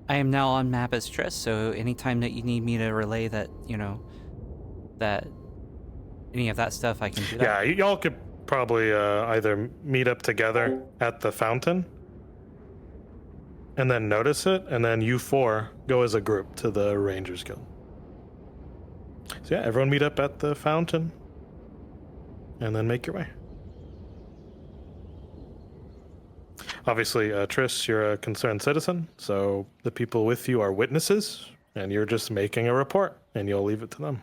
I am now on map as Triss, so anytime that you need me to relay that, you know, that any of that stuff, I can do that. Yeah, y'all could probably either meet up together at the fountain and then notice it, and then you four go as a group to the Rangers Guild. So yeah, everyone meet up at the fountain and then make your way. Obviously, Triss, you're a concerned citizen, so the people with you are witnesses, and you're just making a report, and you'll leave it to them.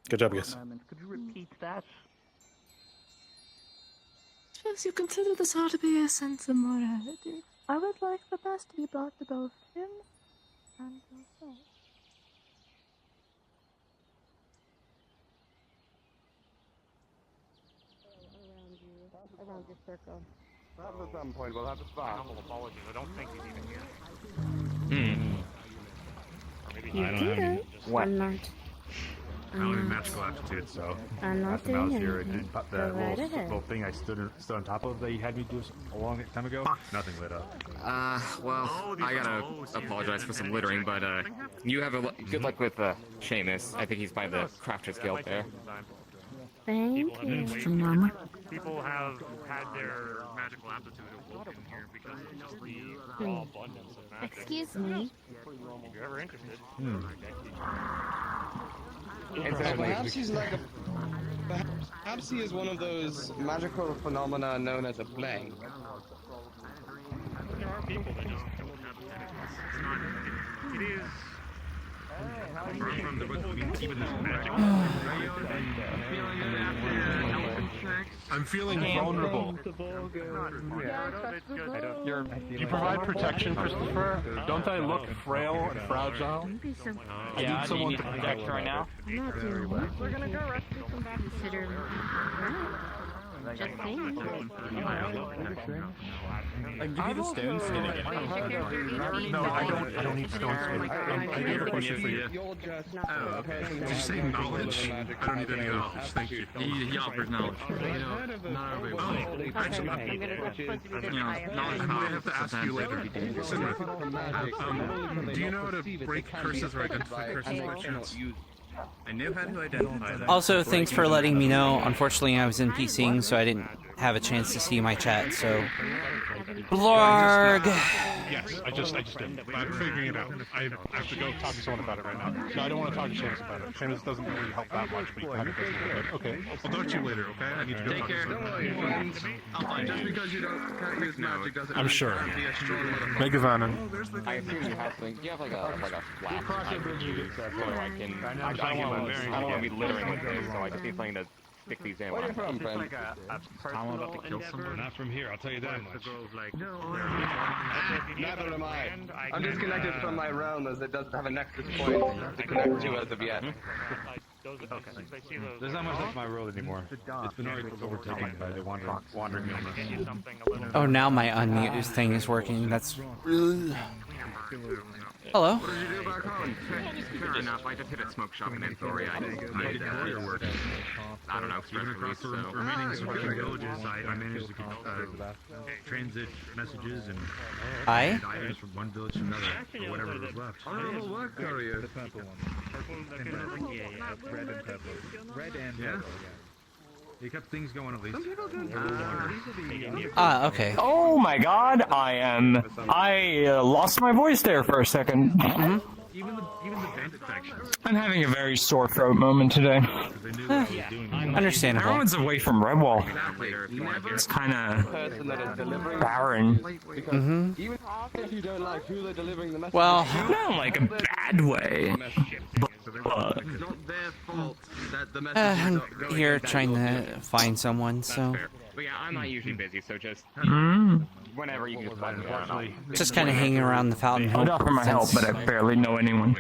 Good job, guys. Could you repeat that? Suppose you consider this all to be a sense of morality. I would like the best to be brought to both him and yourself. Around your circle. Perhaps at some point we'll have to spot. Humble apologies. I don't think he's even here. Or maybe You do that. I'm not. I don't have magical aptitude, so I'm not last time I was doing here anything. and put the Go right little ahead. thing I stood on top of that you had me do a long time ago, nothing lit up. Well, I gotta apologize for some littering, but you have good luck with Seamus. I think he's by the Crafters Guild there. Thank you. People have had their magical aptitude awoken here because of just the raw abundance of magic. Excuse me. If you're ever interested. Perhaps he's like a. Perhaps he is one of those magical phenomena known as a plague. There are people that just don't have tentacles. It's not. It is. From the even this magic. I'm feeling vulnerable. You provide protection, Christopher? Don't I look frail and fragile? Yeah, I need someone to protect right now. We're gonna go rescue some back. Consider just saying. Like, give me the stones. No, I don't need stones. I have a question for you. Oh, okay. Did you say knowledge? I don't need any knowledge. Thank you. He offers knowledge. Not everybody. Actually, Knowledge I have to ask you later. Do you know how to break curses or identify curses by chance? I knew how to identify them. Also, thanks for letting me know. Unfortunately, I was in PCing, so I didn't have a chance to see my chat, so... Blarg! Yes, I just did. I'm figuring it out. I have to go talk to someone about it right now. No, I don't want to talk to Seamus about it. Seamus doesn't really help that much, but he kind of does a little bit. Okay. I'll talk to you later, okay? I need to go talk to someone. Just because you can't use magic doesn't I'm sure. be a strong motherfucker. Megavan. I assume you have something. Do you have like a flash I could use so I can? I don't want to be littering with this, so I just need something to stick these in. Where are you from, friend? I'm about to kill someone. Not from here, I'll tell you that much. Neither am I. I'm disconnected from my realm as it doesn't have a nexus point to connect to as of yet. There's not much left of my world anymore. It's been overtaken by the wandering illness. Oh, now my unmute thing is working. That's... Hello. What did you do back home? Fair enough. I just hit a smoke shop in Anthori. I did I don't know, stress release, so... remaining surviving villages, I managed to get transit messages and items from one village to another, or whatever was left. Honorable work, courier. The purple one. Red and purple. Red and purple, yeah. He kept things going at least. okay. Oh my god, I lost my voice there for a second. Even the bandit factions. I'm having a very sore throat moment today. They knew what I was doing. Understandable. Everyone's away from Redwall. It's kind of barren. Even if you don't like who they're delivering the message. Well... Not like a bad way. But It's not their fault that the I'm messages are going here in that trying direction. to find someone, so... But yeah, I'm not usually busy, so just... When whenever you can just let me know. Just kind of hanging around the fountain. I'd offer my help, but I barely know anyone.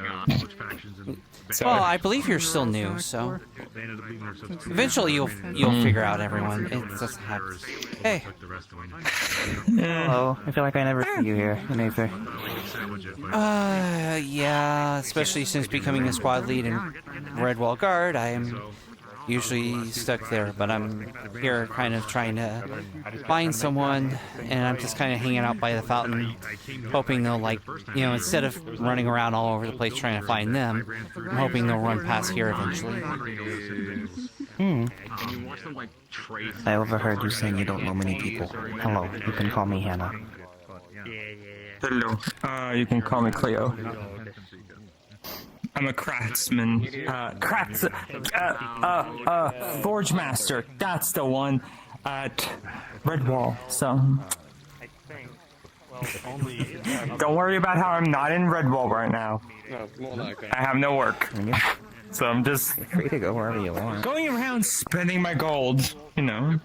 Well, I believe you're still new, so eventually you'll figure out everyone. It doesn't happen. Hey. Hello. I feel like I never see you here in Aether. Yeah, especially since becoming a squad lead in Redwall Guard, I am usually stuck there, but I'm here kind of trying to find someone, and I'm just kind of hanging out by the fountain, hoping they'll, like, you know, instead of running around all over the place trying to find them, I'm hoping they'll run past here eventually. I overheard you saying you don't know many people. Hello, you can call me Hannah. Hello. You can call me Cleo. I'm a craftsman. Forge master. That's the one at Redwall. So don't worry about how I'm not in Redwall right now. I have no work. So I'm just free to go wherever you want. Going around spending my gold, you know.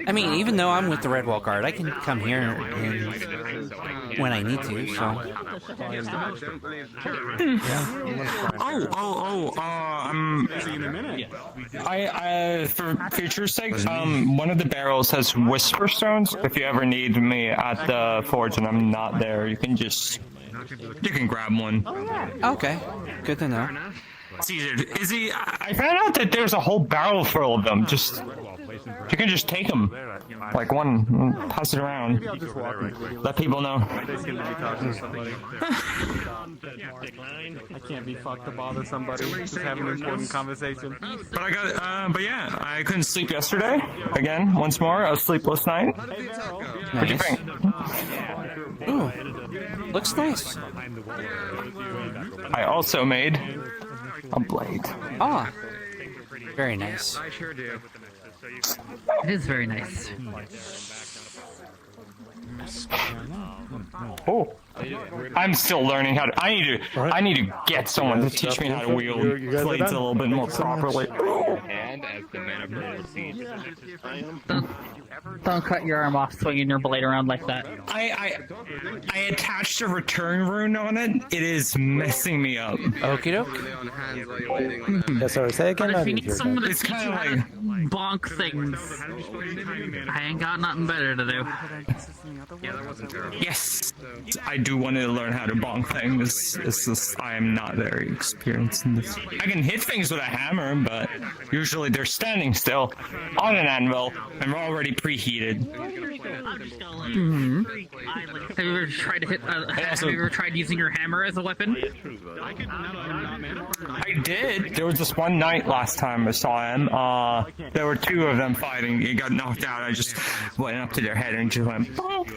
I mean, even though I'm with the Redwall Guard, I can come here and when I need to, so. For future's sake, one of the barrels has whisper stones. If you ever need me at the forge and I'm not there, you can grab one. Okay, good to know. Izzy, I found out that there's a whole barrel full of them. You can just take them, like one, and pass it around. Let people know. I can't be fucked to bother somebody just having an important conversation. But yeah, I couldn't sleep yesterday. Again, once more, a sleepless night. What'd you think? Ooh, looks nice. I also made a blade. Ah, very nice. I sure do. It is very nice. Oh, I'm still learning how to. I need to get someone to teach me how to wield blades a little bit more properly. And as the man of Royal Siege. Don't cut your arm off swinging your blade around like that. I attached a return rune on it. It is messing me up. Okie doke. Yeah, sorry, say again. But if you need someone to It's teach kind you of how like. to bonk things, I ain't got nothing better to do. Yes, I do want to learn how to bonk things. It's just I am not very experienced in this. I can hit things with a hammer, but usually they're standing still on an anvil and already preheated. Have you ever tried to hit? Have you ever tried using your hammer as a weapon? I did. There was this one night last time I saw him. There were two of them fighting. He got knocked out. I just went up to their head and just went. Bonk.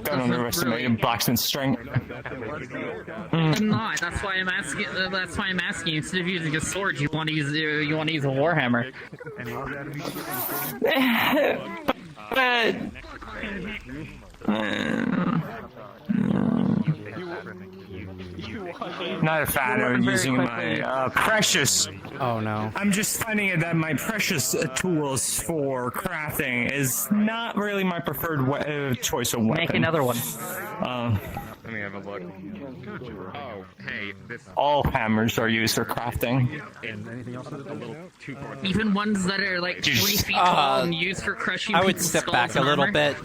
Don't underestimate blacksmith's strength. I'm not. That's why I'm asking. That's why I'm asking. Instead of using a sword, you want to use a warhammer. Not a fan of using my precious. Oh no. I'm just finding that my precious tools for crafting is not really my preferred choice of weapon. Make another one. Let me have a look. Oh, hey, this. All hammers are used for crafting. Even ones that are like 3 feet tall and used for crushing. I would step back a little bit.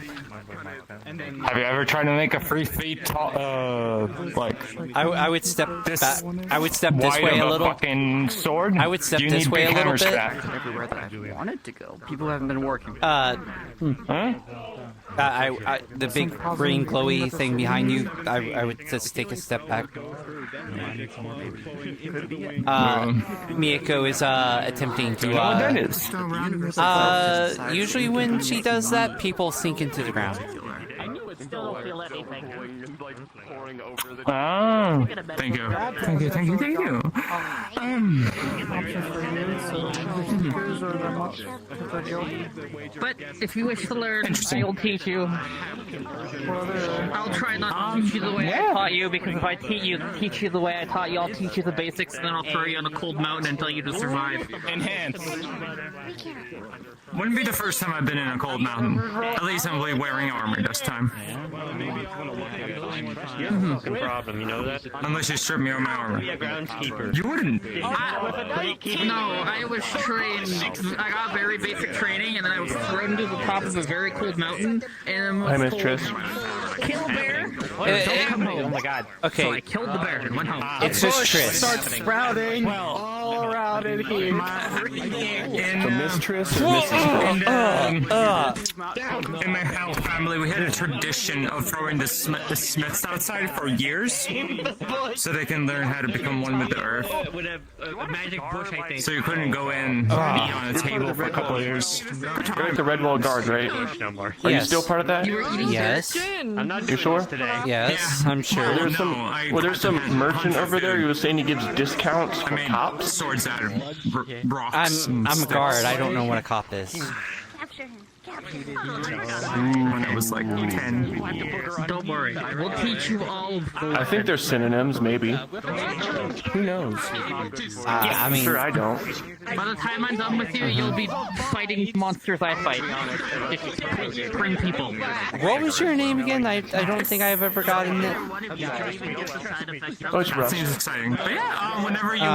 Have you ever tried to make a 3 feet tall, like? I would step back. I would step this way a little. Fucking sword. I would step this way a little bit. Everywhere that I wanted to go. People haven't been working. The big green glowy thing behind you, I would just take a step back. Miyako is attempting to. You know what that is? Usually when she does that, people sink into the ground. still don't feel anything. Oh, thank you. Thank you, thank you, thank you. But if you wish to learn, I'll teach you. I'll try not to teach you the way I taught you, because if I teach you the way I taught you, I'll teach you the basics, and then I'll throw you on a cold mountain and tell you to survive. Enhance. Wouldn't be the first time I've been in a cold mountain. At least I'm wearing armor this time. You have a fucking problem, you know that? Unless you strip me of my armor. Be a groundskeeper. You wouldn't. No, I was trained. I got very basic training, and then I was thrown to the top of a very cold mountain, and Hi, Miss Triss. Kill a bear. Don't come home. Oh my god. Okay. So I killed the bear and went home. It's just Triss. Starts sprouting all around in here. So Miss Triss or Mrs. In my house family, we had a tradition of throwing the smiths outside for years, so they can learn how to become one with the earth. With a magic bush, I think. So you couldn't go in and be on a table for a couple of years. You're at the Redwall Guard, right? No more. Are you still part of that? Yes. I'm not You sure? today. Yes, I'm sure. Well, there's some merchant over there who was saying he gives discounts for cops. Swords out of rocks. I'm a guard. I don't know what a cop is. Capture him. When I was like 10. Don't worry, we'll teach you all. I think they're synonyms, maybe. Who knows? I mean, sure I don't. By the time I'm done with you, you'll be fighting monsters I fight. Bring people. what was your name again? I don't think I've ever gotten it. Oh, it's rough. Seems exciting. But yeah, whenever you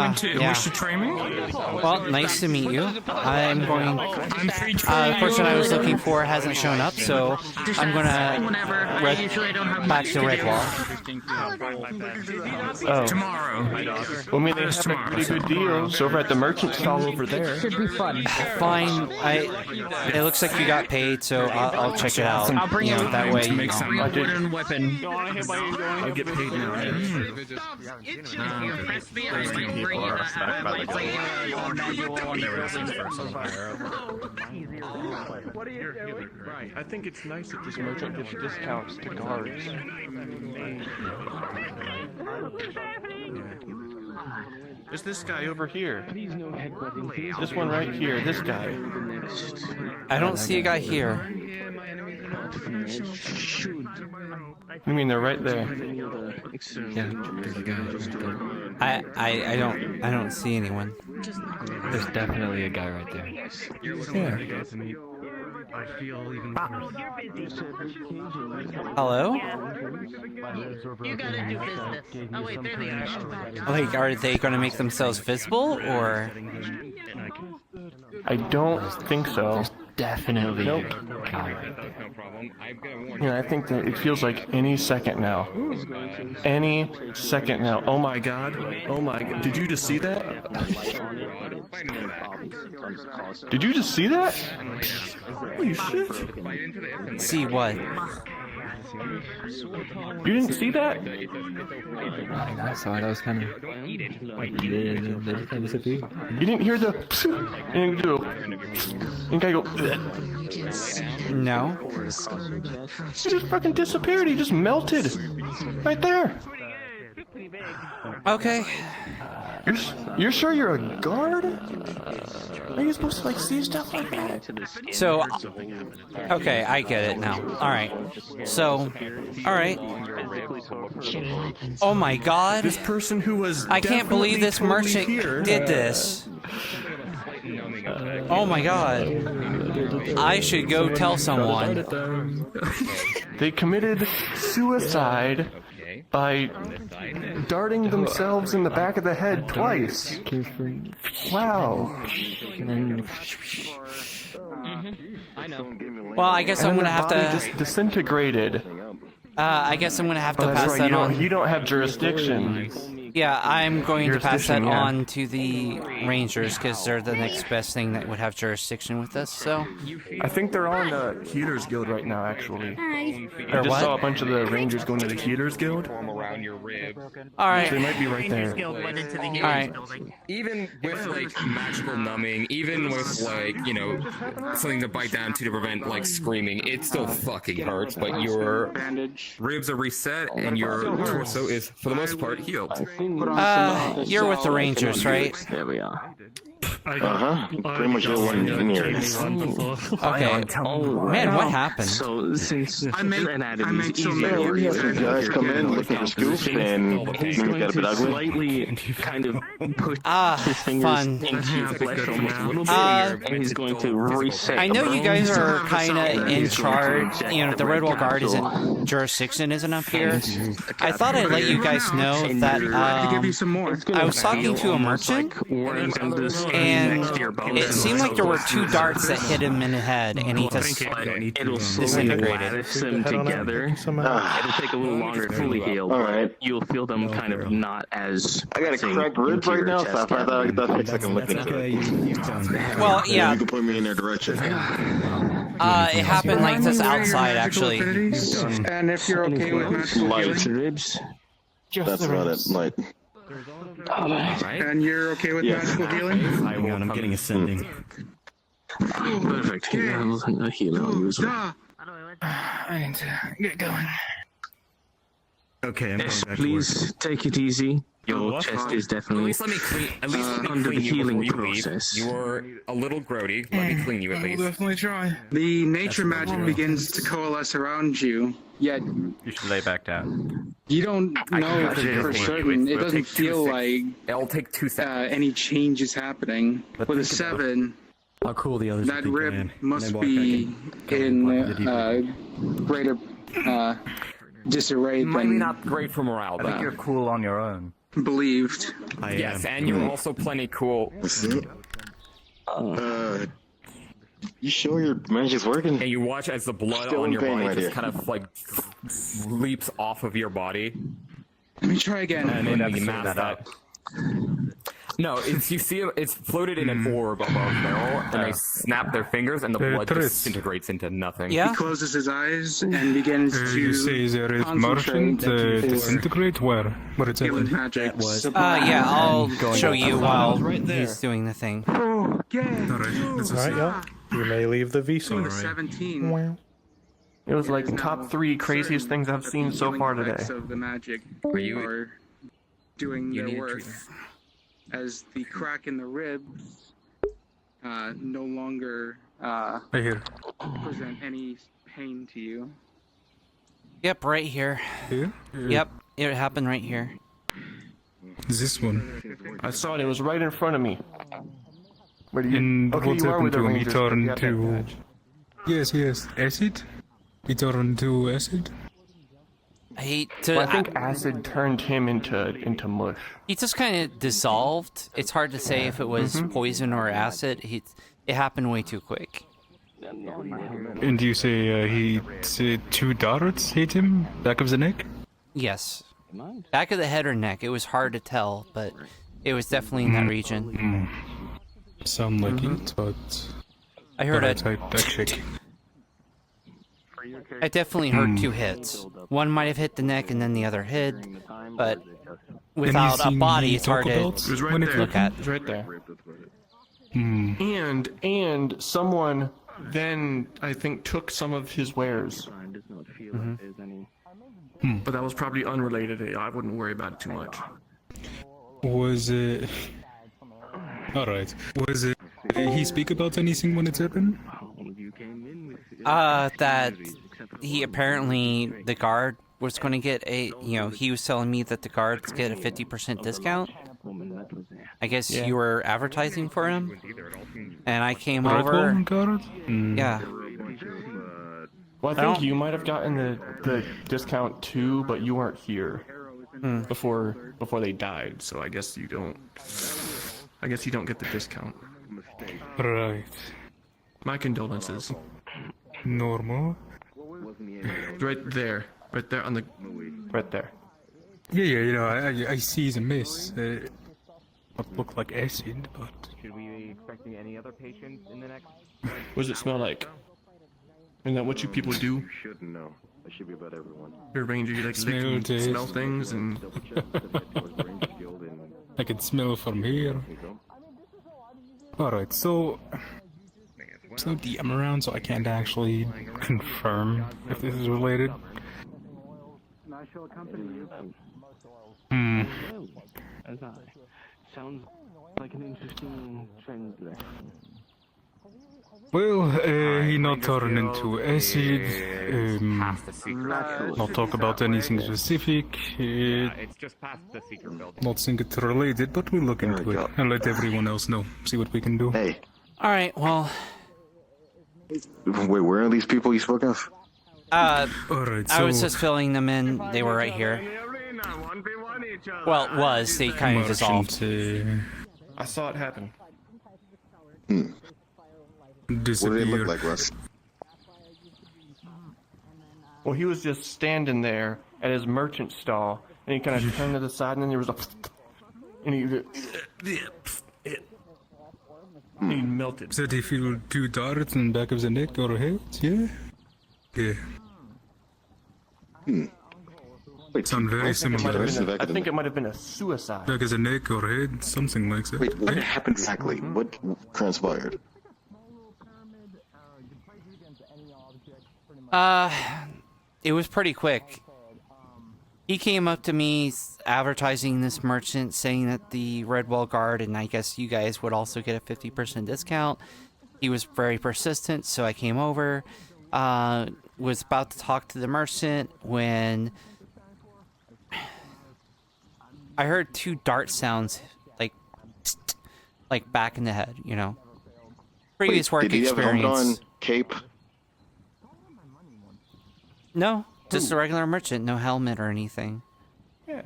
wish to train me. Well, nice to meet you. I'm going. I'm free to The person I was looking for hasn't shown up, so I'm gonna back to Redwall. Oh. Tomorrow. Well, I mean, they have a pretty good deal. So over at the merchant stall over there. Should be fun. Fine. It looks like you got paid, so I'll check it out. I'll bring you that way. bring a wooden weapon. I get paid now. Press me, I might bring you What are you doing? I think it's nice that this merchant gives discounts to guards. There's this guy over here. This one right here. This guy. I don't see a guy here. You mean they're right there? Yeah, there's a guy. I don't see anyone. There's definitely a guy right there. Yeah. I feel even Hello? You gotta do business. Oh wait, there they are. Like, are they going to make themselves visible, or? I don't think so. Definitely Nope. a guy right there. Yeah, I think that it feels like any second now. Any second now. Oh my god. Oh my god. Did you just see that? Did you just see that? Holy shit. See what? You didn't see that? I saw it. I was kind of like, they just kind of disappeared. You didn't hear the and do and guy go No. He just fucking disappeared. He just melted. Right there. Okay. You're sure you're a guard? Are you supposed to like see stuff like that? So, okay, I get it now. Alright. So, alright. Oh my god. This person who was I can't believe this merchant did this. Oh my god. I should go tell someone. They committed suicide by darting themselves in the back of the head twice. Wow. Well, I guess I'm gonna have to. Just disintegrated. I guess I'm gonna have to Oh, that's pass right. that on. You don't have jurisdiction. Yeah, I'm going to pass that Jurisdiction, yeah. on to the Rangers because they're the next best thing that would have jurisdiction with us. So I think they're on the Healers Guild right now, actually. I Or just what? saw a bunch of the Rangers going to the Healers Guild. All right. So they might be right there. All right. Even with like magical numbing, even with like, you know, something to bite down to prevent like screaming, it still fucking hurts, but your ribs are reset and your torso is for the most part healed. You're with the Rangers, right? There we are. Uh-huh. Pretty much everyone in here. Okay. Man, what happened? So since I make some Yeah, we had some guys come in looking for scoops and he's things going got a bit to ugly. slightly kind of push his fingers fun. into your flesh almost a little bit, and he's going to reset. I the know you guys bones. are kind of in He's going to charge. inject You know, the red Redwall Guard capsule. isn't jurisdiction isn't up here. I thought I'd let you guys know that I was talking to a merchant, and it seemed like there were 2 darts that hit him in the head, and he just It'll slowly disintegrated. lattice them together. It'll take a little longer to fully heal, but you'll feel them kind of not as. I got a cracked rib right now, so I thought I could take a second look into it. Well, yeah. You can point me in their direction. It happened like just outside, actually. And if you're okay with magical Light. Ribs. That's about it. Light. And you're okay with magical healing? Hang on, I'm getting ascending. Perfect. Heal you as well. I need to get going. Okay, I'm Yes, going back to please take it easy. Your chest is At definitely least let me clean. At least let me under the clean you healing before you process. leave. You're a little grody. Let me clean you at least. definitely try. The nature magic begins to coalesce around you, yet You should lay back down. you don't know for certain. It doesn't feel like It'll take 2 seconds. any change is happening. With a 7, How cool the others that think I rib am. must be in greater disarray Might be than not great for morale, I think though. you're cool on your own. believed. Yes, and you're also plenty cool. You sure your magic's working? And you watch as the blood Still on in your pain body right just here. kind of like leaps off of your body. Let me try again. And We'd then have you to mask that that. up. No, it's you see it's floated in an orb above Meryl, and they snap their fingers, and the blood disintegrates into nothing. He closes his eyes and begins to You say there is concentrate merchant disintegrate? Where it's healing at? magic. Yeah, I'll show you while he's doing the thing. Alright, yeah. You may leave the VC. 17. It was like top 3 craziest things I've seen so far today. Of the magic you- are doing You their need a work. treatment. As the crack in the ribs no longer I hear. present any pain to you. Yep, right here. Here? Yep, it happened right here. This one. I saw it. It was right in front of me. Where do you? And Okay, what you are happened with the to him? He Rangers. but you turned got that to... badge. Yes. Acid? He turned to acid? I hate to. Well, I think acid turned him into mush. He just kind of dissolved. It's hard to say if it was poison or acid. It happened way too quick. And you say he said 2 darts hit him? Back of the neck? Yes. Back of the head or neck. It was hard to tell, but it was definitely in that region. Sound like it, but... I heard it. I check. I definitely heard 2 hits. One might have hit the neck and then the other hit, but without a Anything body, he it's hard talk to about when it look at. It's right there. Hmm. And someone then I think took some of his wares. But that was probably unrelated. I wouldn't worry about it too much. Was it... Alright. Was it... he speak about anything when it happened? That he apparently, the guard was going to get he was telling me that the guards get a 50% discount. I guess you were advertising for him, and I came over. Yeah. Well, I think you might have gotten the discount too, but you weren't here before they died, so I guess you don't get the discount. Right. My condolences. Normal. Right there on the. Right there. Yeah, you know, I see the mess. Not look like acid, but... Should we be expecting any other patients in the next... What does it smell like? Isn't that what you people do? You shouldn't know. That should be about everyone. Your ranger, you like lick Smell and taste. smell things and... I can smell from here. Alright, so... There's no DM around, so I can't actually confirm if this is related. Hmm. Sounds like an interesting trend there. Well, he not turn into acid, not talk about anything specific, it's just past the secret building. not think it's related, but we'll look into it and let everyone else know, see what we can do. Hey. Alright, well... Wait, where are these people you spoke of? Alright, I was so- just filling them in. They were right here. Well, it was. They kind of dissolved. I saw it happen. What do they look like, Russ? Well, he was just standing there at his merchant stall, and he kind of turned to the side, and then there was a... And he melted. Did he feel 2 darts in the back of the neck or head? Yeah? Yeah. Wait, sound very similar. I think it might have been a suicide. Back of the neck or head, something like that. Wait, what happened exactly? What transpired? It was pretty quick. He came up to me advertising this merchant, saying that the Redwall Guard, and I guess you guys would also get a 50% discount. He was very persistent, so I came over. Was about to talk to the merchant when I heard 2 dart sounds, like back in the head, you know. Previous work did he experience. have a helmet on, cape? No, just a regular merchant, no helmet or anything. Yeah.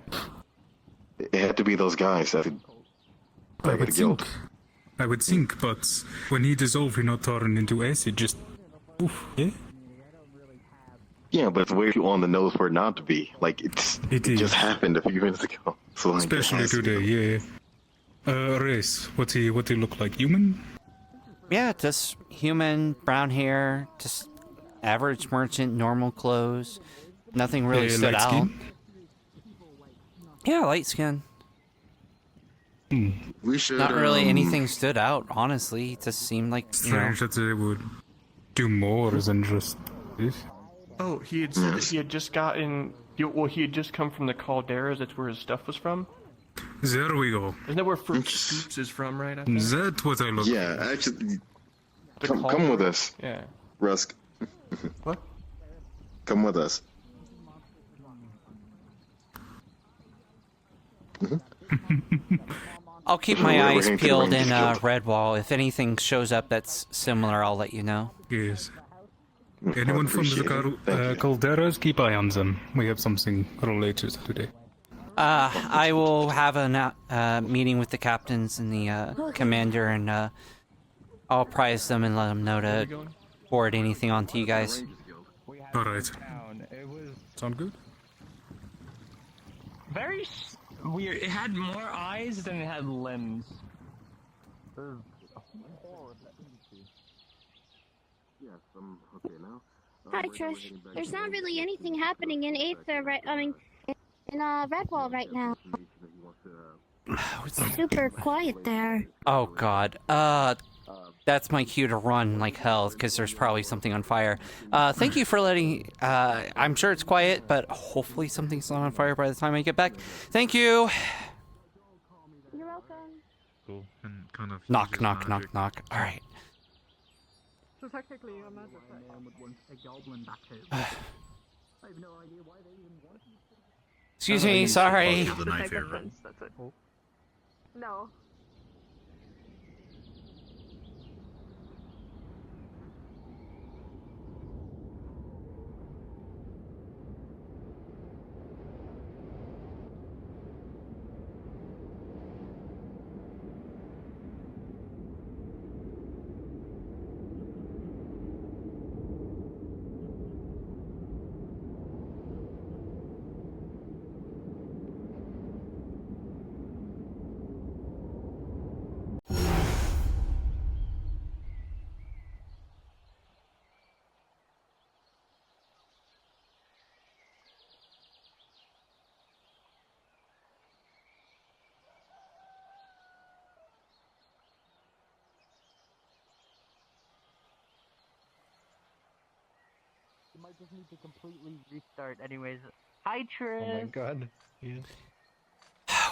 It had to be those guys that could I would think, but when he dissolved, he not turned into acid, just... Oof, yeah? Yeah, but it's way too on the nose for it not to be. Like, it just happened a few minutes ago. So like, Especially today, yeah. Race, what he look like? Human? Yeah, just human, brown hair, just average merchant, normal clothes. Nothing really stood light out. skin? Yeah, light skin. We should. Not really anything stood out, honestly. It just seemed like, you know. Strange that they would do more than just this. Oh, he had said that he had just gotten... Well, he had just come from the calderas. That's where his stuff was from. There we go. Isn't that where Fruit Scoops is from, right? I think? That's what I look Yeah, actually... Come with us. Yeah. Rusk. What? Come with us. I'll keep my We're eyes heading to the peeled in Rangers Guild. Redwall. If anything shows up that's similar, I'll let you know. Yes. Anyone from the Appreciate it. Thank you. calderas, keep eye on them. We have something related today. I will have a meeting with the captains and the commander, and I'll apprise them and let them know to forward anything on to you guys. Alright. Sound good? Very weird. It had more eyes than it had limbs. Hi, Trish. There's not really anything happening in Aether in Redwall right now. It's super quiet there. Oh god. That's my cue to run like hell, because there's probably something on fire. Thank you for letting... I'm sure it's quiet, but hopefully something's not on fire by the time I get back. Thank you! You're welcome. Cool. And kind of Knock, knock, knock, knock. Alright. So technically, you're a magic man with a goblin back here. I have no idea why they even want you. Excuse me, sorry. the knife here, right? That's it. No. You might just need to completely restart. Anyways, hi Trish. Oh my god.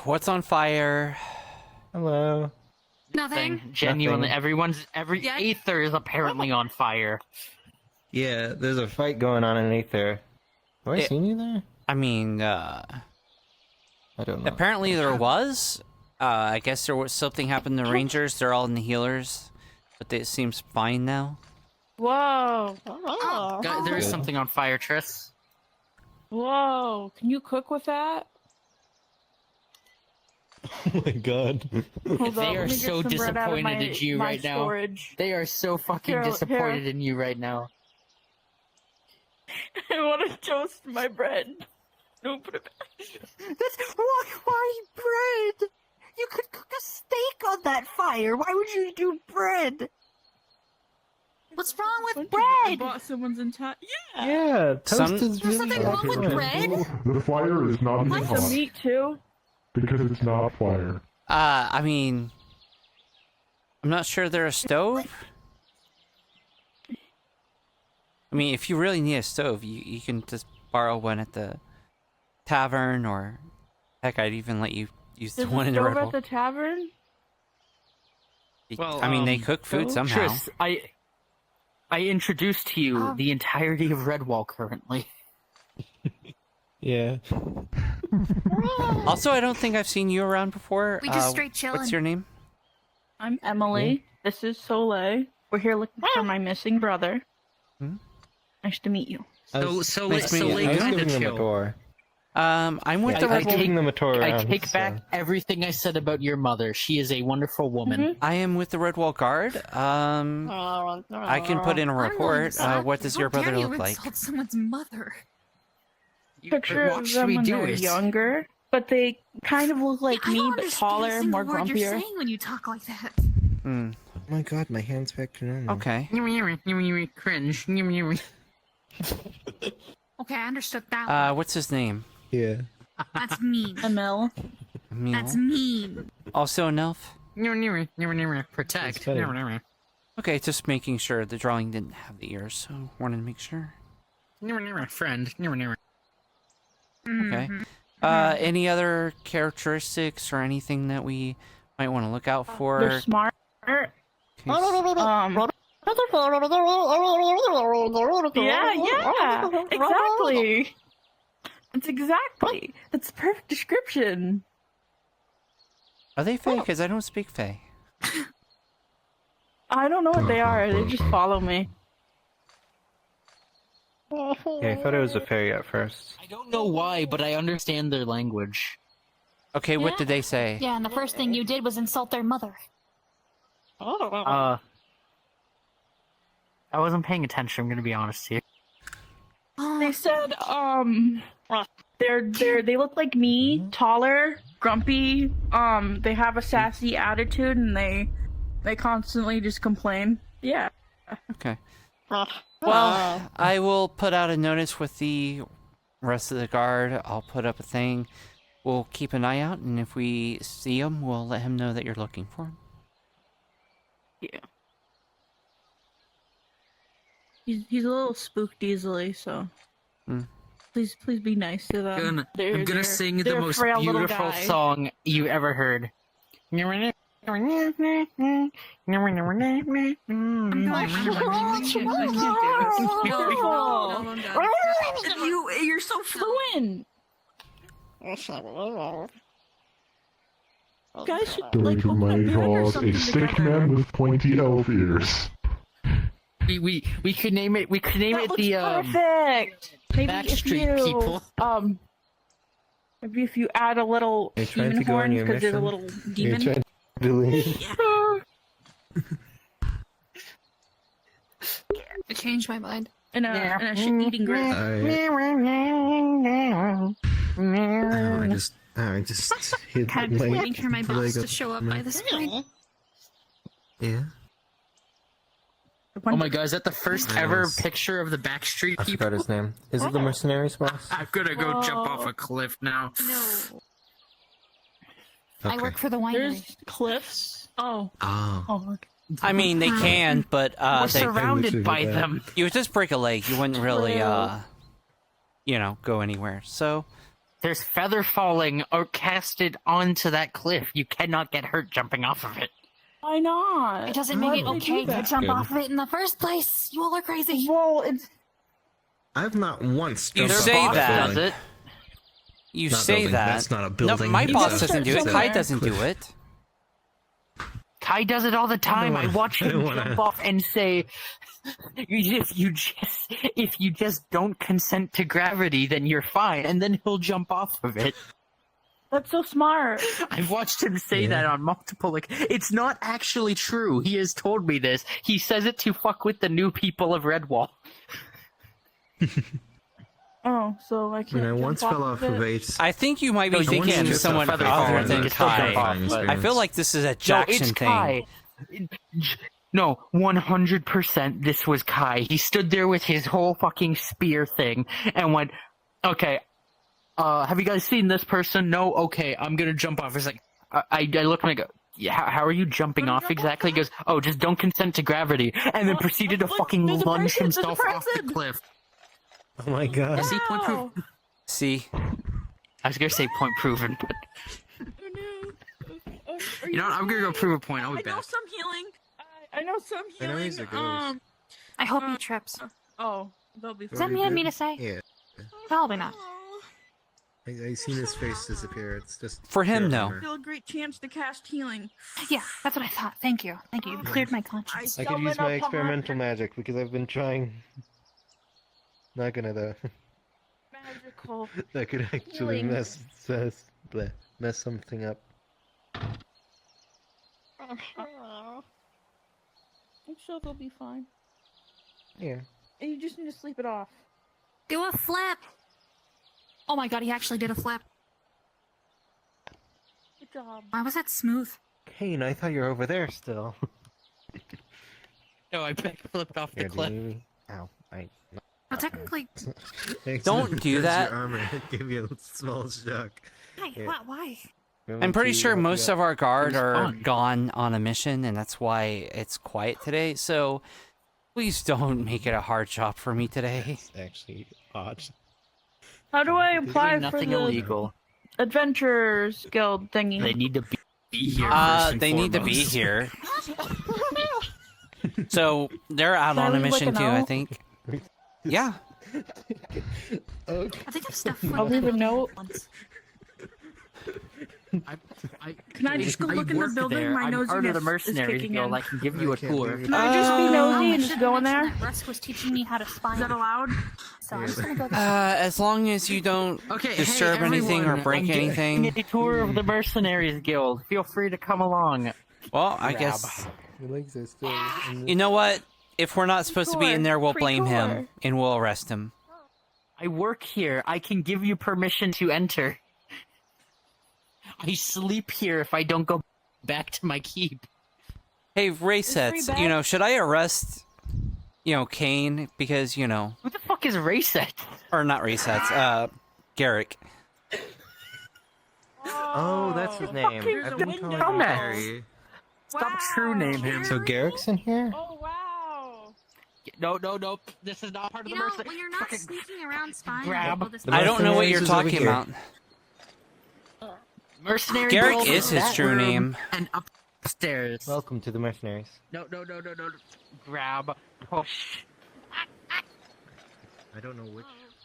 What's on fire? Hello. Nothing. Genuinely, every Aether is apparently on fire. Yeah, there's a fight going on in Aether. Have I seen you there? I mean, I don't know. apparently there was. I guess there was something happened to the Rangers. They're all in the healers, but it seems fine now. Whoa. There is something on fire, Triss. Whoa. Can you cook with that? Oh my god. They are so disappointed in you right now. They are so fucking disappointed in you right now. I want to toast my bread. Don't put it back. Why bread? You could cook a steak on that fire. Why would you do bread? What's wrong with bread? I bought someone's entire. Yeah. Yeah, toast is There's really nothing wrong with bread. The fire is not even Like hot. the meat too. Because it's not fire. I mean, I'm not sure they're a stove. I mean, if you really need a stove, you can just borrow one at the tavern, or heck, I'd even let you use the one in the Stove Red at the tavern. Well, I mean, they cook food somehow. Triss, I introduced to you the entirety of Redwall currently. Yeah. Also, I don't think I've seen you around before. We just straight chillin'. What's your name? I'm Emily. This is Soleil. We're here looking for my missing brother. Nice to meet you. Soleil kind of chill. I'm with the Red giving them a tour I around, take back everything I said about your mother. She is a wonderful woman. I am with the Redwall Guard. I can put in a report. What does your brother look like? Insult someone's mother. Picture What should we do? Younger, but they kind of look like me, but taller, more grumpier. You're saying when you talk like that. Oh my god, my hand's back to normal. Okay. Cringe. Okay, I understood that. What's his name? Yeah. That's mean. Emil. Emil. That's mean. Also an elf? Protect. Okay, just making sure. The drawing didn't have the ears, so wanted to make sure. Friend. Okay. Any other characteristics or anything that we might want to look out for? They're smart. Yeah, exactly. That's the perfect description. Are they Fae? Because I don't speak Fae. I don't know what they are. They just follow me. Yeah, I thought it was a fairy at first. I don't know why, but I understand their language. Okay, what did they say? Yeah, and the first thing you did was insult their mother. I wasn't paying attention, I'm gonna be honest here. They said, they look like me, taller, grumpy, they have a sassy attitude, and they constantly just complain. Yeah. Okay. Well, I will put out a notice with the rest of the guard. I'll put up a thing. We'll keep an eye out, and if we see him, we'll let him know that you're looking for him. Yeah. He's a little spooked easily, so please be nice to them. I'm gonna sing the most beautiful song you ever heard. You're so fluent. Guys should Going to my cause a stick man with pointy elf ears. We could name it. We could name it the perfect. Maybe Backstreet People. Maybe if you add a little demon horn because there's a little demon. You're trying to leave. I changed my mind. In a shit-eating grip. I just hit Kind the of mic waiting for my until I boss to got show up the by mic. this point. Yeah. Oh my god, is that the first ever picture of the Backstreet I People? forgot his name. Is it the Mercenaries boss? I'm gonna go jump off a cliff now. No. Okay. I work for the winery. There's cliffs. Oh. Oh. Oh, okay. I mean, they can, but We're they surrounded by them. You would just break a leg. You wouldn't really, you know, go anywhere. So there's feather falling or casted onto that cliff. You cannot get hurt jumping off of it. Why not? It doesn't make it Why would they okay do to that? jump off of it in the first place. You all are crazy. Well, it's... I've not once you jumped say off a that. building. You Not say building. that. That's not a building. No, my You boss just doesn't do it. start Kai somewhere. doesn't do it. Kai does it all the time. I watch him wanna- jump off and say, if you just don't consent to gravity, then you're fine, and then he'll jump off of it. That's so smart. I've watched him say that on multiple, like, it's not actually true. He has told me this. He says it to fuck with the new people of Redwall. Oh, so I can't. I once jump fell off of it. a. I think you might be No, you thinking can't. of It's someone a feather other falling. than You can still Kai. jump off, but- I feel like this is a No, Jackson it's thing. Kai. No, 100% this was Kai. He stood there with his whole fucking spear thing and went, okay, have you guys seen this person? No? Okay, I'm gonna jump off. It's like, I look and I go, yeah, how are you jumping off exactly? He goes, oh, just don't consent to gravity. And then proceeded to fucking lunge himself off the cliff. Oh my god. See, point proof. See? I was gonna say point proven, but... You know what? I'm gonna go prove a point. I'll be I know back. some healing. I know some I know healing. he's a ghost. I hope he trips. Oh, they'll be Is that mean of me to say? Yeah. Probably not. I seen his face disappear. It's just For him, pure no. humor. Still a great chance to cast healing. Yeah, that's what I thought. Thank you. Thank you. You cleared my conscience. I could use my experimental magic because I've been trying. Not gonna though. Magical. That could actually healing. mess something up. I'm sure they'll be fine. Yeah. And you just need to sleep it off. Do a flip. Oh my god, he actually did a flip. Good job. Why was that smooth? Kane, I thought you were over there still. No, I flipped off the Here, cliff. Ow. Well, technically. Don't do Because that. Your armor gave you a small shock. Why? Yeah. Why? I'm pretty sure most of our guard It was are fun. gone on a mission, and that's why it's quiet today. So please don't make it a hard job for me today. It's actually odd. How do I apply for Nothing the illegal. Adventurers Guild thingy? They need to be here. First and They need to be foremost. here. So they're out Can I on a leave, like, mission a too, I note? think. Yeah. Okay. I think I've stuff. I'll leave a note. Can I just go look in the work building? there. My I'm nosiness part of the is mercenaries kicking guild. in. I can give you a tour. Can I just be nosy and just go in there? Russ was teaching me how to spy. Is that allowed? So I'm just gonna go. As long as you don't Okay, disturb hey, anything or everyone, break I'm giving anything. a tour of the mercenaries guild. Feel free to come along. Well, I guess. Your legs are still. You know what? If we're not supposed to be in there, we'll Free blame him tour. and we'll arrest him. I work here. I can give you permission to enter. I sleep here if I don't go back to my keep. Hey, race sets. You know, should I arrest, Kane because Who the fuck is Rayset? or not race sets? Garrick. Oh, that's his name. Here's I've a been window. calling him Dumbass. Harry. Stop true name him. So Garrick's in here? Oh wow! No. This is not part of You the know, mercenary. when you're not sneaking around spying, grab people just. I don't know what you're Mercenaries is over talking here. about. Mercenary Garrick guild is his that true room name. And upstairs. Welcome to the mercenaries. No. Grab. Push. I don't know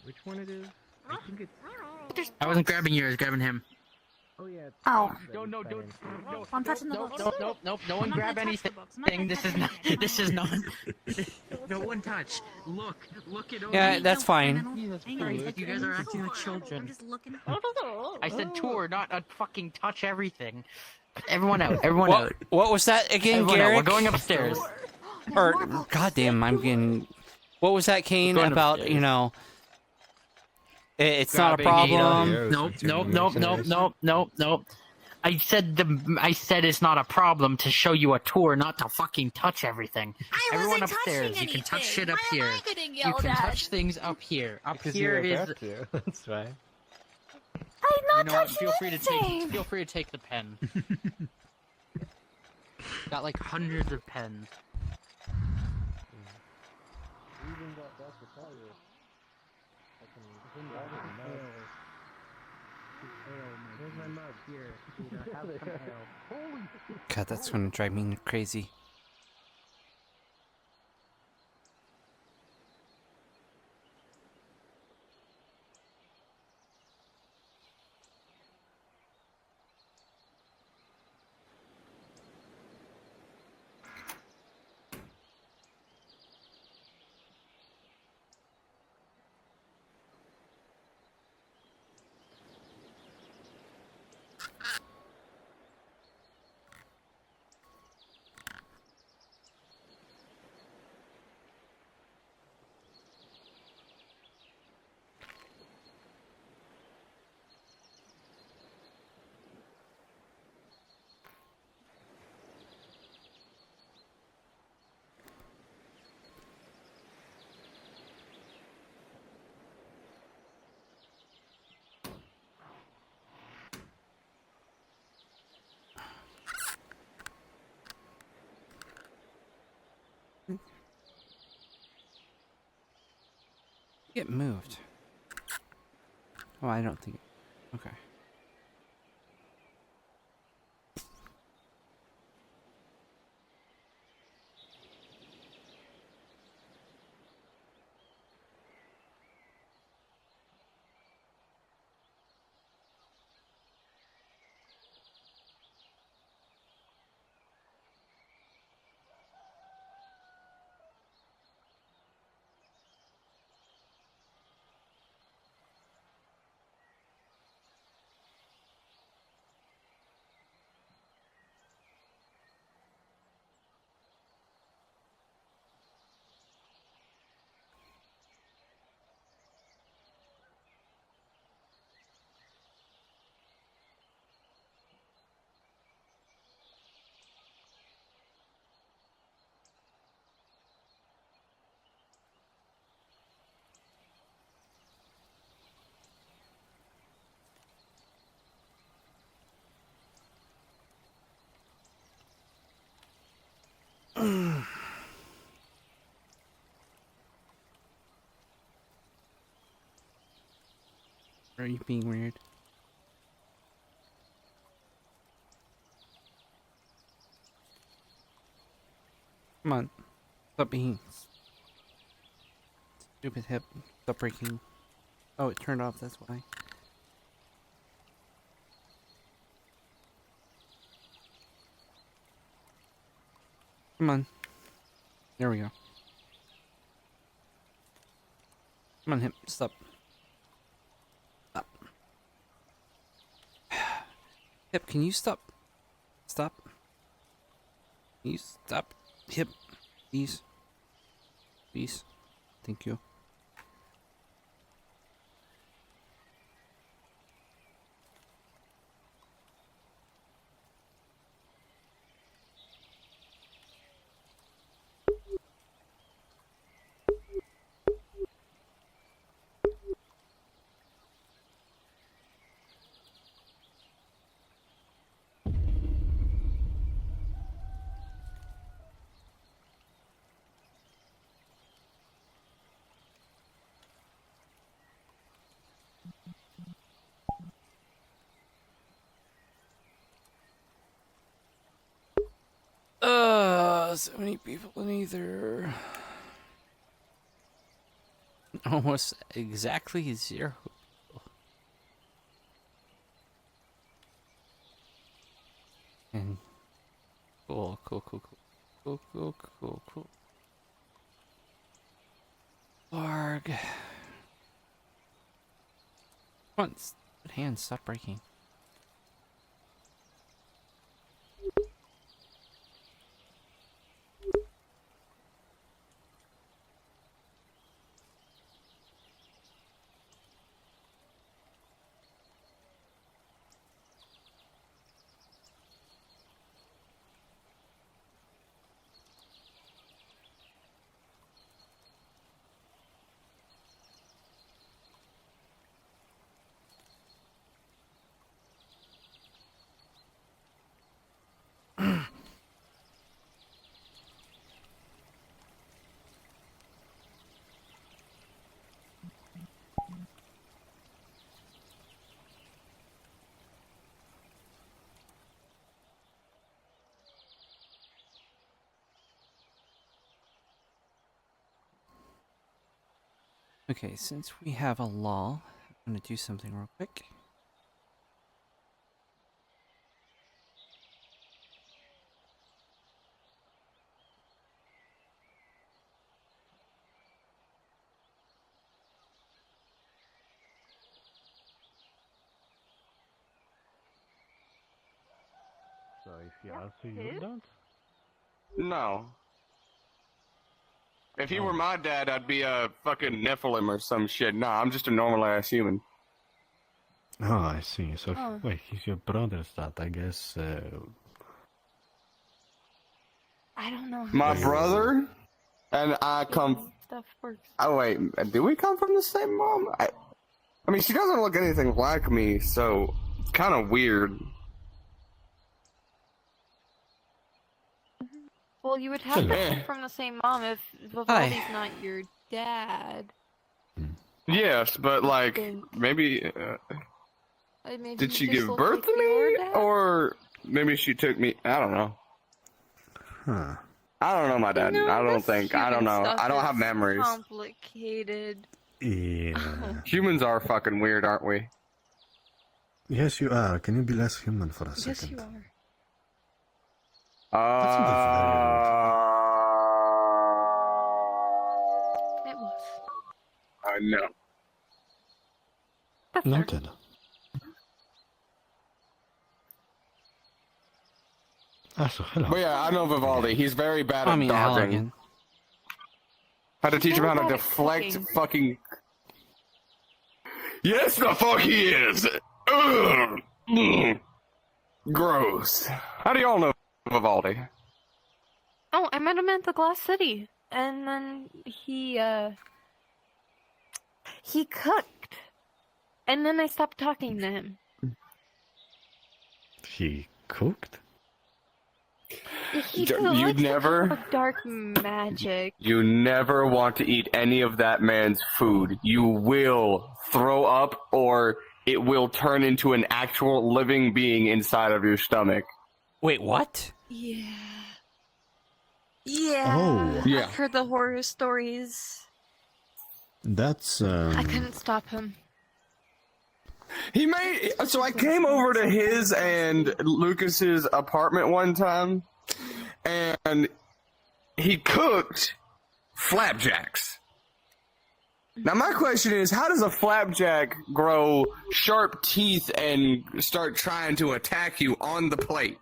which one it is. I think it's. I wasn't grabbing you. I was grabbing him. Oh yeah. It's Oh. No. I'm touching the books. Nope. No one I'm not grab gonna touch anything. the books. I'm not gonna This touch is the not. books. This is not. No one touch. Look it over. Yeah, that's fine. You guys are acting like children. I'm just looking. I said tour, not a fucking touch everything. Everyone out. Everyone out. What was that again, Everyone out. Garrick? We're going upstairs. Or, goddamn, I'm getting. What was that, Kane? Going About upstairs. It's not a Grabbing problem. Nope. I said it's not a problem to show you a tour, not to fucking touch everything. Everyone upstairs. You can touch shit up here. You can touch things up here. Up Because here you're is. about to. That's right. I'm not You know what? touching Feel free to anything. take the pen. Got like hundreds of pens. Here's my mug. Here, have some ale. God, that's gonna drive me crazy. Get moved. Oh, I don't think. Okay. Are you being weird? Come on. Stop being stupid hip. Stop breaking. Oh, it turned off, that's why. Come on. There we go. Come on, hip. Stop. Stop. Hip, can you stop? Stop. Can you stop? Hip. Please. Please. Thank you. So many people in either. Almost exactly 0. And cool. Barg. Come on, hands, stop breaking. Okay, since we have a law, I'm gonna do something real quick. So if you answer, you don't? No. If he were my dad, I'd be a fucking Nephilim or some shit. Nah, I'm just a normal ass human. Oh, I see. So, Oh. wait, he's your brother's dad, I guess. I don't know how My this brother and I come. stuff works. Oh wait, do we come from the same mom? I mean, she doesn't look anything like me, so it's kind of weird. Well, you would have to come from the same mom if Vivaldi's not your dad. Yes, but like maybe. Maybe Did you she just give look birth like to your me, dad? or maybe she took me? I don't know. Huh. I don't know my dad. No, I don't this think. I don't human know. stuff I don't have is memories. Complicated. Yeah. Humans are fucking weird, aren't we? Yes, you are. Can you be less human for a Yes, second? you are. It was. I know. Noted. So hello. But yeah, I know Vivaldi. He's very bad at dodging. Halligan. Had to teach him how to bad at deflect cooking. fucking. Yes, the fuck he is. Ugh. Mm. Gross. How do y'all know Vivaldi? Oh, I met him at the Glass City, and then he cooked, and then I stopped talking to him. He cooked? He did You'd never. dark magic. You never want to eat any of that man's food. You will throw up, or it will turn into an actual living being inside of your stomach. Wait, what? Yeah. Yeah. Oh. Yeah. I've heard the horror stories. That's, I couldn't stop him. He made. So I came over to his and Lucas's apartment one time, and he cooked flapjacks. Now my question is, how does a flapjack grow sharp teeth and start trying to attack you on the plate?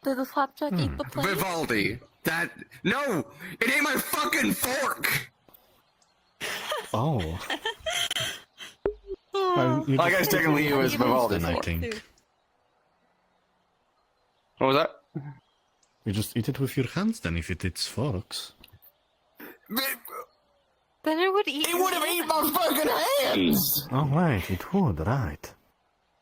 Did the flapjack eat the plate? Vivaldi. No! It ain't my fucking fork! Oh. I guess technically it was Vivaldi's I fork. think. What was that? You just eat it with your hands then, if it eats forks. Then it would eat. It would have eaten my fucking hands! Oh, right, it would, right.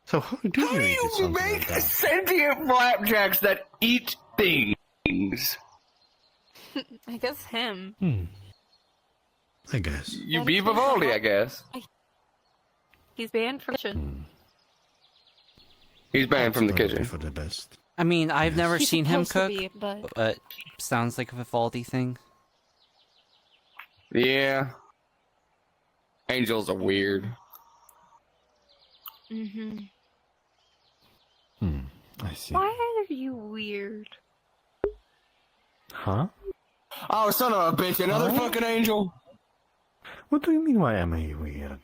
So how do you eat it something Make like that? sentient flapjacks that eat things. I guess him. I guess. You be Vivaldi, I guess. He's banned from the kitchen. He's banned from the Probably kitchen. for the best. I mean, I've never He's seen him supposed cook, to be, but but sounds like a Vivaldi thing. Yeah. Angels are weird. I see. Why are you weird? Huh? Oh, son of a bitch, another Huh? fucking angel? What do you mean, why am I weird?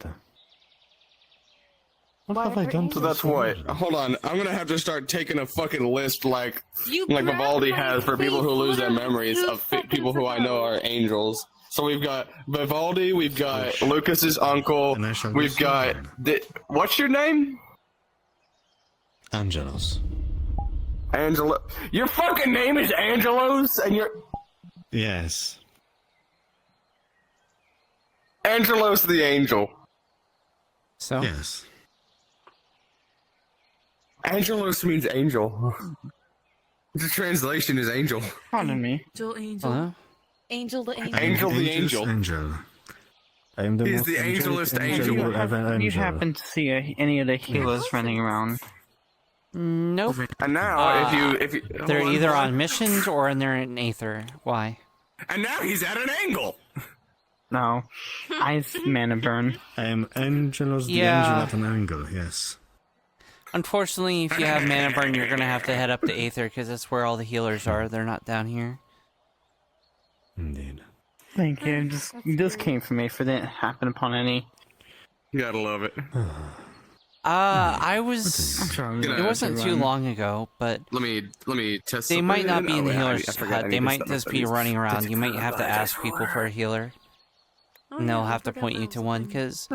What have I done to So that's this what. angel? Hold on, I'm gonna have to start taking a fucking list like You Vivaldi grabbed my has for people who face lose their literally memories 2 of people who I know seconds are ago. angels. So we've got Vivaldi, we've got Lucas's uncle, And I shall we've go got what's your name? Angelos. Angelo. Your fucking name is Angelos, and you're Yes. Angelos the angel. So? Yes. Angelos means angel. The translation is angel. Pardon me. Angel. Hello? Angel the angel. Angel the Angel's angel. angel. I am the He's most the angelic angelest angel angel. you will ever You angel. happen to see any of the healers running around? Nope. And now, if you They're hold either hold on missions or they're in Aether. Why? And now he's at an angle. No. Ice mana burn. I am Angelos the Yeah. Angel at an angle, yes. Unfortunately, if you have mana burn, you're gonna have to head up to Aether because that's where all the healers are. They're not down here. Indeed. Thank you. This came from me if it didn't happen upon any. You gotta love it. I was. It wasn't too long ago, but Let me test. they might not be in the I healer's forgot I hut. need They to might set just my be settings. running around. You might have to ask people for a healer, and they'll have to point you to one because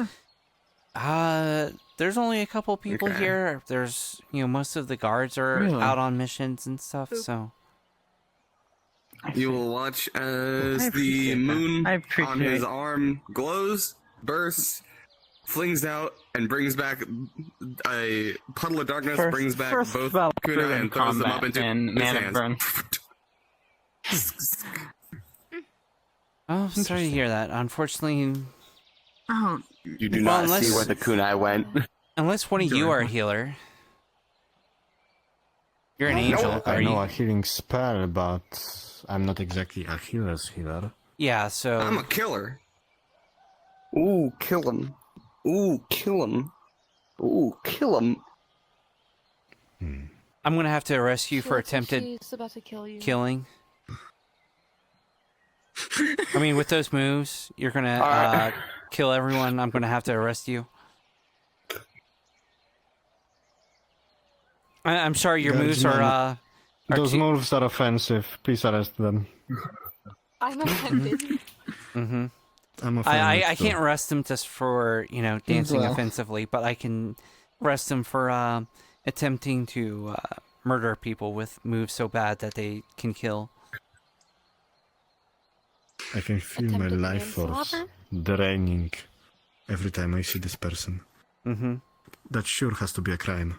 there's only a couple people Okay. here. There's most of the guards are Really? out on missions and stuff. So You will watch I as appreciate the that. moon I on appreciate his it. arm glows, bursts, flings out, and brings back a puddle of darkness. Brings back first both spell kunai proven and throws them up combat into and his mana hands. burn. oh, sorry to hear that. Unfortunately, Oh, You do Well, not see unless- where the kunai went. unless one of you are a healer, you're an angel. I Are know you? a healing spell, but I'm not exactly a healer's healer. Yeah. So I'm a killer. Ooh, kill him. Ooh, kill him. Ooh, kill him. I'm gonna have to arrest you for attempted She's about to kill you. killing. I mean, with those moves, you're gonna Alright. kill everyone. I'm gonna have to arrest you. I'm sorry, your Guys, moves no, are Those too- moves are offensive. Please arrest them. I'm offended. Mm-hmm. I'm offended. I can't arrest them just for dancing well. offensively, but I can arrest them for attempting to murder people with moves so bad that they can kill. I can feel my Attempted life force manslaughter? draining every time I see this person. Mm-hmm. That sure has to be a crime.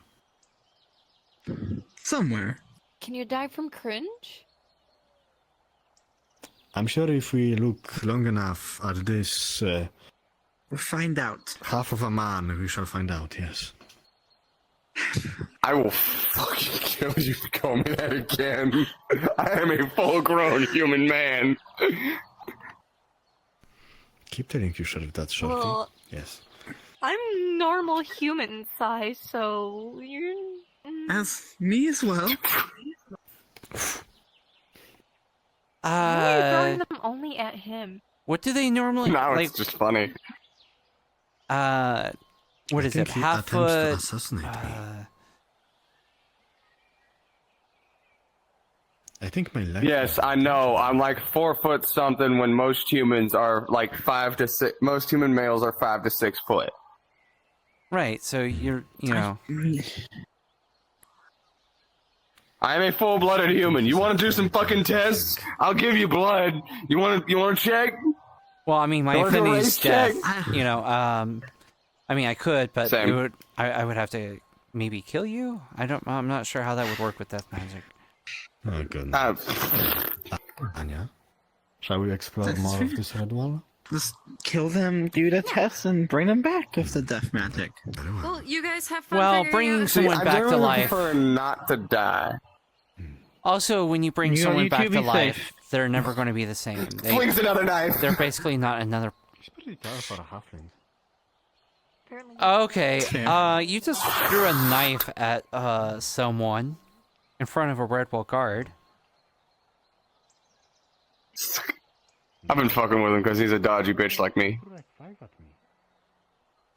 Somewhere. Can you die from cringe? I'm sure if we look long enough at this we'll find out. half of a man, we shall find out, yes. I will fucking kill you for calling me that again. I am a full-grown human man. Keep telling you, Sheriff, that's shorty. Well, Yes. I'm normal human size, so you're. As me as well. Why are you throwing them only at him? What do they normally Now like? it's just funny. What I is it? think he Half attempts to foot. assassinate me. I think my leg. Yes, I know. I'm like 4 foot something when most humans are like 5 to 6. Most human males are 5 to 6 foot. Right. So you're I am a full-blooded human. You want to do some fucking tests? I'll give you blood. You want to check? Well, I mean, my You wanna do a affinity is race check? death. I mean, I could, but Same. it would. I would have to maybe kill you. I'm not sure how that would work with death magic. Oh, goodness. Anya, shall we explore more of this red wall? Just kill them, do the tests, and bring them back with the death magic. Well, you guys have fun. Well, figuring bringing out- someone I back to generally life. prefer not to die. Also, when you bring You someone two back be to life, safe. they're never going to be the same. Flings another knife. They're basically not another. It's pretty tall for a halfling. Apparently. Okay. You just threw a knife at someone in front of a red wall guard. I've been fucking with him because he's a dodgy bitch like me.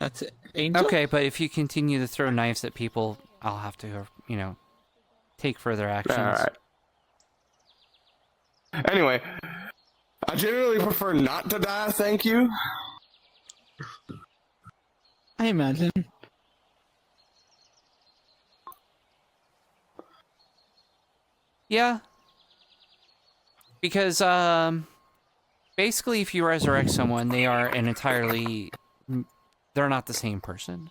That's it. Angel? Okay, but if you continue to throw knives at people, I'll have to, take further actions. Alright. Anyway, I generally prefer not to die, thank you. I imagine. Yeah. Because, basically, if you resurrect someone, they are they're not the same person.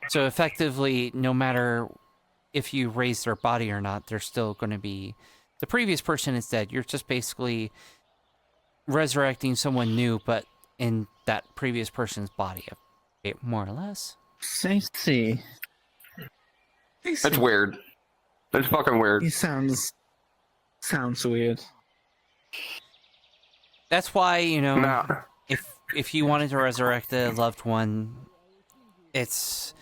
So effectively, no matter if you raise their body or not, they're still going to be, the previous person is dead. You're just basically resurrecting someone new, but in that previous person's body, more or less. I see. That's weird. That's fucking weird. He sounds weird. That's why, No. if if you wanted to resurrect a loved one, it's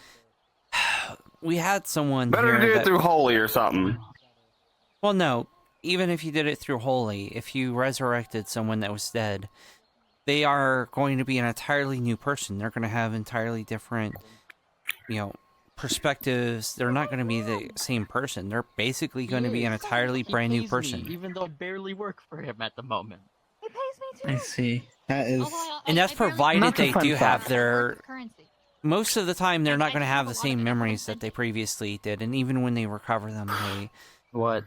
we had someone Better here do it that, through Holy or something. well, no, even if you did it through Holy, if you resurrected someone that was dead, they are going to be an entirely new person. They're going to have entirely different, perspectives. They're not going to be the same person. They're basically going to be an entirely brand new person. Even though I barely work for him at the moment. I see. That is. And that's provided Not a they fun do have fact. their... Most of the time, they're not going to have the same memories that they previously did, and even when they recover them, they... What?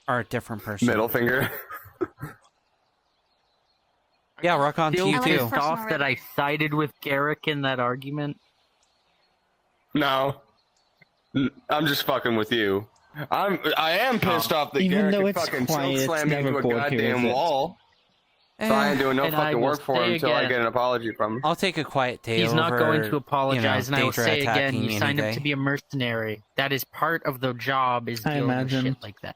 Are a different person. Middle finger. Yeah, rock on to you, too. Pissed off that I sided with Garrick in that argument? No. I'm just fucking with you. I am pissed off that Even though Garrick it's fucking quiet, it's choke-slammed me never into a bored here, goddamn is it? wall. So I ain't doing no And I fucking will work for him say until I again, get an apology from him. I'll take a quiet day He's not over, going to apologize, and I will Daedra say again, attacking you me signed any up to day. be a mercenary. That is part of the job, is I dealing with imagine. shit like that.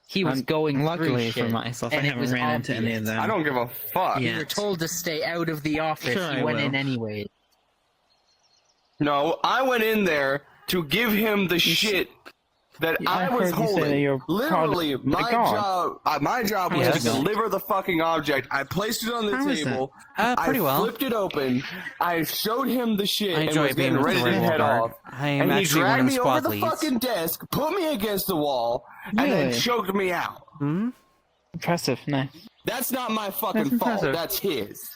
He was going luckily through for shit, myself, I and it haven't was ran into any obvious. of them. I don't give a fuck. You were told to stay out of the office. Sure, You I went will. in anyway. No, I went in there to give him the shit that I I was heard you say that holding. you're Literally, proud- my job was Yes. to deliver the fucking object. I placed it on the How is table. Pretty I well. flipped it open. I showed him the shit I and enjoy was being getting with ready the to Red head Wall off. Guard. I am And he actually one dragged of the me squad over the leads. fucking desk, put me against the wall, and then Really? choked me out. Hmm? Impressive, nice. That's not my fucking That's fault. impressive. That's his.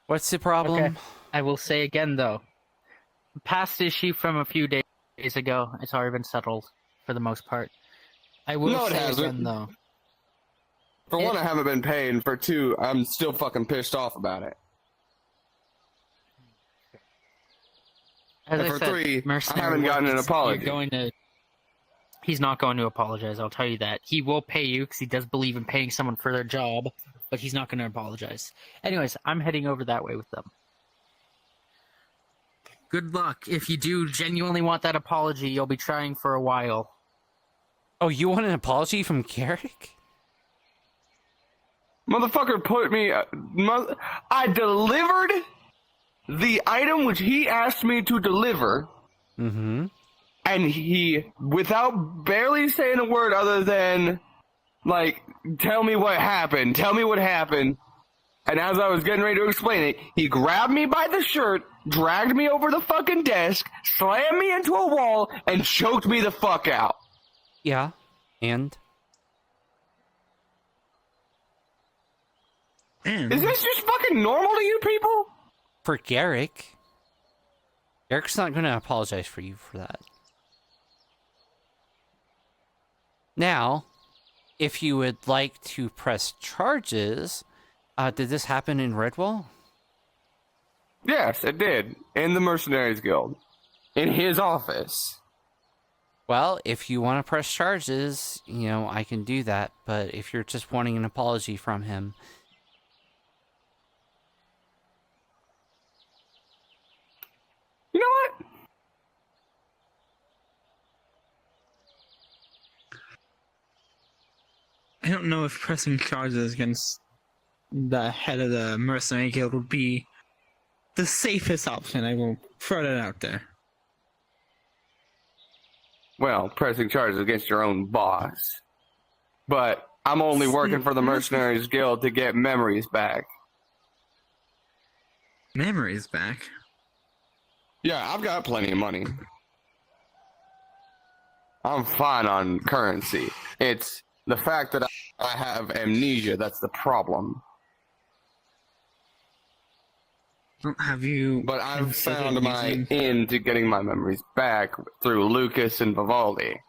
What's the problem? Okay. I will say again, though, past issue from a few days ago, it's already been settled for the most part. I will No, it say hasn't. again, though. For one, I haven't been paid, and for two, I'm still fucking pissed off about it. As And I for said, three, I mercenary haven't gotten an work, apology. You're going to... He's not going to apologize, I'll tell you that. He will pay you, because he does believe in paying someone for their job, but he's not going to apologize. Anyways, I'm heading over that way with them. Good luck. If you do genuinely want that apology, you'll be trying for a while. Oh, you want an apology from Garrick? Motherfucker put me... I delivered the item which he asked me to deliver. Mm-hmm. And he, without barely saying a word other than, like, tell me what happened. And as I was getting ready to explain it, he grabbed me by the shirt, dragged me over the fucking desk, slammed me into a wall, and choked me the fuck out. Yeah, and? Is this just fucking normal to you people? For Garrick. Garrick's not going to apologize for you for that. Now, if you would like to press charges, did this happen in Redwall? Yes, it did. In the Mercenaries Guild. In his office. Well, if you want to press charges, I can do that. But if you're just wanting an apology from him... You know what? I don't know if pressing charges against the head of the mercenary guild would be the safest option. I will throw that out there. Well, pressing charges against your own boss. But I'm only working for the Mercenaries Guild to get memories back. Memories back? Yeah, I've got plenty of money. I'm fine on currency. It's the fact that I have amnesia that's the problem. Have you... But I've considered found my using- end to getting my memories back through Lucas and Vivaldi.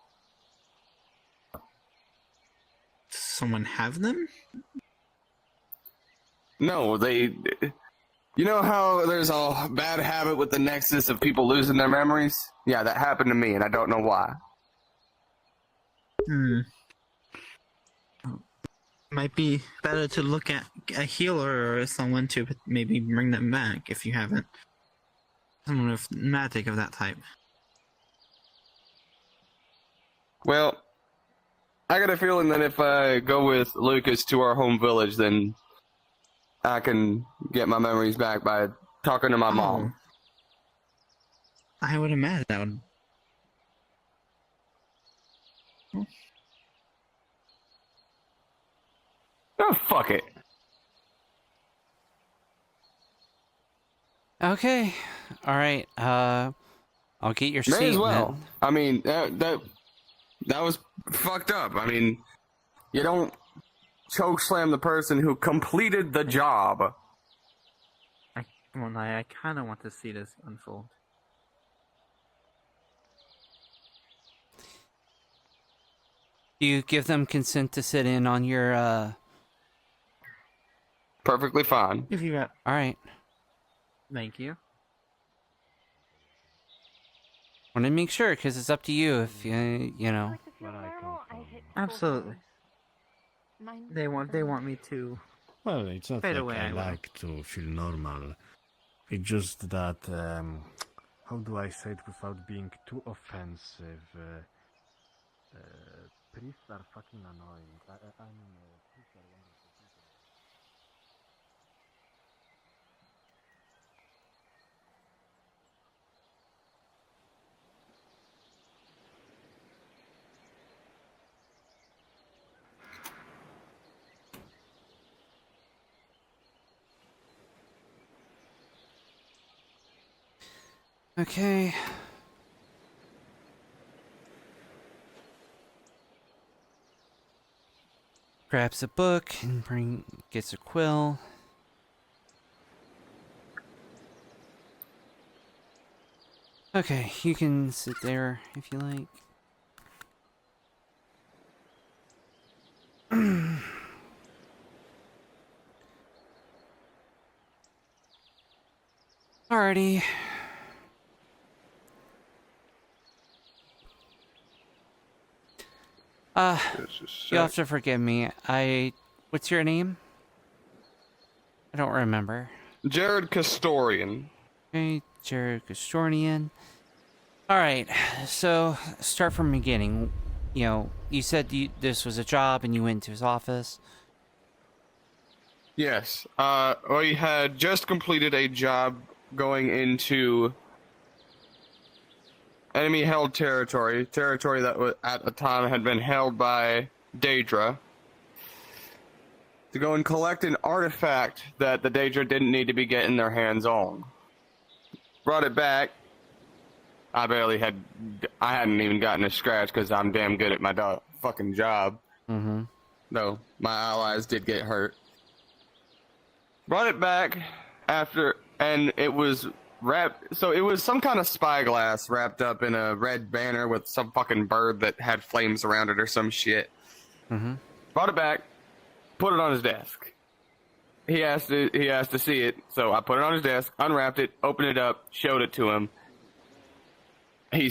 Does someone have them? No, they... You know how there's a bad habit with the nexus of people losing their memories? Yeah, that happened to me, and I don't know why. Might be better to look at a healer or someone to maybe bring them back if you haven't. Someone with magic of that type. Well, I got a feeling that if I go with Lucas to our home village, then I can get my memories back by talking to my mom. I would imagine that would. Oh, fuck it. Okay. All right. I'll get your seat. May as well. Man. I mean, that was fucked up. I mean, you don't choke slam the person who completed the job. I won't lie, I kind of want to see this unfold. Do you give them consent to sit in on your, Perfectly fine. If you got... Alright. Thank you. Want to make sure, because it's up to you if you know. Absolutely. They want me to... Well, it's not Fade like away, I I will. like to feel normal. It's just that, how do I say it without being too offensive? Priests are fucking annoying. Priests are wonderful people. Okay. Grabs a book and gets a quill. Okay, you can sit there if you like. Alrighty. You'll have to forgive me. What's your name? I don't remember. Jared Castorian. Okay, Jared Castorian. Alright, so start from the beginning. You know, you said this was a job and you went to his office. Yes. We had just completed a job going into enemy-held territory that at the time had been held by Daedra, to go and collect an artifact that the Daedra didn't need to be getting their hands on. Brought it back. I hadn't even gotten a scratch because I'm damn good at my fucking job. Mm-hmm. Though my allies did get hurt. Brought it back after, and it was wrapped, so it was some kind of spyglass wrapped up in a red banner with some fucking bird that had flames around it or some shit. Mm-hmm. Brought it back, put it on his desk. He asked to see it, so I put it on his desk, unwrapped it, opened it up, showed it to him. He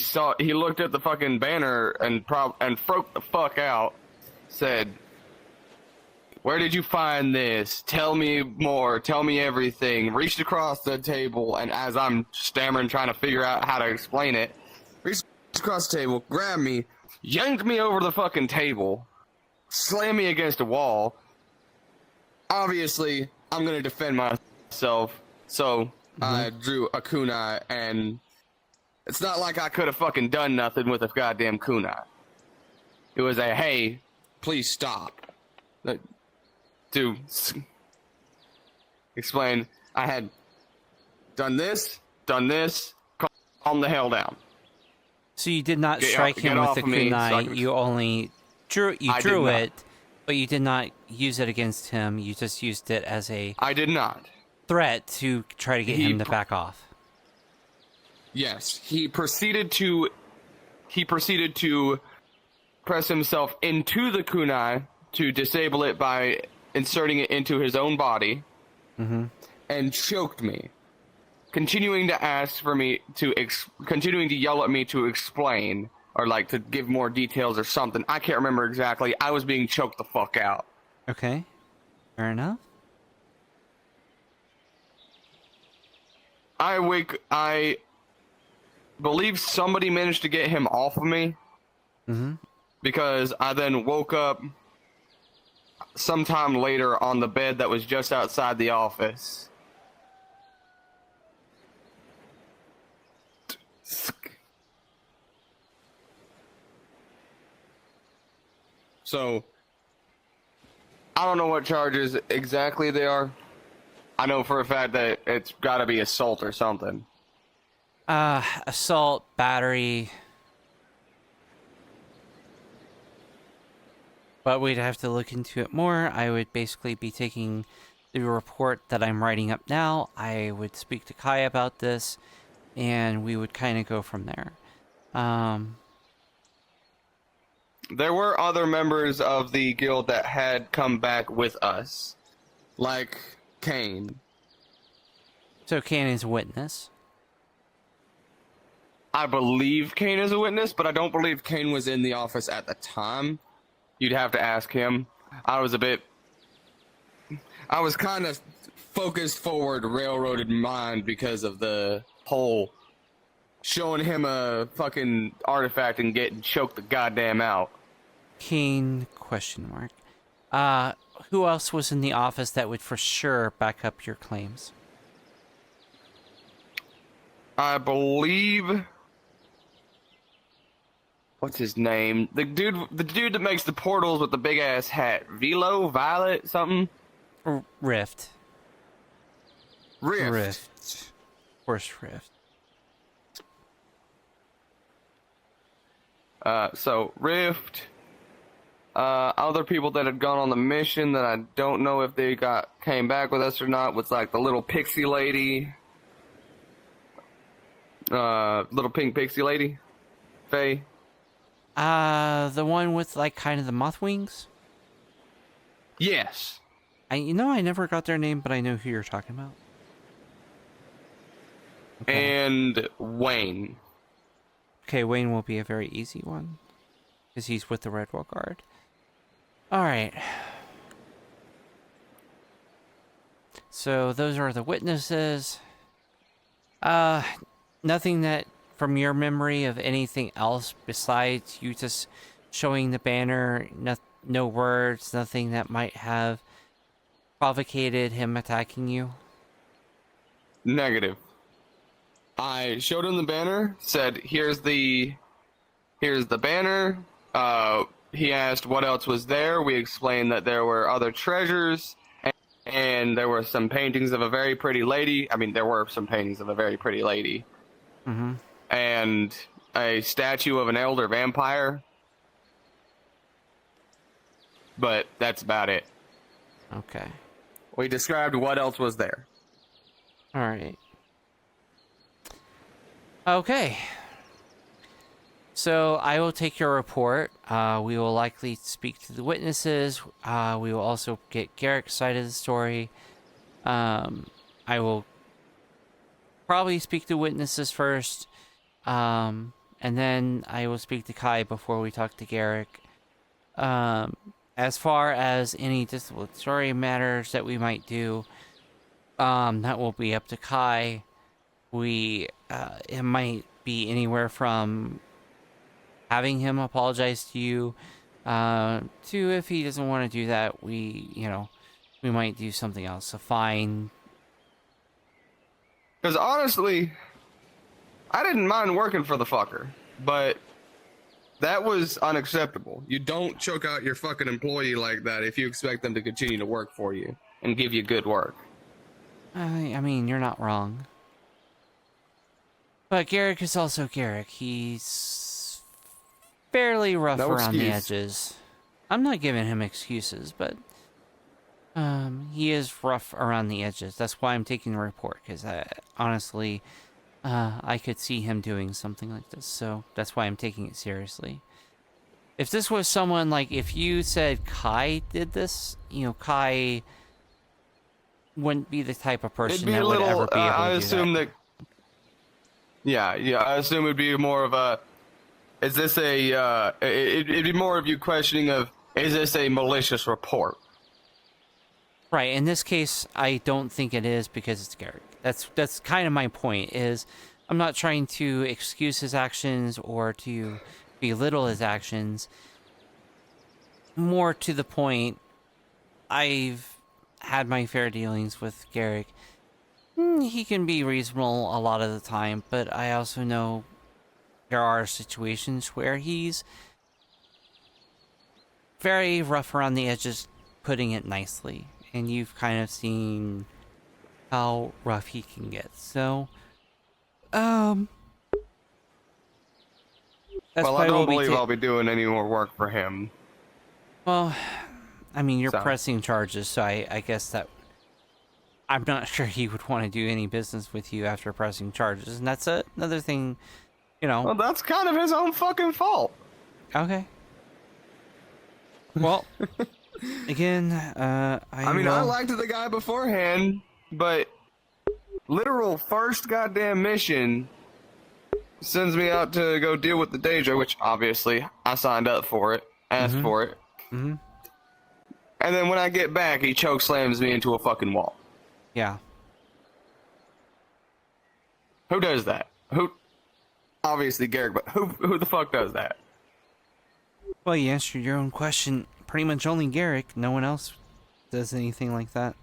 looked at the fucking banner and froked the fuck out, said, "Where did you find this? Tell me more. Tell me everything." Reached across the table, and as I'm stammering, trying to figure out how to explain it, reached across the table, grabbed me, yanked me over the fucking table, slammed me against a wall. Obviously, I'm gonna defend myself, so I drew a kunai, and it's not like I could have fucking done nothing with a goddamn kunai. It was a, hey, please stop. To explain, I had done this, calm the hell down. So you did not strike him with the kunai, you only drew it, but you did not use it against him, you just used it as a... I did not. ...threat to try to get him to back off. Yes, he proceeded to press himself into the kunai to disable it by inserting it into his own body, and choked me, continuing to ask for me to continuing to yell at me to explain or like to give more details or something. I can't remember exactly. I was being choked the fuck out. Okay, fair enough. I believe somebody managed to get him off of me, because I then woke up. sometime later on the bed that was just outside the office. So, I don't know what charges exactly they are. I know for a fact that it's got to be assault or something. Assault, battery. But we'd have to look into it more. I would basically be taking the report that I'm writing up now. I would speak to Kai about this, and we would kind of go from there. There were other members of the guild that had come back with us, like Kane. So Kane is a witness? I believe Kane is a witness, but I don't believe Kane was in the office at the time. You'd have to ask him. I was kind of focused forward, railroaded mind because of the whole showing him a fucking artifact and getting choked the goddamn out. Kane, question mark. Who else was in the office that would for sure back up your claims? I believe... What's his name? The dude that makes the portals with the big ass hat. Violet, something? Rift. Rift. Of course, Rift. So Rift. Other people that had gone on the mission that I don't know if they came back with us or not was like the little pixie lady. Little pink pixie lady. Faye. The one with, like, kind of the moth wings? Yes. I never got their name, but I know who you're talking about. Okay. And Wayne. Okay, Wayne will be a very easy one. Because he's with the Redwall Guard. Alright. So, those are the witnesses. Nothing that... from your memory of anything else besides you just showing the banner, no words, nothing that might have provocated him attacking you? Negative. I showed him the banner, said, here's the banner. He asked what else was there. We explained that there were other treasures, and there were some paintings of a very pretty lady. I mean, there were some paintings of a very pretty lady. Mm-hmm. And a statue of an elder vampire. But that's about it. Okay. We described what else was there. Alright. Okay. So, I will take your report. We will likely speak to the witnesses. We will also get Garrick's side of the story. I will probably speak to witnesses first. And then I will speak to Kai before we talk to Garrick. As far as any disciplinary matters that we might do, that will be up to Kai. It might be anywhere from having him apologize to you, to if he doesn't want to do that, we might do something else, a fine. Because honestly, I didn't mind working for the fucker, but that was unacceptable. You don't choke out your fucking employee like that if you expect them to continue to work for you and give you good work. I mean, you're not wrong. But Garrick is also Garrick. He's fairly rough around the edges. I'm not giving him excuses, but he is rough around the edges. That's why I'm taking the report, because honestly, I could see him doing something like this, so that's why I'm taking it seriously. If this was someone, like, if you said Kai did this, Kai wouldn't be the type of person that would ever be able to do that. I assume that... Yeah, I assume it'd be more of a... Is this a... it'd be more of you questioning of, is this a malicious report? Right, in this case, I don't think it is because it's Garrick. That's kind of my point, is I'm not trying to excuse his actions or to belittle his actions. More to the point, I've had my fair dealings with Garrick. He can be reasonable a lot of the time, but I also know there are situations where he's very rough around the edges, putting it nicely. And you've kind of seen how rough he can get. So, that's well, I don't believe I'll be doing any more work for him. Well, I mean, you're pressing charges, so I guess that I'm not sure he would want to do any business with you after pressing charges, and that's another thing, you know. Well, that's kind of his own fucking fault. Okay. Well, again, I mean, I liked the guy beforehand, but literal first goddamn mission sends me out to go deal with the Deja, which obviously I signed up for it, asked for it. Mm-hmm. And then when I get back, he choke slams me into a fucking wall. Yeah. Who does that? Who? Obviously Garrick, but who the fuck does that? Well, you answered your own question. Pretty much only Garrick. No one else does anything like that.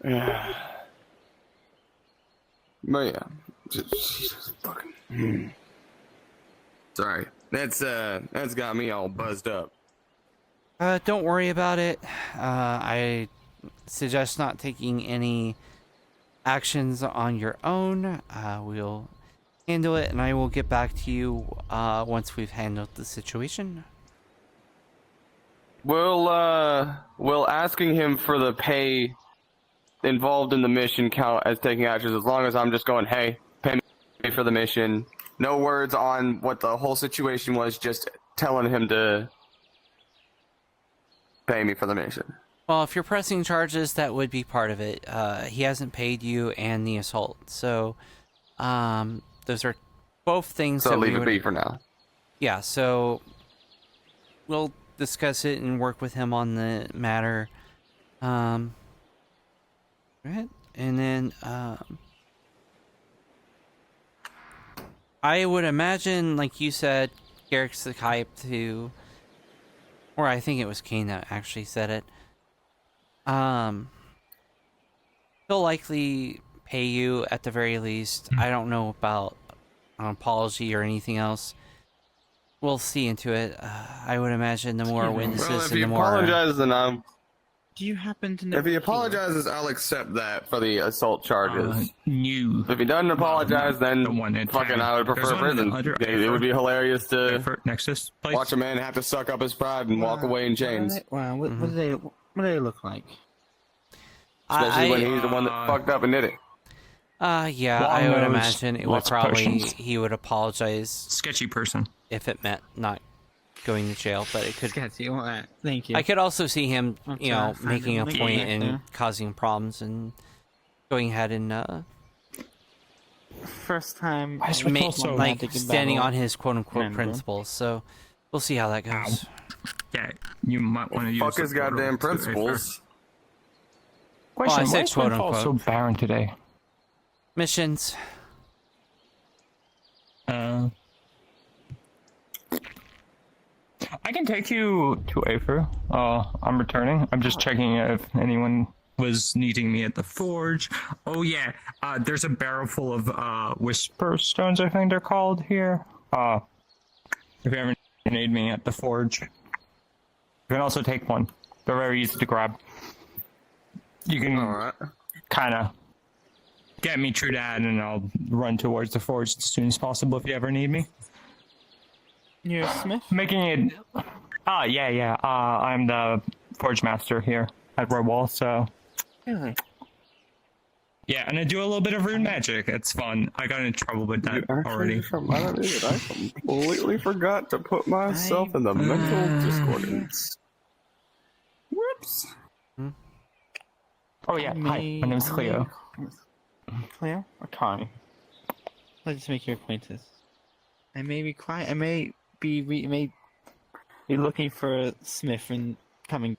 Yeah. But yeah. Jesus fucking. Sorry. That's got me all buzzed up. Don't worry about it. I suggest not taking any actions on your own. We'll handle it, and I will get back to you once we've handled the situation. Will asking him for the pay involved in the mission count as taking actions, as long as I'm just going, hey, pay me for the mission. No words on what the whole situation was, just telling him to pay me for the mission. Well, if you're pressing charges, that would be part of it. He hasn't paid you and the assault, so those are both things. So that leave we it would... be for now. Yeah, so we'll discuss it and work with him on the matter. Right, and then I would imagine, like you said, Garrick's the type to, or I think it was Kane that actually said it. He'll likely pay you at the very least. I don't know about an apology or anything else. We'll see into it. I would imagine the more witnesses Well, if and he the more... apologizes, then I'm... Do you happen to know... If he apologizes, I'll accept that for the assault charges. You. If he doesn't apologize, then fucking I would prefer prison. It would be hilarious to nexus watch a man have to suck up his pride and walk away in chains. Wow, what do they look like? Especially when he's the one that fucked up and did it. Yeah, I would imagine it would probably... He would apologize. Sketchy person. If it meant not going to jail, but it could... Sketchy, well, thank you. I could also see him, you know, making a point and causing problems and going ahead and, First time... standing on his quote-unquote principles, so we'll see how that goes. Yeah, you might want to use... Fuck his goddamn principles. Question, I said why is Windfall so barren today? Missions. I can take you to Aether. I'm returning. I'm just checking if anyone was needing me at the forge. Oh yeah, there's a barrel full of whisper stones, I think they're called here. If you ever need me at the forge, you can also take one. They're very easy to grab. You can kind of get me through that, and I'll run towards the forge as soon as possible if you ever need me. You're a smith? Making it... yeah. I'm the forge master here at Redwall, so... Really? Yeah, and I do a little bit of rune magic. It's fun. I got in trouble with that already. I completely forgot to put myself in the mental discordance. Whoops. Oh yeah, hi. My name's Cleo. Cleo? Or Connie? Let's make your acquaintance. I may be quiet. I may be looking for a smith and coming.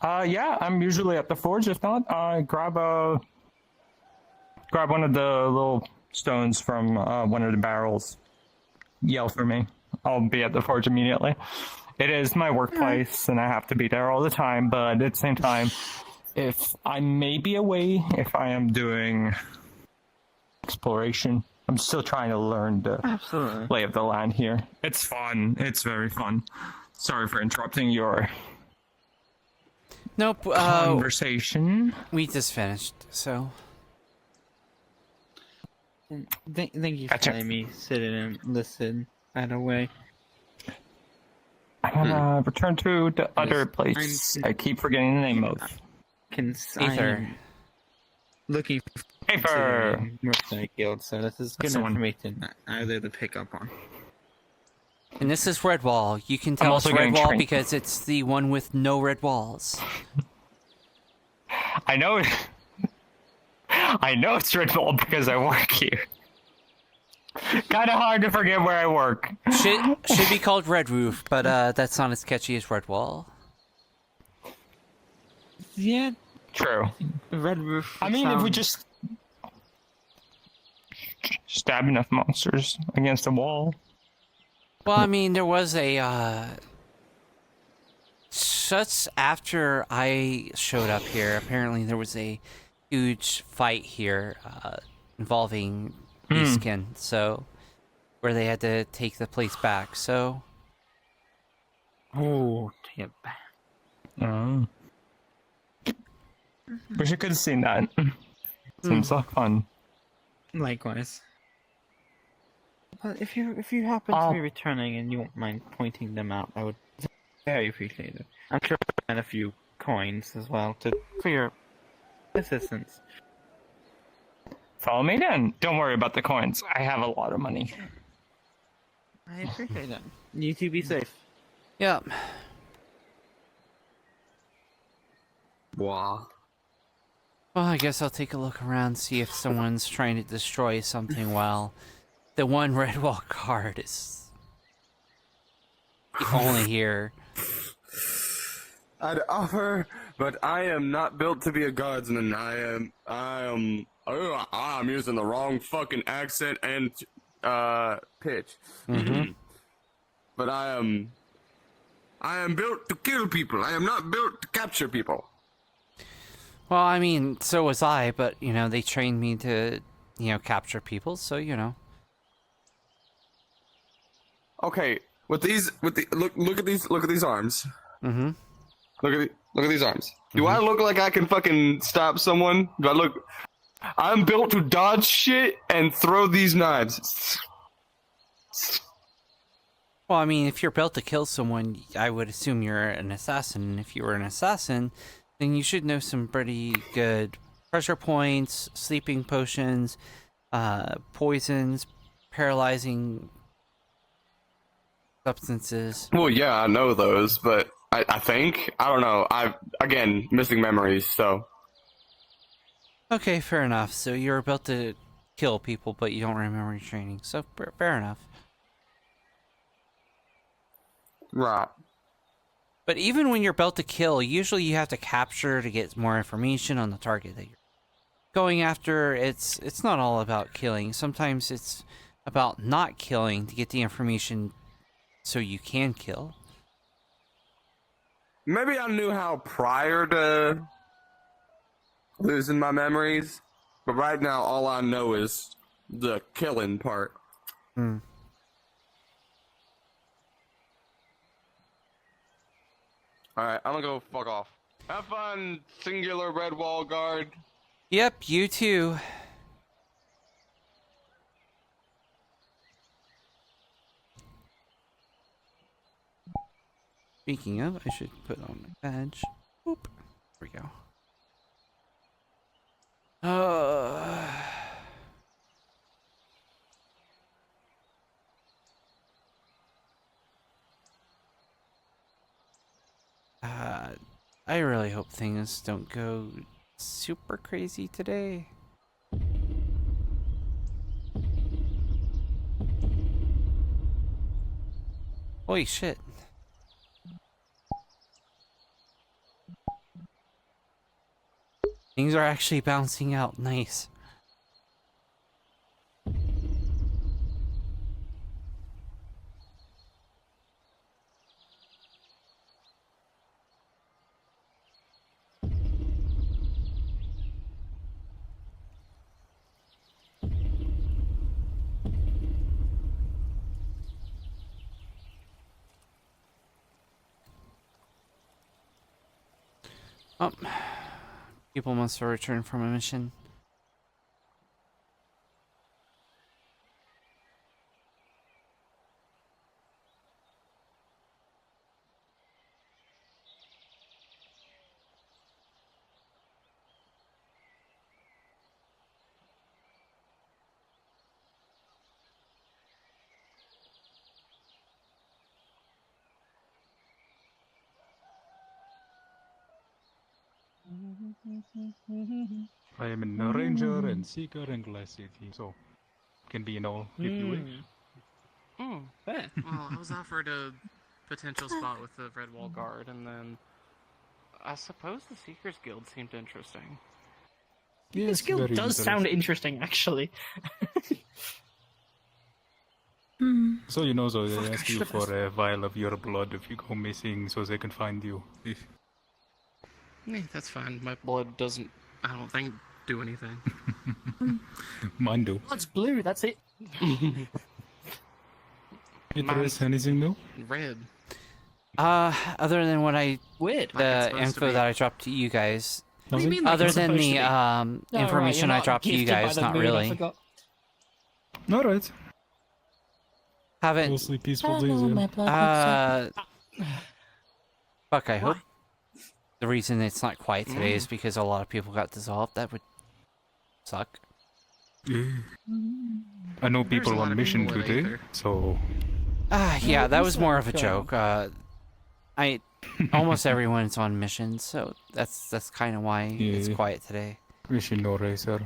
Yeah, I'm usually at the forge. If not, grab one of the little stones from one of the barrels. Yell for me. I'll be at the forge immediately. It is my workplace, and I have to be there all the time. But at the same time, if I may be away, if I am doing exploration, I'm still trying to learn the lay of the land here. It's fun. It's very fun. Sorry for interrupting your conversation. We just finished, so. Thank you for letting me sit in and listen out of way. I wanna return to the other place. I keep forgetting the name of. Aether. Looking for Aether Mercenary Guild, so this is good information that I was able to pick up on. And this is Redwall. You can I'm tell it's also getting Redwall trained. because it's the one with no red walls. I know. I know it's Redwall because I work here. Kind of hard to forget where I work. Should be called Red Roof, but that's not as catchy as Redwall. Yeah. True. Red Roof. I mean, if we just stab enough monsters against a wall. Well, I mean, there was a just after I showed up here, apparently there was a huge fight here involving Beastskin, so where they had to take the place back. So, take it back. Wish I could have seen that. Seems so fun. Likewise. But if you happen to be returning and you won't mind pointing them out, I would very appreciate it. I'm sure I'll spend a few coins as well for your assistance. Follow me then. Don't worry about the coins. I have a lot of money. I appreciate that. You two be safe. Yeah. Wow. Well, I guess I'll take a look around, see if someone's trying to destroy something while the one Redwall guard is only here. I'd offer, but I am not built to be a guardsman. I'm using the wrong fucking accent and pitch. Mm-hmm. But I am built to kill people. I am not built to capture people. Well, I mean, so was I, but, you know, they trained me to, you know, capture people, so, you know. Okay, look at these arms. Mm-hmm. Look at these arms. Do I look like I can fucking stop someone? Do I look? I'm built to dodge shit and throw these knives. Well, I mean, if you're built to kill someone, I would assume you're an assassin. And if you were an assassin, then you should know some pretty good pressure points, sleeping potions, poisons, paralyzing substances. Well, yeah, I know those, but I think I don't know. Again, missing memories, so. Okay, fair enough. So you're built to kill people, but you don't remember your training. So fair enough. Right. But even when you're built to kill, usually you have to capture to get more information on the target that you're going after. It's not all about killing. Sometimes it's about not killing to get the information so you can kill. Maybe I knew how prior to losing my memories, but right now all I know is the killing part. Hmm. Alright, I'm gonna go fuck off. Have fun, singular Redwall guard. Yep, you too. Speaking of, I should put on my badge. Whoop. There we go. I really hope things don't go super crazy today. Holy shit. Things are actually bouncing out nice. Oh, people must have returned from a mission. I am in a Ranger and Seeker and Glass City, so can be in all if you wish. Oh, fair. Well, I was offered a potential spot with the Red Wall Guard, and then I suppose the Seekers Guild seemed interesting. Yes, This guild very does sound interesting, actually. So you know, so they ask you for a vial of your blood if you go missing, so they can find you. Yeah, that's fine. My blood doesn't, I don't think, do anything. Mine do. Blood's blue, that's it. Is anything new? Red. Other than what Weird. the info that I dropped to you guys. What do you mean, like, Other it's than supposed the to be? information I dropped to you guys, not really. Alright. Haven't. Mostly peaceful days. Fuck, I hope the reason it's not quiet today is because a lot of people got dissolved. That would suck. I know people on mission today, so... Yeah, that was more of a joke. Almost everyone's on mission, so that's kind of why it's quiet today. Mission no racer.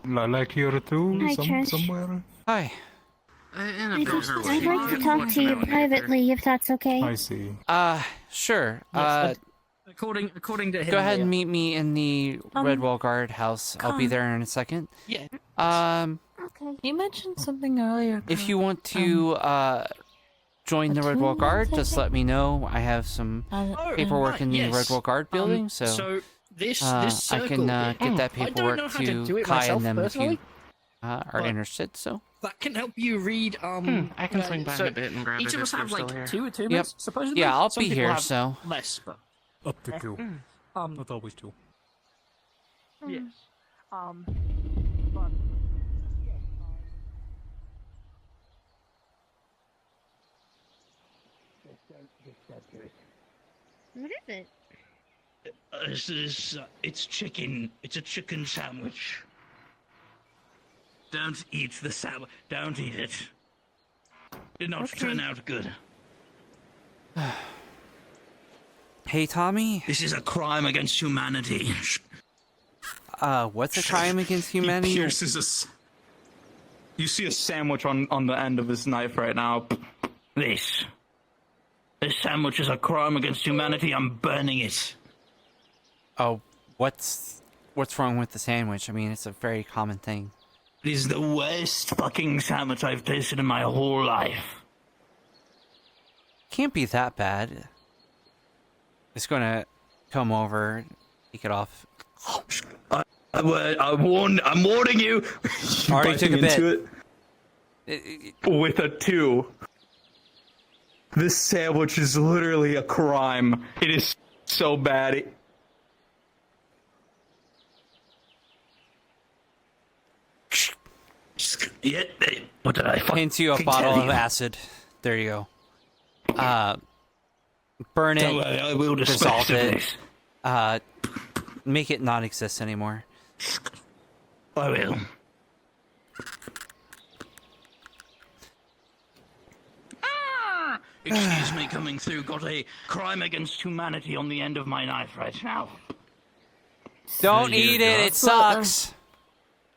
Like here too, Hi, Trish. somewhere. Hi. I'd like to talk to you privately, if that's okay. I see. Sure. According to him. Go ahead yeah. and meet me in the Red Wall Guard house. I'll be there in a second. Yeah. Okay. You mentioned something earlier. If you want to join the Red Wall Guard, just let me know. I have some paperwork in the yes. Red Wall Guard building, so this I circle can get that I don't know paperwork how to do to it Kai myself, and them if you personally, are interested. So that can help you read. I can swing by in a bit and grab each it of us if have they're like still here. two Yep. minutes, supposedly. Yeah, I'll Some be people here, have so less, but Up to 2. Not always 2. yes. What is it? This is, it's chicken. It's a chicken sandwich. Don't eat the sandwich. Don't eat it. Did not turn out good. Hey, Tommy. This is a crime against humanity. What's a crime against humanity? He pierces us. You see a sandwich on the end of his knife right now. This sandwich is a crime against humanity. I'm burning it. Oh, what's wrong with the sandwich? I mean, it's a very common thing. It is the worst fucking sandwich I've tasted in my whole life. Can't be that bad. It's gonna come over, take it off. I'm warning you. Already took a bit. With a 2. This sandwich is literally a crime. It is so bad. Yeah, what did I Into you a bottle of acid. There you go. Burn it. Don't worry, I will dissolve dispose it. Make it not exist anymore. I will. Excuse me coming through. Got a crime against humanity on the end of my knife right now. Don't eat it. It sucks.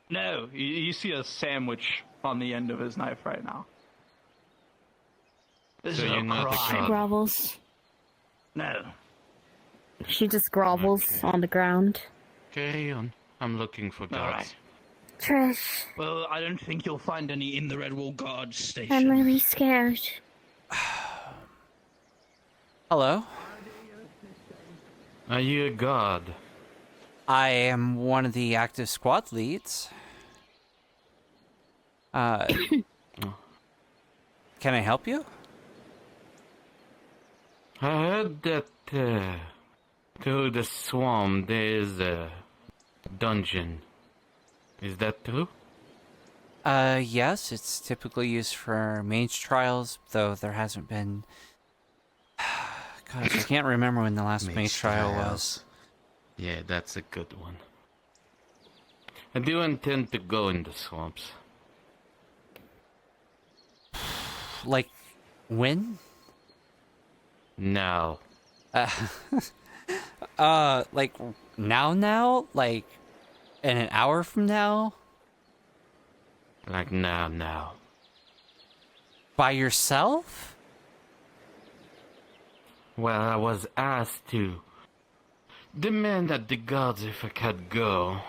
No, you see a sandwich on the end of his knife right now. This So is you're a not the crime. god. She grovels. No. She just grovels on the ground. Carry on. I'm looking for gods. Alright. Trish, Well, I don't think you'll find any in the Red Wall Guard station. I'm really scared. Hello. Are you a god? I am one of the active squad leads. Can I help you? I heard that through the swamp there is a dungeon. Is that true? Yes, it's typically used for mage trials, though there hasn't been... Gosh, I can't remember when the last mage trial was. Yeah, that's a good one. I do intend to go in the swamps. Like, when? Now. Like, now? Like, in an hour from now? Like now. By yourself? Well, I was asked to demand at the gods if I could go.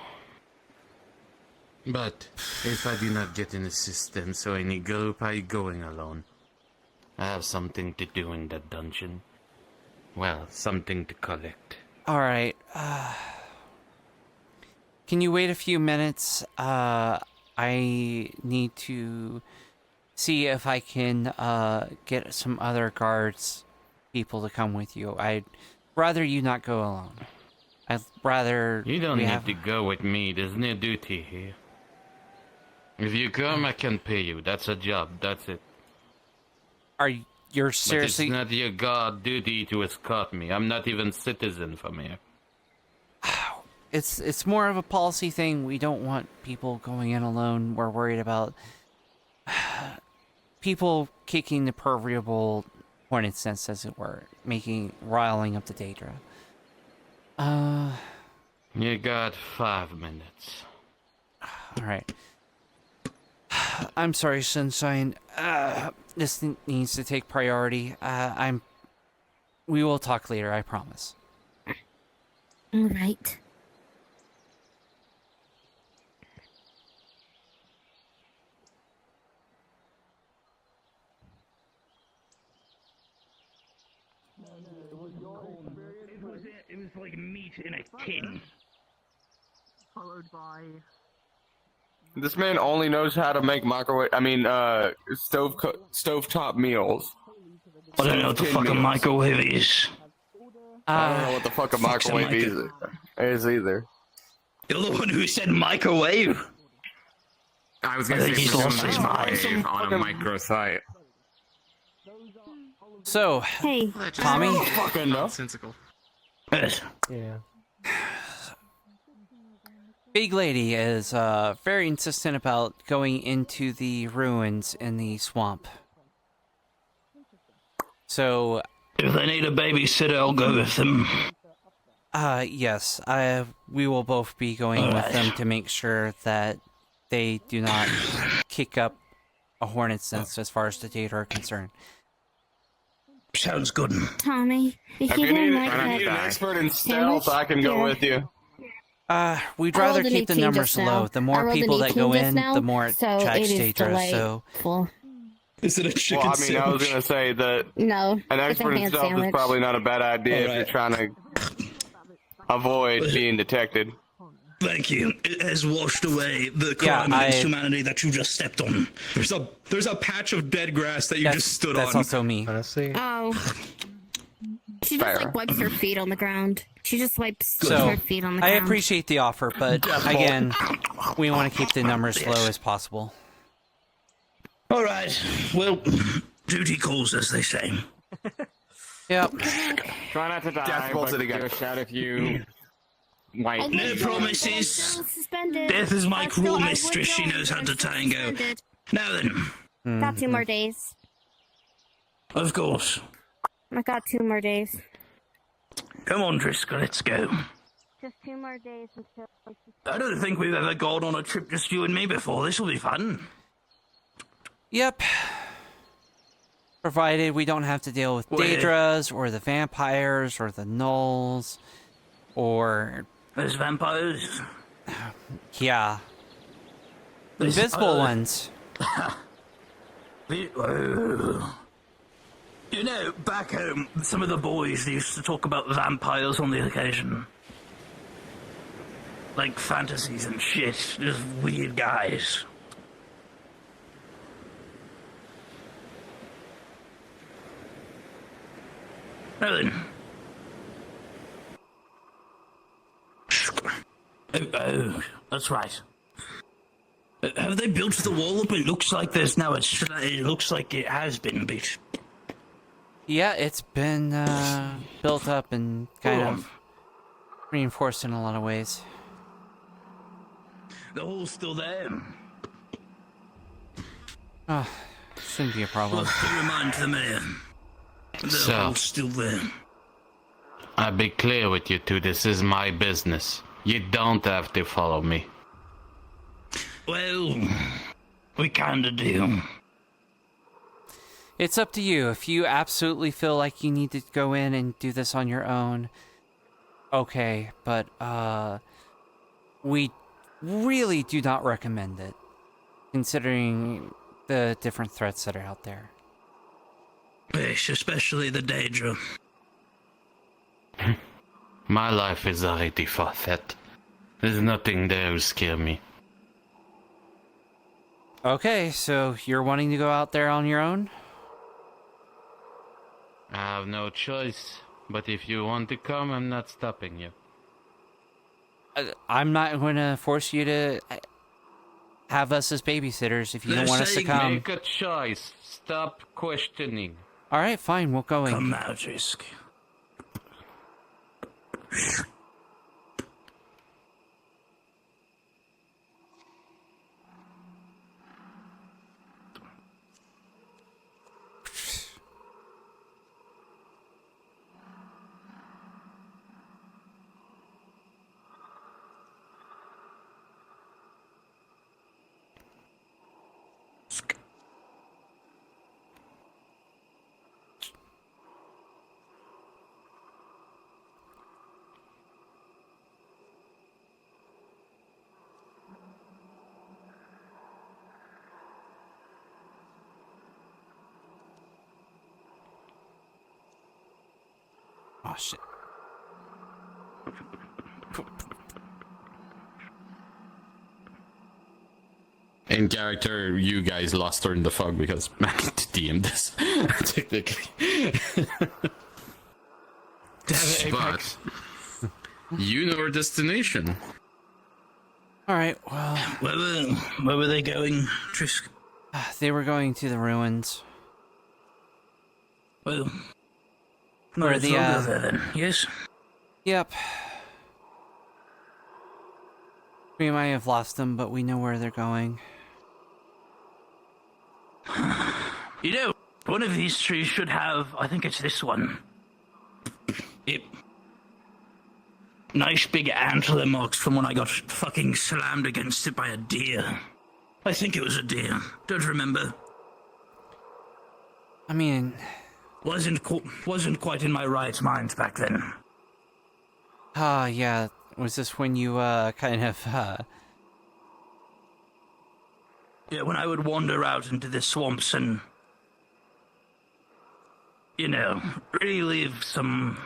But if I do not get an assistance or any group, I'm going alone. I have something to do in that dungeon. Well, something to collect. Alright, can you wait a few minutes? I need to see if I can, get some other guards people to come with you. I'd rather you not go alone. I'd rather... You don't need to go with me. There's no duty here. If you come, I can pay you. That's a job. That's it. You're seriously... But it's not your god duty to escort me. I'm not even citizen from here. It's more of a policy thing. We don't want people going in alone. We're worried about people kicking the proverbial hornet's sense, as it were, riling up the Daedra. You got 5 minutes. Alright. I'm sorry, Sunshine. This needs to take priority. We will talk later, I promise. All right. It was like meat in a tin. Followed by... This man only knows how to make stovetop meals. I don't know what the fuck a microwave is. I don't know what the fuck a microwave is either. You're the one who said microwave. I was gonna say he's lost his mind on a micro site. So, hey, Tommy? Fucking nonsensical. Yeah. Big Lady is very insistent about going into the ruins in the swamp. So... If they need a babysitter, I'll go with them. Yes. We will both be going with them to make sure that they do not kick up a hornet's nest as far as the data are concerned. Sounds good. Tommy, if you need don't like an that... expert in stealth, I can go with you. We'd rather keep the numbers low. The more people that go in, the more it tracks Daedra, so... Is it a chicken sandwich? I was gonna say that an expert in stealth is probably not a bad idea if you're trying to avoid being detected. Thank you. It has washed away the crime against humanity that you just stepped on. There's a patch of dead grass that you just stood on. That's also me. Honestly. Oh. She just like wipes her feet on the ground. She just wipes So, her feet on the ground. I appreciate the offer, but again, we want to keep the numbers as low as possible. All right. Well, duty calls, as they say. Yep. Try not to die. Death but bolted again. give a shout if you might. No promises. Death is my cruel mistress. She knows how to tango. Now then. Got 2 more days. Of course. I got 2 more days. Come on, Driscoll, let's go. Just 2 more days until... I don't think we've ever gone on a trip just you and me before. This will be fun. Yep. Provided we don't have to deal with Daedras, or the vampires, or the gnolls, or... There's vampires? Yeah. Invisible ones. You know, back home, some of the boys used to talk about vampires on the occasion. Like fantasies and shit. Just weird guys. Now then. Oh, that's right. Have they built the wall up? It looks like there's now it looks like it has been built. Yeah, it's been built up and kind of reinforced in a lot of ways. The wall's still there. Oh, shouldn't be a problem. We'll have to remind the mayor. The wall's still there. I'll be clear with you two, this is my business. You don't have to follow me. Well, we kinda do. It's up to you. If you absolutely feel like you need to go in and do this on your own, okay, but we really do not recommend it, considering the different threats that are out there. Yes, especially the Daedra. My life is already forfeit. There's nothing there to scare me. Okay, so you're wanting to go out there on your own? I have no choice, but if you want to come, I'm not stopping you. I'm not going to force you to have us as babysitters if you don't want us to come. Make a choice. Stop questioning. All right, fine, we'll go in. Come now, Trisk. Oh, shit. In character, you guys lost her in the fog because I need to DM this, technically. But you know our destination. Alright, well... Where were they going, Trisk? They were going to the ruins. Well... Where the, the, there then, yes? Yep. We might have lost them, but we know where they're going. You know, one of these trees should have, I think it's this one. Nice big antler marks from when I got fucking slammed against it by a deer. I think it was a deer. Don't remember. I mean... Wasn't quite in my right mind back then. Yeah. Was this when you, kind of, Yeah, when I would wander out into the swamps and... You know, relive some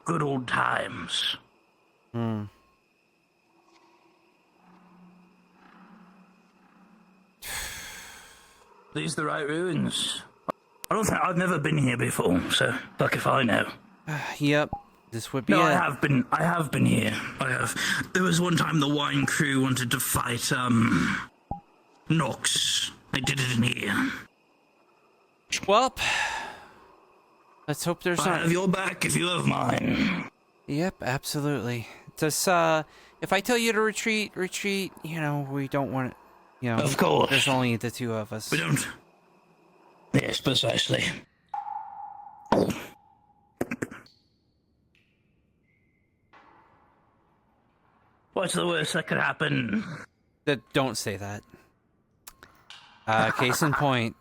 good old times. These the right ruins? I've never been here before, so fuck if I know. Yep, this would be No, it. I have been here. I have. There was one time the wine crew wanted to fight, Nox. They did it in here. Well, let's hope there's not... I have your back if you have mine. Yep, absolutely. Just, if I tell you to retreat, you know, we don't want it, you know... Of course. There's only the two of us. We don't... Yes, precisely. What's the worst that could happen? Don't say that. Case in point.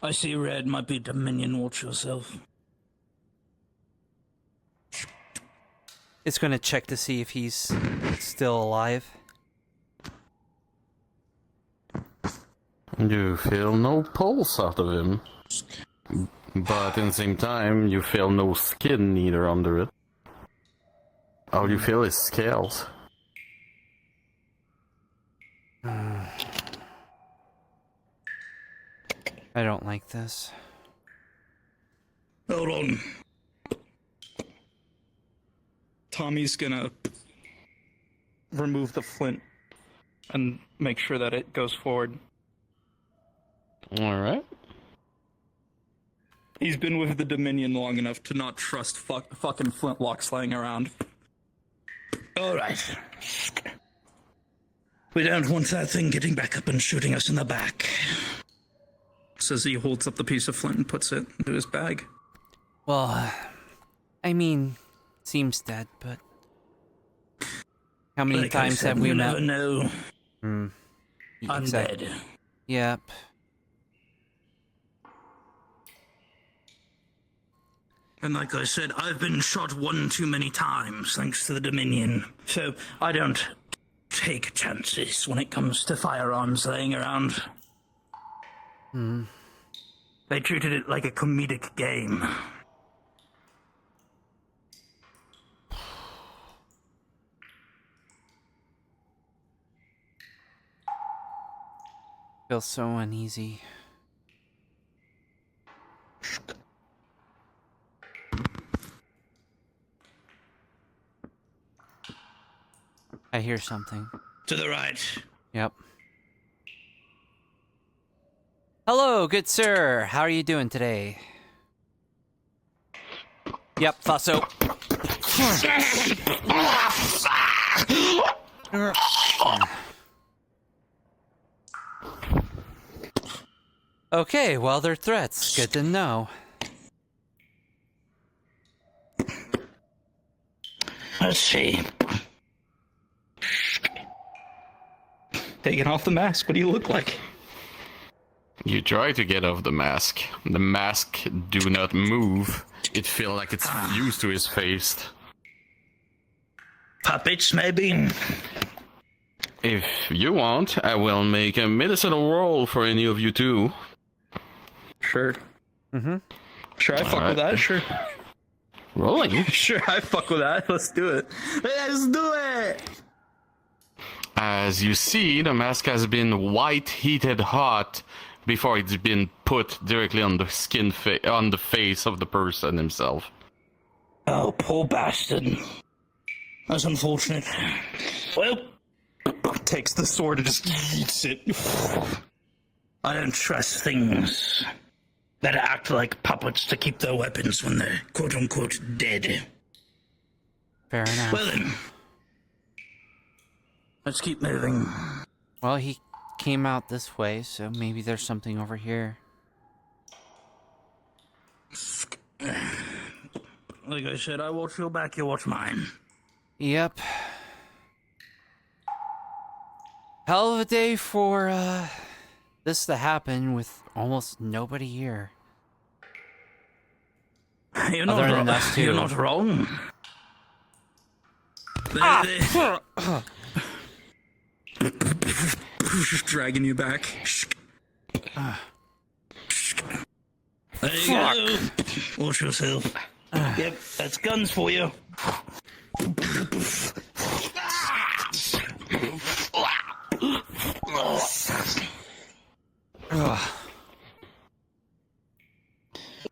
I see red might be Dominion. Watch yourself. It's gonna check to see if he's still alive. You feel no pulse out of him. But at the same time, you feel no skin either under it. All you feel is scales. I don't like this. Hold on. Tommy's gonna remove the flint and make sure that it goes forward. Alright. He's been with the Dominion long enough to not trust fucking flintlocks laying around. Alright. We don't want that thing getting back up and shooting us in the back. Says he holds up the piece of flint and puts it into his bag. Well, I mean, seems dead, but how many times have we met? You never know. Exactly. Undead. Yep. And like I said, I've been shot one too many times thanks to the Dominion. So I don't take chances when it comes to firearms laying around. They treated it like a comedic game. Feels so uneasy. I hear something. To the right. Yep. Hello, good sir. How are you doing today? Yep, thought so. Okay, well, they're threats. Good to know. Let's see. Taking off the mask, what do you look like? You try to get off the mask. The mask do not move. It feels like it's fused to his face. Puppets, maybe? If you want, I will make a medicinal roll for any of you two. Sure. Sure, I fuck Alright. with that, sure. Rolling? Sure, I fuck with that. Let's do it. Let's do it! As you see, the mask has been white heated hot before it's been put directly on the on the face of the person himself. Oh, poor bastard. That's unfortunate. Well, takes the sword and just eats it. I don't trust things that act like puppets to keep their weapons when they're quote-unquote dead. Fair enough. Well then, let's keep moving. Well, he came out this way, so maybe there's something over here. Like I said, I watch your back, you watch mine. Yep. Hell of a day for, this to happen with almost nobody here. You're not wrong. You're not wrong. Just dragging you back. There you go. Watch yourself. Yep, that's guns for you.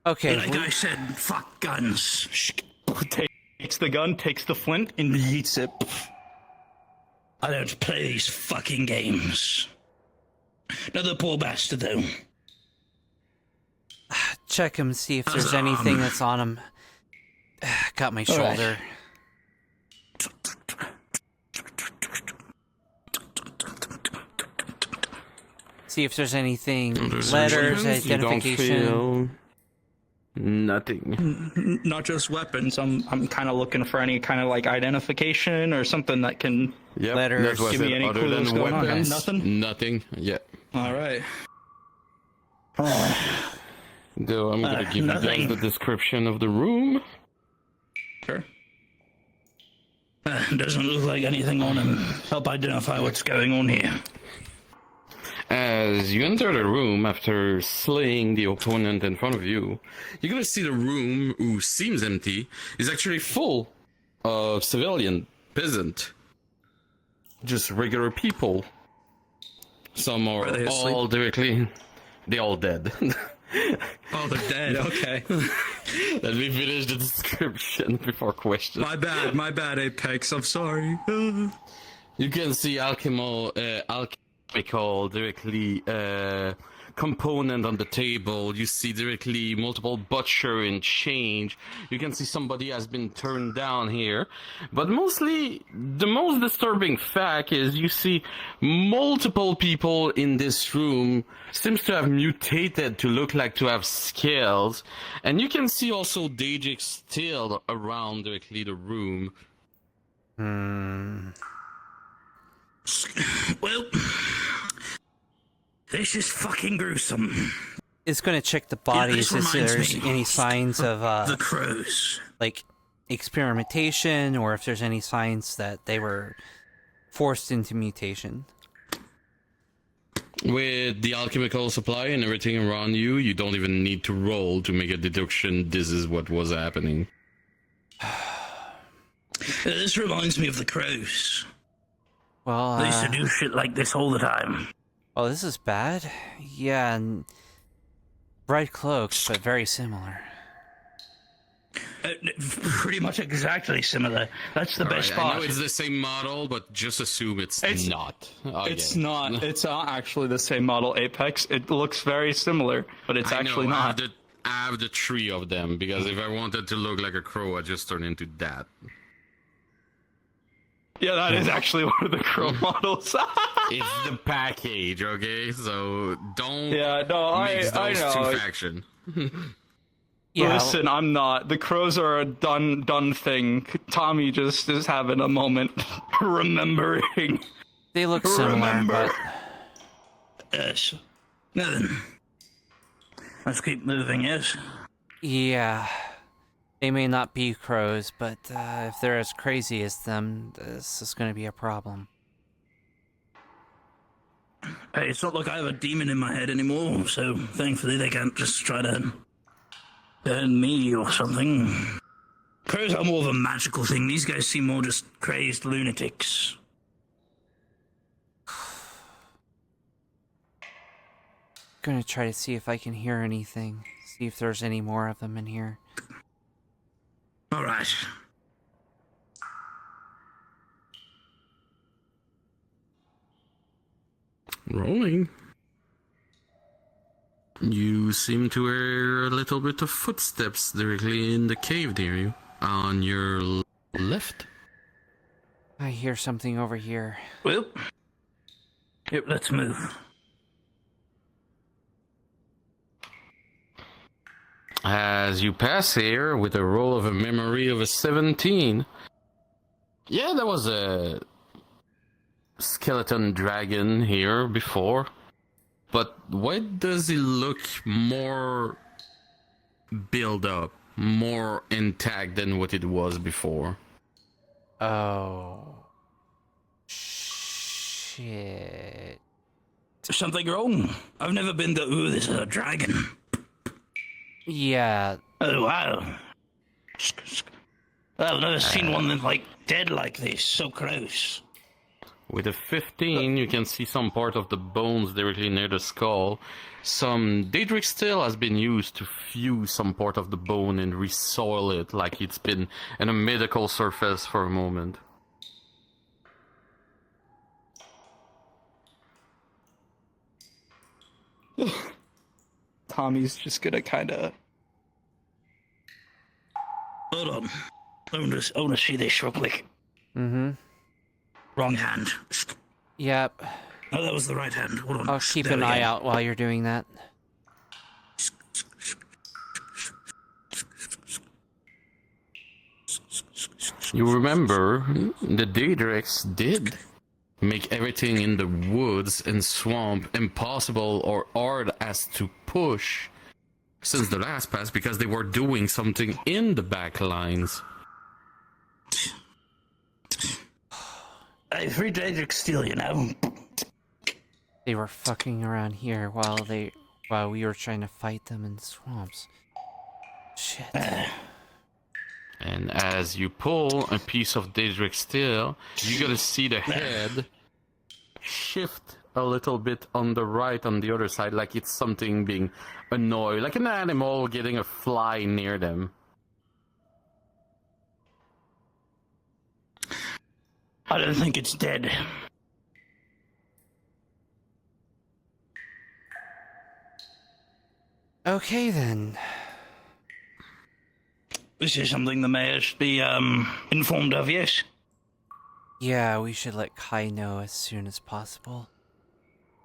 Okay. Like I said, fuck guns. Takes the gun, takes the flint, and eats it. I don't play these fucking games. Another poor bastard, though. Check him, see if there's anything that's on him. Got my shoulder. See if there's anything. Letters, identification. Nothing. Not just weapons. I'm kind of looking for any kind of like identification or something that can Letters. give me any Other clue than what's going on. weapons, Nothing. Nothing. Yeah. All right. Though I'm gonna give you guys nothing. the description of the room. Sure. Doesn't look like anything on him. Help identify what's going on here. As you enter the room after slaying the opponent in front of you, you're gonna see the room, who seems empty, is actually full of civilian, peasant, just regular people. Some are they all asleep? directly. They all dead. Oh, they're dead. Okay. Let me finish the description before questions. My bad, Apex. I'm sorry. You can see alchemical directly component on the table. You see directly multiple butcher and change. You can see somebody has been turned down here. But mostly, the most disturbing fact is you see multiple people in this room seems to have mutated to look like to have scales. And you can see also Daedric still around directly the room. Well, this is fucking gruesome. It's going to check the bodies if there's any signs of the crows, like experimentation, or if there's any signs that they were forced into mutation. With the alchemical supply and everything around you, you don't even need to roll to make a deduction. This is what was happening. This reminds me of the crows. Well, they used to do shit like this all the time. Oh, this is bad? Yeah, and bright cloaks, but very similar. Pretty much exactly similar. That's the best part. I know it's the same model, but just assume it's not. It's not. It's not actually the same model, Apex. It looks very similar, but it's actually not. I have the three of them, because if I wanted to look like a crow, I'd just turn into that. Yeah, that is actually one of the crow models. It's the package, okay? So don't I mix those know. two factions. Yeah. Listen, I'm not. The crows are a done thing. Tommy just is having a moment remembering. They look similar, but... Yes. Now then. Let's keep moving, yes? Yeah. They may not be crows, but if they're as crazy as them, this is going to be a problem. Hey, it's not like I have a demon in my head anymore, so thankfully they can't just try to burn me or something. Crows are more of a magical thing. These guys seem more just crazed lunatics. Gonna try to see if I can hear anything. See if there's any more of them in here. All right. Rolling. You seem to hear a little bit of footsteps directly in the cave near you. On your left. I hear something over here. Well, yep, let's move. As you pass here with a roll of a memory of a 17. Yeah, there was a skeleton dragon here before. But why does it look more built up, more intact than what it was before? Oh. Shit. Something wrong? I've never been to... Ooh, this is a dragon. Yeah. Oh, wow. I've never seen one that's, like, dead like this. So gross. With a 15, you can see some part of the bones directly near the skull. Some Daedric steel has been used to fuse some part of the bone and resoil it like it's been in a medical surface for a moment. Tommy's just gonna kind of... Hold on. I want to see this real quick. Mm-hmm. Wrong hand. Yep. Oh, that was the right hand. Hold on. I'll keep an eye out while you're doing that. You remember, the Daedrics did make everything in the woods and swamp impossible or hard as to push since the last pass because they were doing something in the back lines. Free Daedric steel, you know. They were fucking around here while we were trying to fight them in the swamps. Shit. And as you pull a piece of Daedric steel, you're gonna see the head shift a little bit on the right on the other side, like it's something being annoyed, like an animal getting a fly near them. I don't think it's dead. Okay, then. This is something the mayor should be informed of, yes? Yeah, we should let Kai know as soon as possible.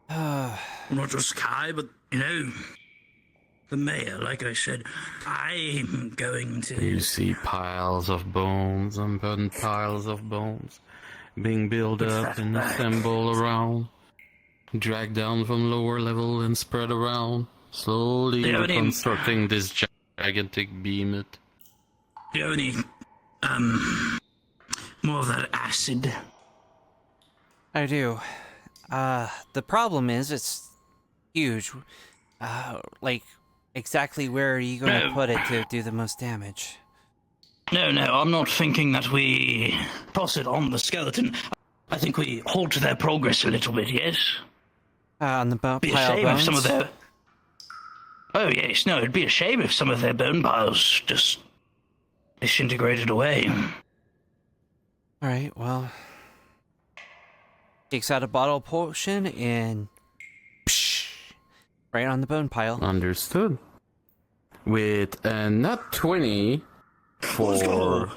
Not just Kai, but, you know, the mayor, like I said. I'm going to... You see piles of bones and piles of bones being built up and assembled around, dragged down from lower level and spread around, slowly reconstructing this gigantic behemoth. Do you have any, more of that acid? I do. The problem is it's huge. Like, exactly where are you going to put it to do the most damage? No, I'm not thinking that we toss it on the skeleton. I think we halt their progress a little bit, yes? On the pile Be a shame bones? if some of their... Oh, yes, no, it'd be a shame if some of their bone piles just disintegrated away. Alright, well... Takes out a bottle potion and... right on the bone pile. Understood. With a nat 20 for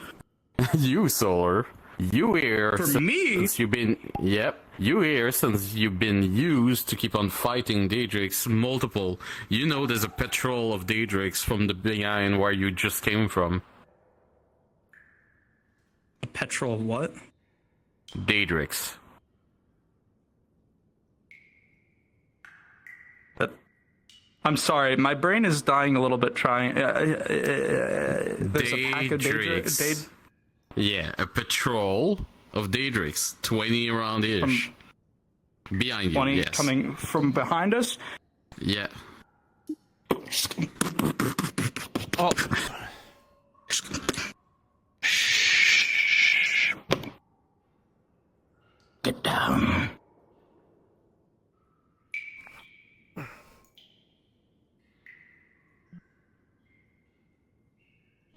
you, Solar. You hear... For me? Since you've been... Yep. You hear, since you've been used to keep on fighting Daedrix, multiple. You know there's a patrol of Daedrix from the behind where you just came from. A patrol of what? Daedrix. I'm sorry, my brain is dying a little bit trying. There's a pack of Daedrix. Yeah, a patrol of Daedrix. 20 around-ish. Behind you, 20 yes. coming from behind us? Yeah. Oh. Get down.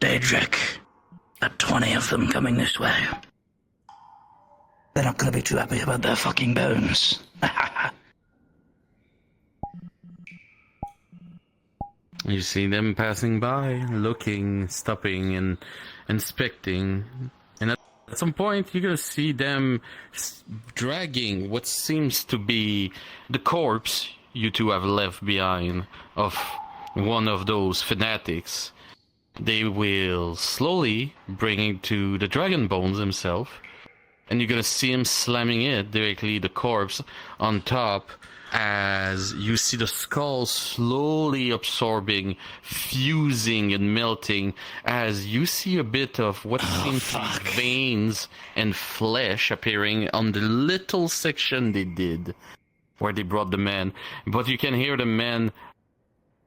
Daedric, there are 20 of them coming this way. They're not going to be too happy about their fucking bones. You see them passing by, looking, stopping, and inspecting. And at some point, you're gonna see them dragging what seems to be the corpse you two have left behind of one of those fanatics. They will slowly bring it to the dragon bones himself, and you're gonna see him slamming it directly, the corpse, on top, as you see the skull slowly absorbing, fusing and melting, as you see a bit of what seems to be veins and flesh appearing on the little section they did where they brought the man. But you can hear the man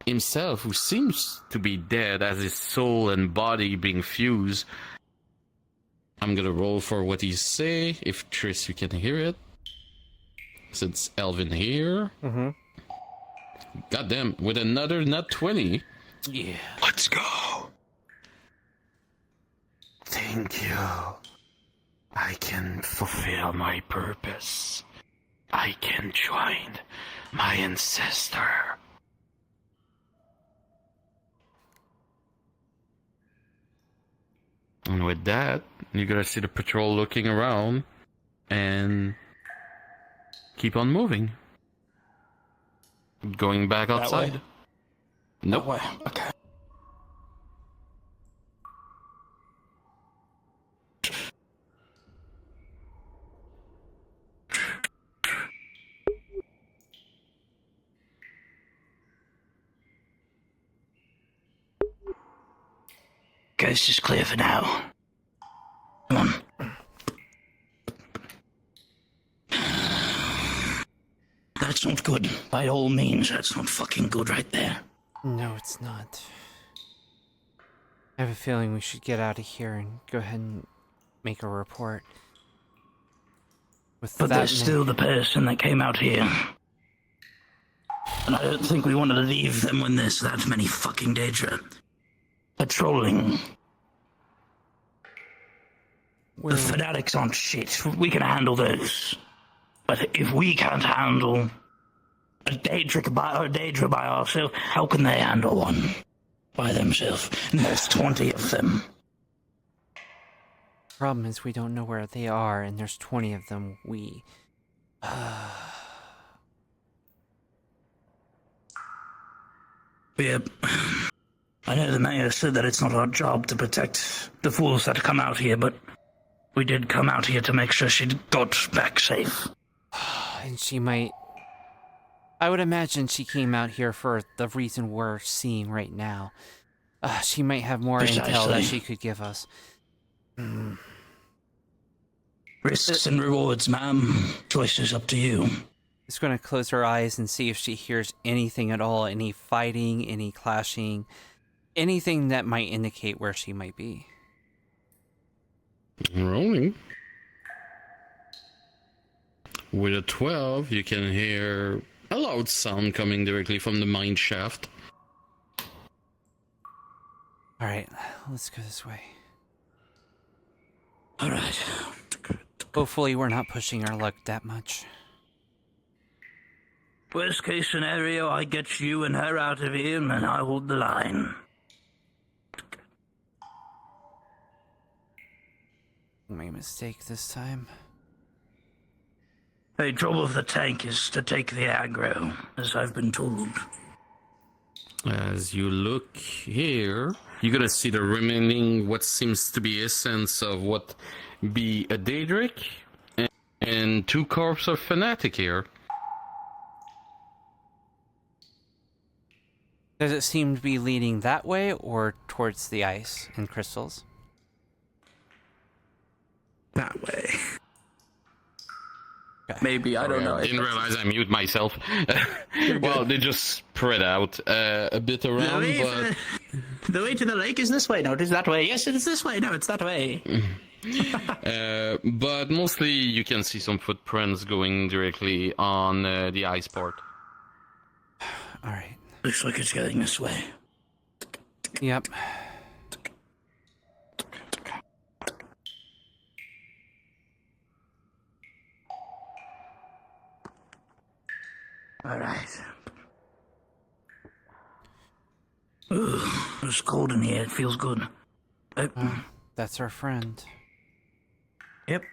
himself, who seems to be dead, as his soul and body being fused. I'm gonna roll for what he say, if Triss you can hear it. Since Elvin here. Mm-hmm. Goddamn, with another nat 20. Yeah. Let's go. Thank you. I can fulfill my purpose. I can join my ancestor. And with that, you're gonna see the patrol looking around and keep on moving. Going back outside. Nope. That way. Okay. Coast is clear for now. Come on. That's not good. By all means, that's not fucking good right there. No, it's not. I have a feeling we should get out of here and go ahead and make a report. But there's still the person that came out here. And I don't think we wanted to leave them when there's that many fucking Daedra patrolling. The fanatics aren't shit. We can handle those. But if we can't handle a Daedra by ourselves, how can they handle one by themselves? And there's 20 of them. Problem is we don't know where they are, and there's 20 of them. Yep. I know the mayor said that it's not our job to protect the fools that come out here, but we did come out here to make sure she got back safe. And she might... I would imagine she came out here for the reason we're seeing right now. She might have more intel that she could give us. Risks and rewards, ma'am. Choice is up to you. Just going to close her eyes and see if she hears anything at all. Any fighting, any clashing, anything that might indicate where she might be. Rolling. With a 12, you can hear a loud sound coming directly from the mine shaft. Alright, let's go this way. Alright. Hopefully we're not pushing our luck that much. Worst case scenario, I get you and her out of here, and I hold the line. My mistake this time. The job of the tank is to take the aggro, as I've been told. As you look here, you're gonna see the remaining, what seems to be essence of what be a Daedric, and 2 corpses of Fanatic here. Does it seem to be leading that way or towards the ice and crystals? That way. Okay. Maybe, I don't know. I didn't realize I mute myself. Well, they just spread out a bit around, but... The way to the lake is this way. No, it is that way. Yes, it is this way. No, it's that way. But mostly you can see some footprints going directly on the ice part. Alright. Looks like it's going this way. Yep. Alright. Ooh, it's cold in here. It feels good. That's our friend. Yep.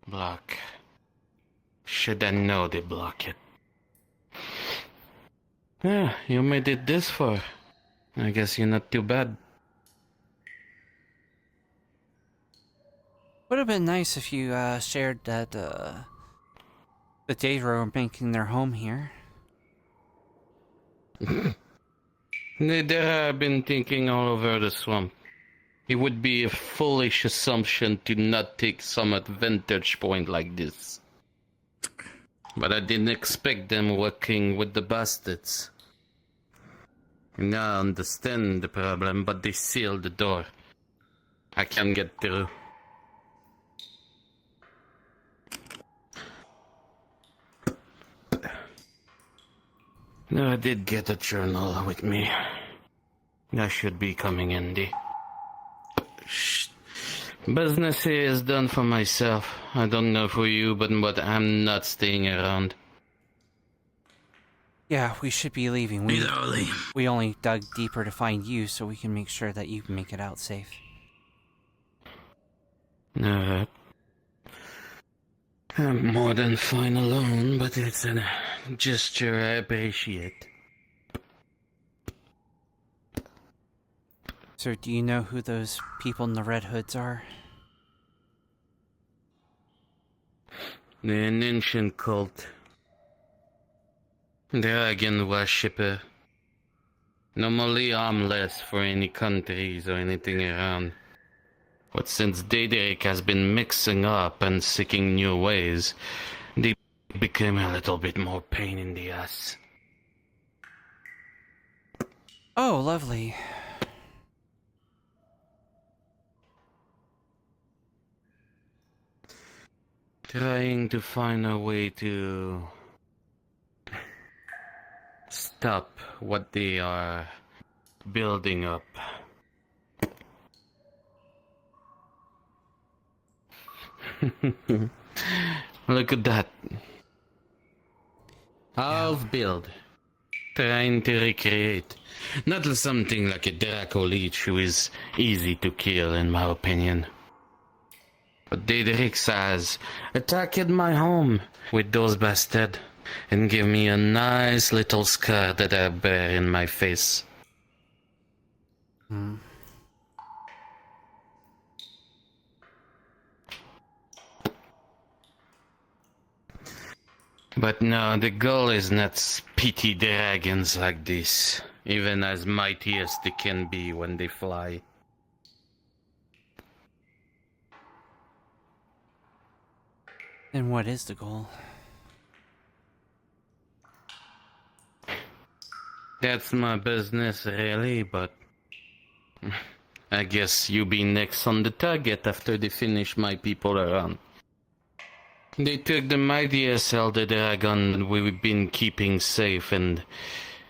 Block. Should I know they block it? Yeah, you made it this far. I guess you're not too bad. Would have been nice if you shared that the Daedra are making their home here. They have been thinking all over the swamp. It would be a foolish assumption to not take some advantage point like this. But I didn't expect them working with the bastards. Now I understand the problem, but they sealed the door. I can't get through. No, I did get a journal with me. That should be coming handy. Shh. Business here is done for myself. I don't know for you, but I'm not staying around. Yeah, we should be leaving. We only dug deeper to find you, so we can make sure that you make it out safe. I'm more than fine alone, but it's a gesture I appreciate. So, do you know who those people in the red hoods are? They're an ancient cult. Dragon worshipper. Normally harmless for any countries or anything around. But since Daedric has been mixing up and seeking new ways, they became a little bit more pain in the ass. Oh, lovely. trying to find a way to stop what they are building up. Look at that. Half build. Trying to recreate. Not something like a Draco Leech who is easy to kill in my opinion. But Daedrix has attacked my home with those bastards and give me a nice little scar that I bear in my face. But no, the goal is not pity dragons like this, even as mighty as they can be when they fly. Then what is the goal? That's my business, really, but I guess you be next on the target after they finish my people around. They took the mightiest elder dragon we've been keeping safe and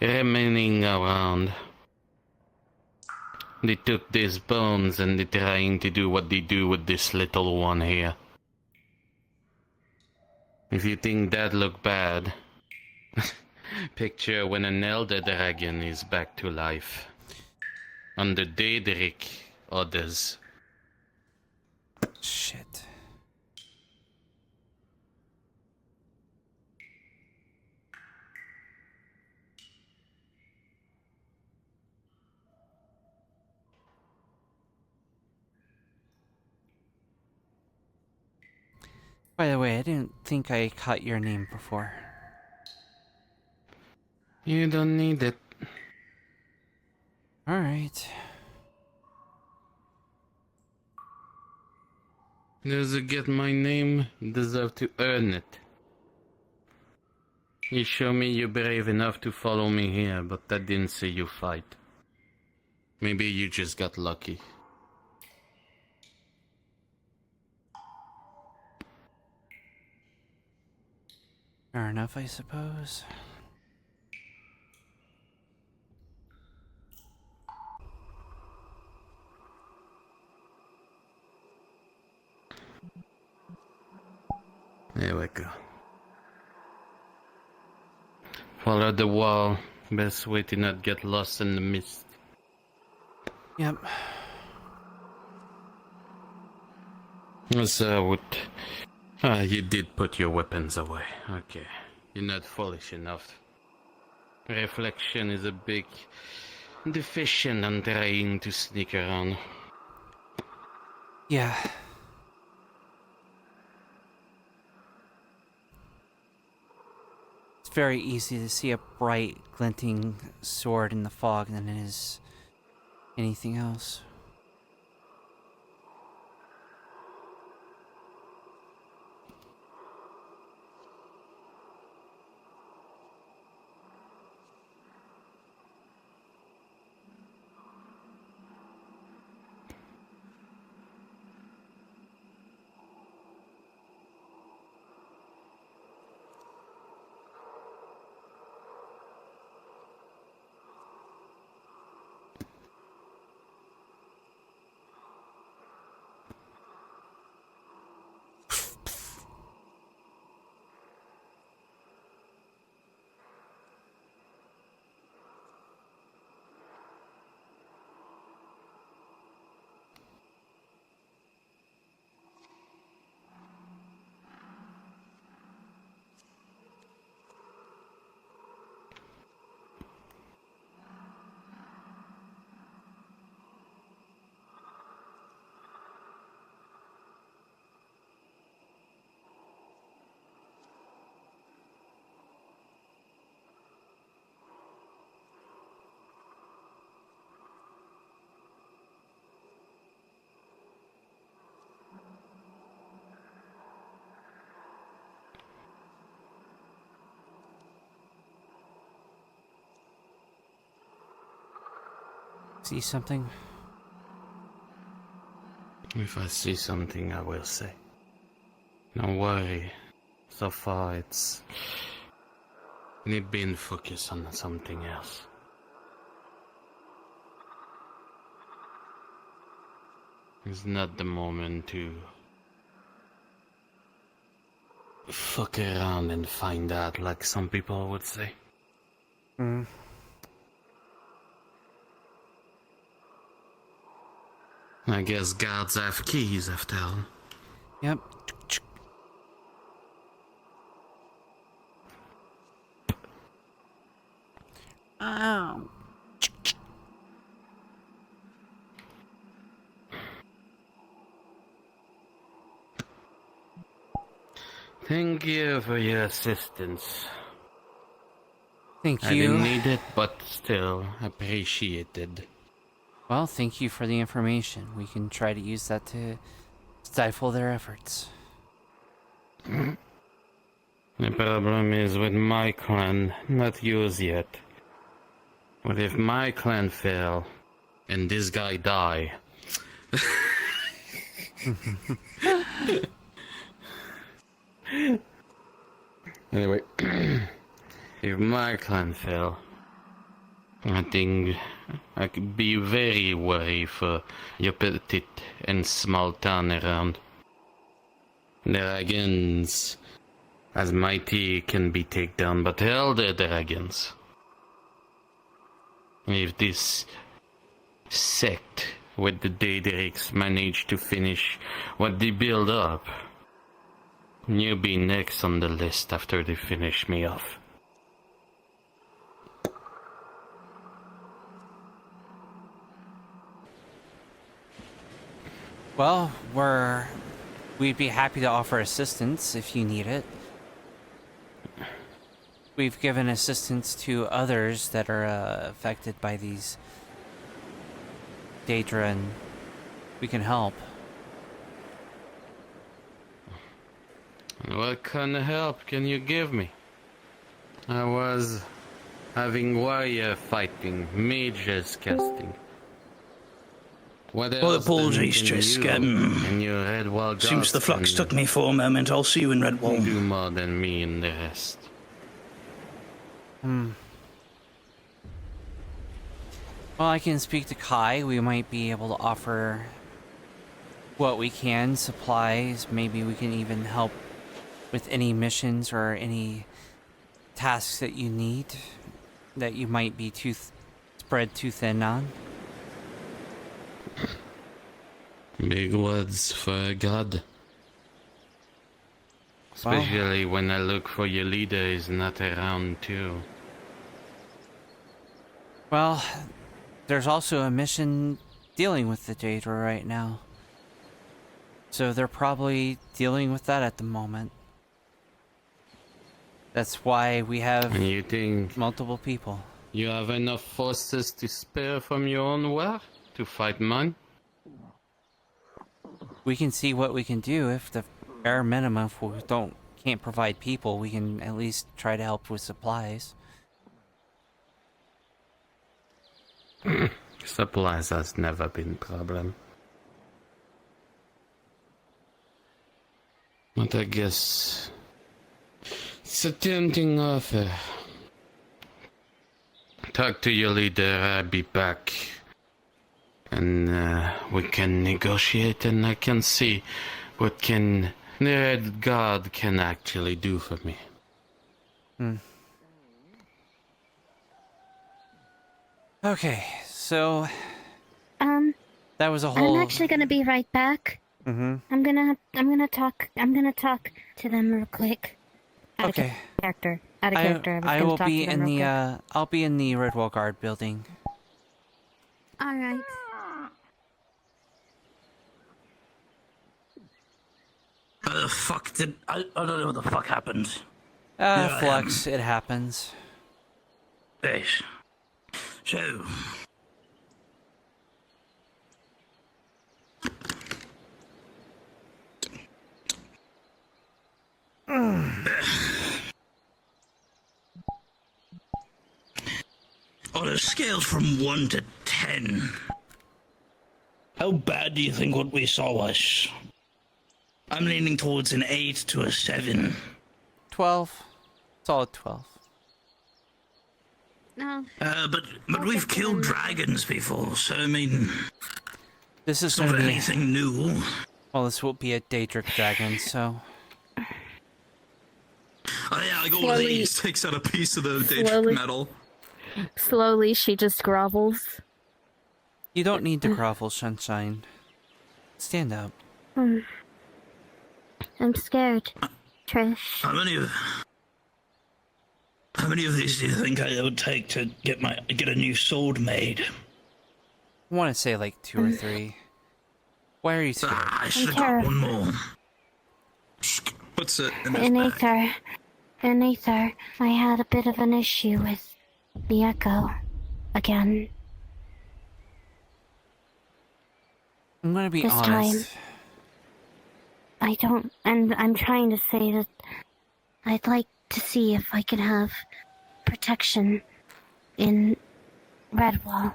remaining around. They took these bones and they're trying to do what they do with this little one here. If you think that look bad, picture when an elder dragon is back to life. Under Daedric, others. Shit. By the way, I didn't think I caught your name before. You don't need it. Alright. Those who get my name deserve to earn it. You show me you're brave enough to follow me here, but that didn't say you fight. Maybe you just got lucky. Fair enough, I suppose. There we go. Follow the wall. Best way to not get lost in the mist. Yep. So, you did put your weapons away. Okay. You're not foolish enough. Reflection is a big deficient on trying to sneak around. Yeah. It's very easy to see a bright, glinting sword in the fog than it is anything else. See something? If I see something, I will say. Don't worry. So far, we've been focused on something else. It's not the moment to fuck around and find out, like some people would say. I guess guards have keys after all. Yep. Ow. Thank you for your assistance. Thank you. I didn't need it, but still appreciated. Well, thank you for the information. We can try to use that to stifle their efforts. The problem is with my clan, not yours yet. But if my clan fail, and this guy die... Anyway, if my clan fail, I think I could be very worried for your petite and small town around. Dragons as mighty can be taken down, but elder dragons. If this sect with the Daedrics manage to finish what they build up, you'll be next on the list after they finish me off. Well, we'd be happy to offer assistance if you need it. We've given assistance to others that are affected by these Daedra, and we can help. What kind of help can you give me? I was having warrior fighting, mages casting. What else? Well, apologies, Trisk. Seems the flux took me for a moment. I'll see you in Redwall. Do more than me and the rest. Well, I can speak to Kai. We might be able to offer what we can, supplies. Maybe we can even help with any missions or any tasks that you need that you might be spread too thin on. Big words for a god. Especially when I look for your leader is not around too. Well, there's also a mission dealing with the Daedra right now. So they're probably dealing with that at the moment. That's why we have and you think multiple people. You have enough forces to spare from your own war to fight mine? We can see what we can do. If the bare minimum, if we can't provide people, we can at least try to help with supplies. Supplies has never been a problem. But I guess it's a tempting offer. Talk to your leader, I'll be back. And we can negotiate and I can see what the Red God can actually do for me. Okay, so that was a whole. I'm actually gonna be right back. I'm gonna talk to them real quick. Out of character. I will be in the I'll be in the Redwall Guard building. All right. Fuck did I don't know what the fuck happened. Flux, it happens. Yes. So on a scale from 1 to 10, how bad do you think what we saw was? I'm leaning towards an 8 to a 7. 12. Solid 12. No. But we've killed dragons before, so I mean, This is it's not gonna be anything new. Well, this will be a Daedric dragon, so. Oh yeah, I got one of Slowly- these. Takes out a piece of the Slowly- Daedric metal. Slowly, she just grovels. You don't need to grovel, Sunshine. Stand up. I'm scared, Trish. How many of these do you think it would take to get a new sword made? I want to say like 2 or 3. Why are you scared? I should have got one more. What's it in his bag? In Aether, I had a bit of an issue with the echo again. I'm gonna be This honest. and I'm trying to say that I'd like to see if I can have protection in Redwall,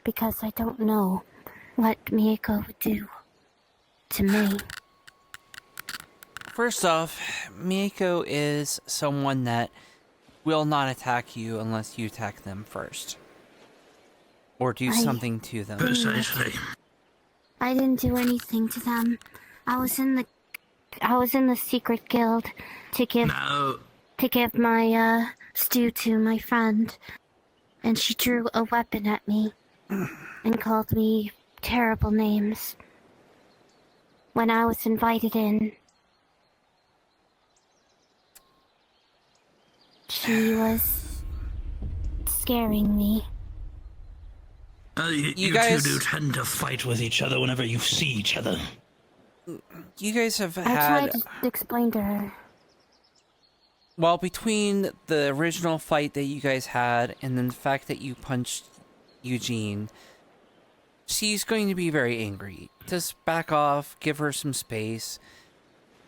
because I don't know what Mieko would do to me. First off, Mieko is someone that will not attack you unless you attack them first. Or do something to them. Precisely. I didn't do anything to them. I was in the secret guild to give my stew to my friend, and she drew a weapon at me and called me terrible names. When I was invited in, she was scaring me. You guys- two do tend to fight with each other whenever you see each other. You guys have I had... tried to explain to her. Well, between the original fight that you guys had and then the fact that you punched Eugene, she's going to be very angry. Just back off, give her some space,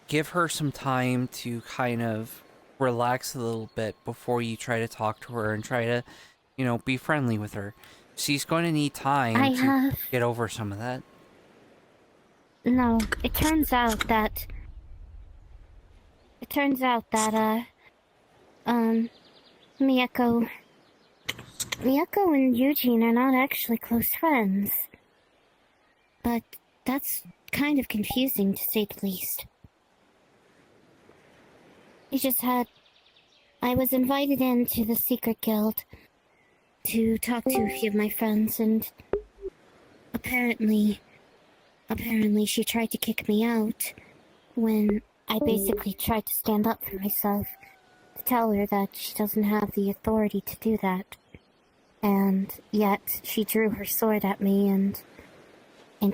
give her some time to kind of relax a little bit before you try to talk to her and try to, be friendly with her. She's going to need time to get over some of that. No, it turns out that Mieko and Eugene are not actually close friends. But that's kind of confusing, to say the least. I was invited into the secret guild to talk to a few of my friends, and apparently she tried to kick me out when I basically tried to stand up for myself, to tell her that she doesn't have the authority to do that. And yet she drew her sword at me and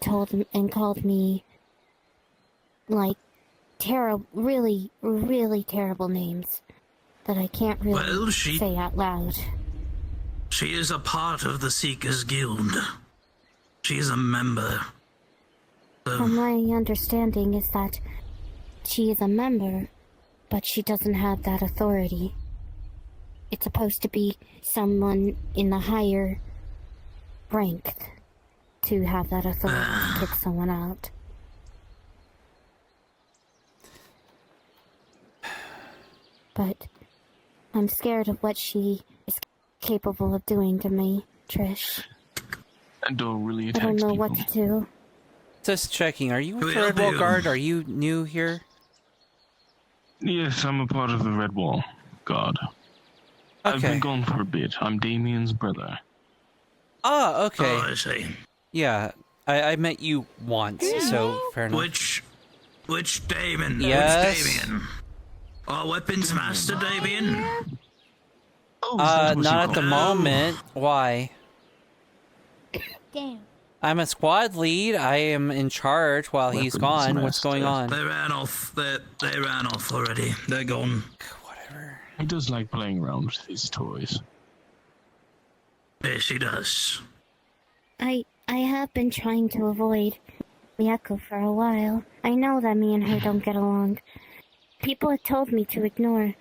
called me like really, really terrible names that I can't really say out loud. She is a part of the Seekers Guild. She is a member. From my understanding is that she is a member, but she doesn't have that authority. It's supposed to be someone in the higher rank to have that authority to kick someone out. But I'm scared of what she is capable of doing to me, Trish. And don't really I attack don't know people. what to do. Just checking, are you with the Redwall Guard? Are you new here? Yes, I'm a part of the Red Wall Guard. I've been gone for a bit. I'm Damien's brother. Oh, okay. Oh, I see. Yeah, I met you once, so fair enough. Which Damien? Yes. Which Damien? Our weapons master Damien? Not at the moment. Why? Damn. I'm a squad lead. I am in charge while he's gone. What's going on? They ran off. They ran off already. They're gone. Whatever. He does like playing around with his toys. Yes, he does. I have been trying to avoid Mieko for a while. I know that me and her don't get along. People have told me to ignore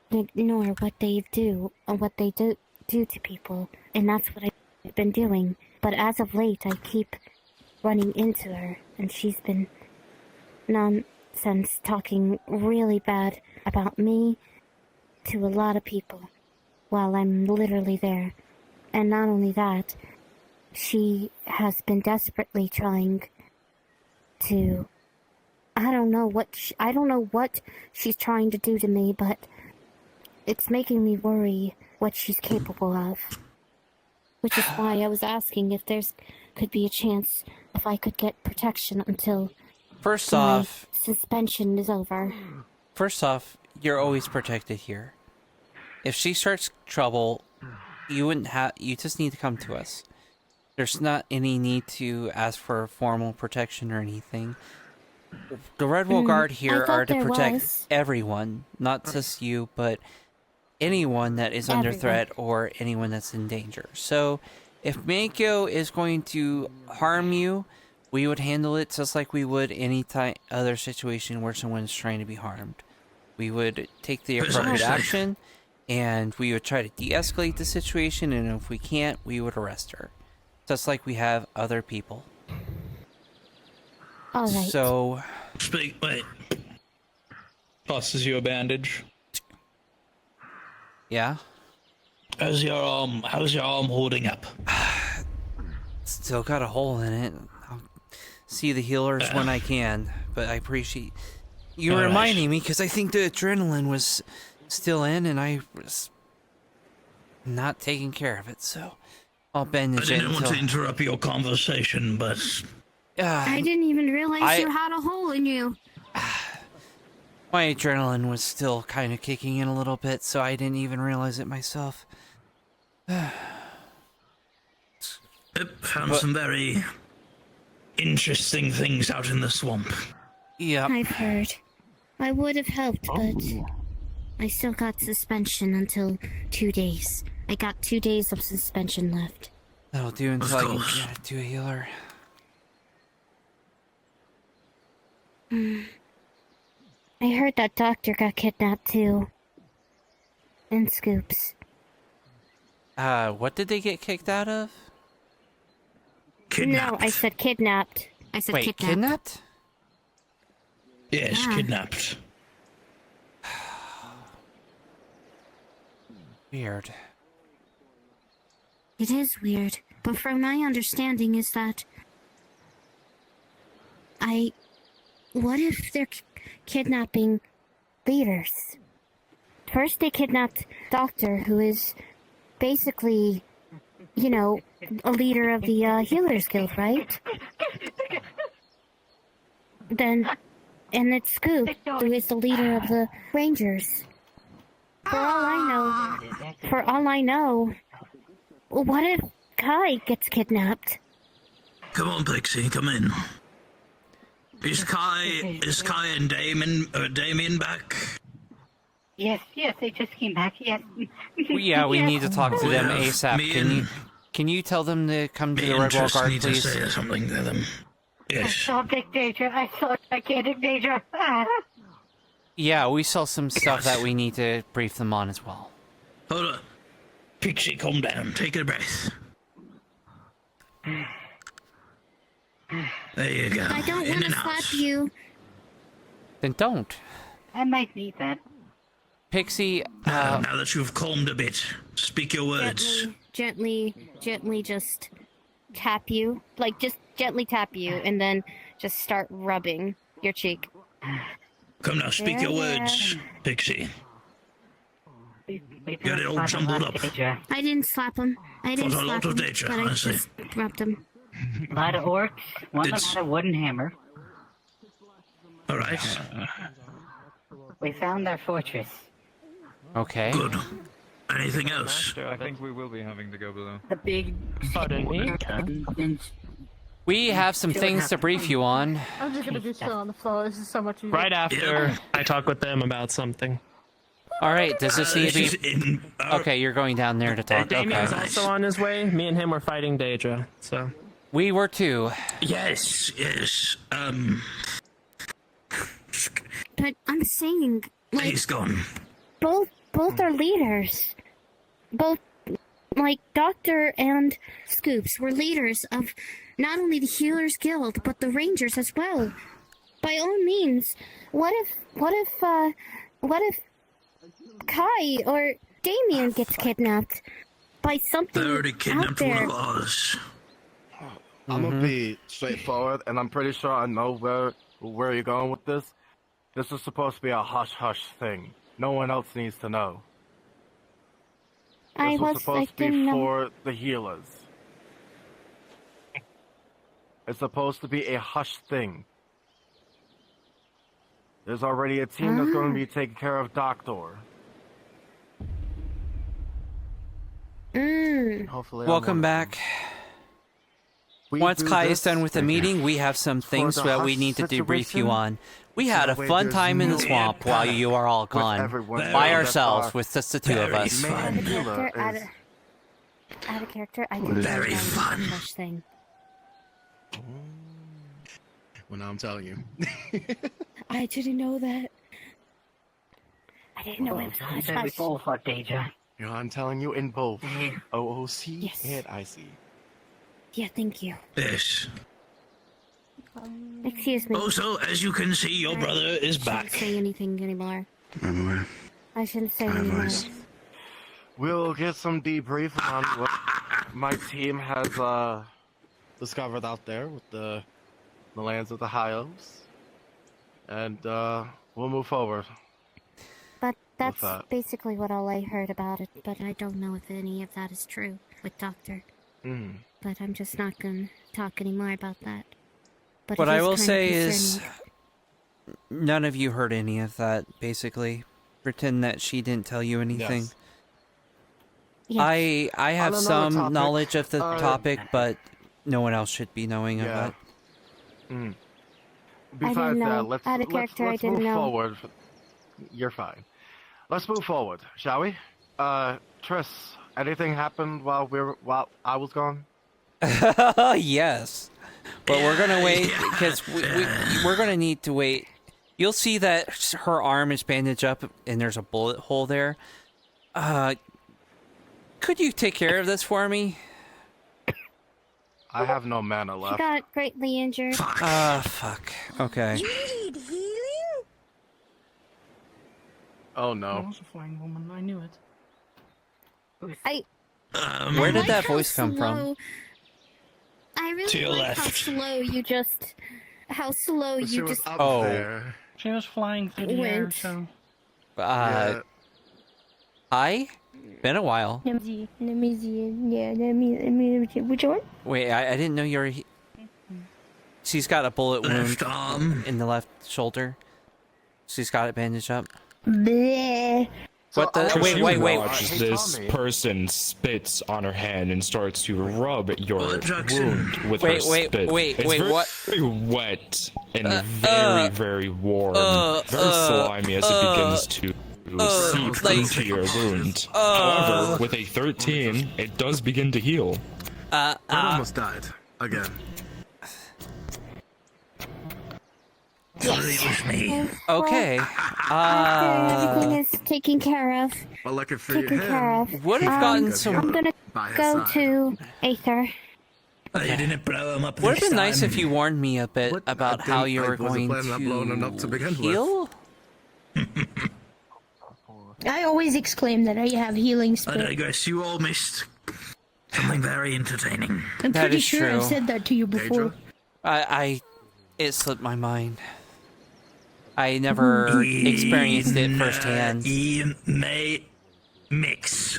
what they do or what they do to people, and that's what I've been doing. But as of late, I keep running into her, and she's been nonsense talking really bad about me to a lot of people while I'm literally there. And not only that, she has been desperately trying to... I don't know what she's trying to do to me, but it's making me worry what she's capable of. Which is why I was asking if could be a chance if I could get protection until First my off, suspension is over. First off, you're always protected here. If she starts trouble, you just need to come to us. There's not any need to ask for formal protection or anything. The Red Wall Guard here are to protect everyone, not just you, but anyone that is under threat or anyone that's in danger. So, if Mako is going to harm you, we would handle it just like we would any other situation where someone's trying to be harmed. We would take the appropriate action, and we would try to de-escalate the situation, and if we can't, we would arrest her. Just like we have other people. All right. So... Wait. Tosses you a bandage. Yeah? How's your arm holding up? Still got a hole in it. I'll see the healers when I can, but I appreciate you reminding me, because I think the adrenaline was still in and I was not taking care of it, so I'll bandage it. I didn't want to interrupt your conversation, but... I didn't even realize you had a hole in you. My adrenaline was still kind of kicking in a little bit, so I didn't even realize it myself. Found some very interesting things out in the swamp. Yeah. I've heard. I would have helped, but I still got suspension until 2 days. I got 2 days of suspension left. That'll do until I can get to a healer. I heard that doctor got kidnapped too. And Scoops. What did they get kicked out of? No, I said kidnapped. I said Wait, kidnapped? Yes, kidnapped. Weird. It is weird, but from my understanding is that what if they're kidnapping leaders? First they kidnapped Doctor, who is basically, you know, a leader of the Healers Guild, right? And it's Scoop, who is the leader of the Rangers. For all I know, what if Kai gets kidnapped? Come on, Pixie, come in. Is Kai and Damien back? Yes, they just came back, yes. Yeah, we need to talk to them ASAP. Can you tell them to come to the Red Wall Guard, please? Need to say something to them. Yes. I saw big danger. I saw gigantic danger. Yeah, we saw some stuff that we need to brief them on as well. Hold on. Pixie, calm down. Take a breath. There you go. I don't want to slap you. Then don't. I might need that. Pixie, now that you've calmed a bit, speak your words. Gently just tap you. Like, just gently tap you, and then just start rubbing your cheek. Come now, speak your words, Pixie. Get it all jumbled up. I didn't slap him. I didn't Fought a slap lot of him, danger, but I I see. just rubbed him. A lot of orcs. One of them had a wooden hammer. All right. We found their fortress. Okay. Good. Anything else? Master, I think we will be having to go below. The big... Pardon me? We have some things to brief you on. I'm just gonna be still on the floor. This is so much easier. Right after I talk with them about something. Alright, does this need to be... Okay, you're going down there to talk. Damien's Okay. also on his way. Me and him were fighting Daedra, so... We were too. Yes. But I'm saying, like... He's gone. Both are leaders. Both, like, Doctor and Scoops were leaders of not only the Healers Guild, but the Rangers as well. by all means. What if Kai or Damien gets kidnapped by something They already out kidnapped one there? of ours. I'm gonna be straightforward, and I'm pretty sure I know where you're going with this. This is supposed to be a hush-hush thing. No one else needs to know. This was supposed to be for the healers. It's supposed to be a hush thing. There's already a team that's going to be taking care of Doctor. Hopefully, Welcome back. Once Kai is done with the meeting, we have some things that we need to debrief you on. We had a fun time in the swamp while you are all gone. By ourselves, with just the two of us. Out of character, I didn't know Very fun. Hush thing. Well, now I'm telling you. I didn't know that. I didn't know it was hush Said we hush. both are Deja. You know, I'm telling you in both OOC Yes. and IC. Yeah, thank you. Yes. Excuse me. Also, as you can see, your brother is I back. shouldn't say anything anymore. I'm aware. I shouldn't say anymore. We'll get some debrief on what my team has discovered out there with the lands of the Hyos. And we'll move forward. But that's that. basically what all I heard about it, but I don't know if any of that is true with Doctor. Mm. But I'm just not gonna talk anymore about that. But What it I will kinda say is, concerning. none of you heard any of that, basically. Pretend that she didn't tell you anything. Yes. I have On another some topic, knowledge of the topic, but no one else should be knowing of Yeah. it. Mm. I Besides didn't know. that, let's Out of character, I didn't move know. forward. You're fine. Let's move forward, shall we? Triss, anything happened while I was gone? Yes. But we're gonna wait, because we're gonna need to wait. You'll see that her arm is bandaged up, and there's a bullet hole there. Could you take care of this for me? I have no mana She left. got greatly injured. Fuck. Okay. need healing? Oh no. was a flying woman. I knew it. Where did like that how voice come from? slow- I To really your like how left. slow you just... How slow She you was just up Oh. there. She was flying through the air, went. so. Yeah. Hi? Been a while. Let me see. Yeah, which one? Wait, I didn't know you were... She's got a bullet wound Left arm. in the left shoulder. She's got it bandaged up. Bleh. What the? Chris, you Wait. watch Hey, this Tommy. person spits on her hand and starts to rub your What, Jackson? wound with Wait, her wait, spit. wait, It's wait, very, what? very wet and very warm, very slimy as it begins to seep like- into your wound. However, with a 13, it does begin to heal. I almost died again. Sorry, it was me. Okay. Everything is taken care of. Well, lucky for Taken care him. of. Would have gotten I'm some. gonna By his go side. to Aether. Oh, you didn't blow him up Would have this been nice time. if you warned me a bit What? about I how didn't- you I were wasn't going planning on blowing him up to begin with. heal. I always exclaim that I have healing I spirit. digress. You all missed something very entertaining. I'm That pretty is sure true. I said that to you before. It slipped my mind. I never experienced it firsthand. May mix.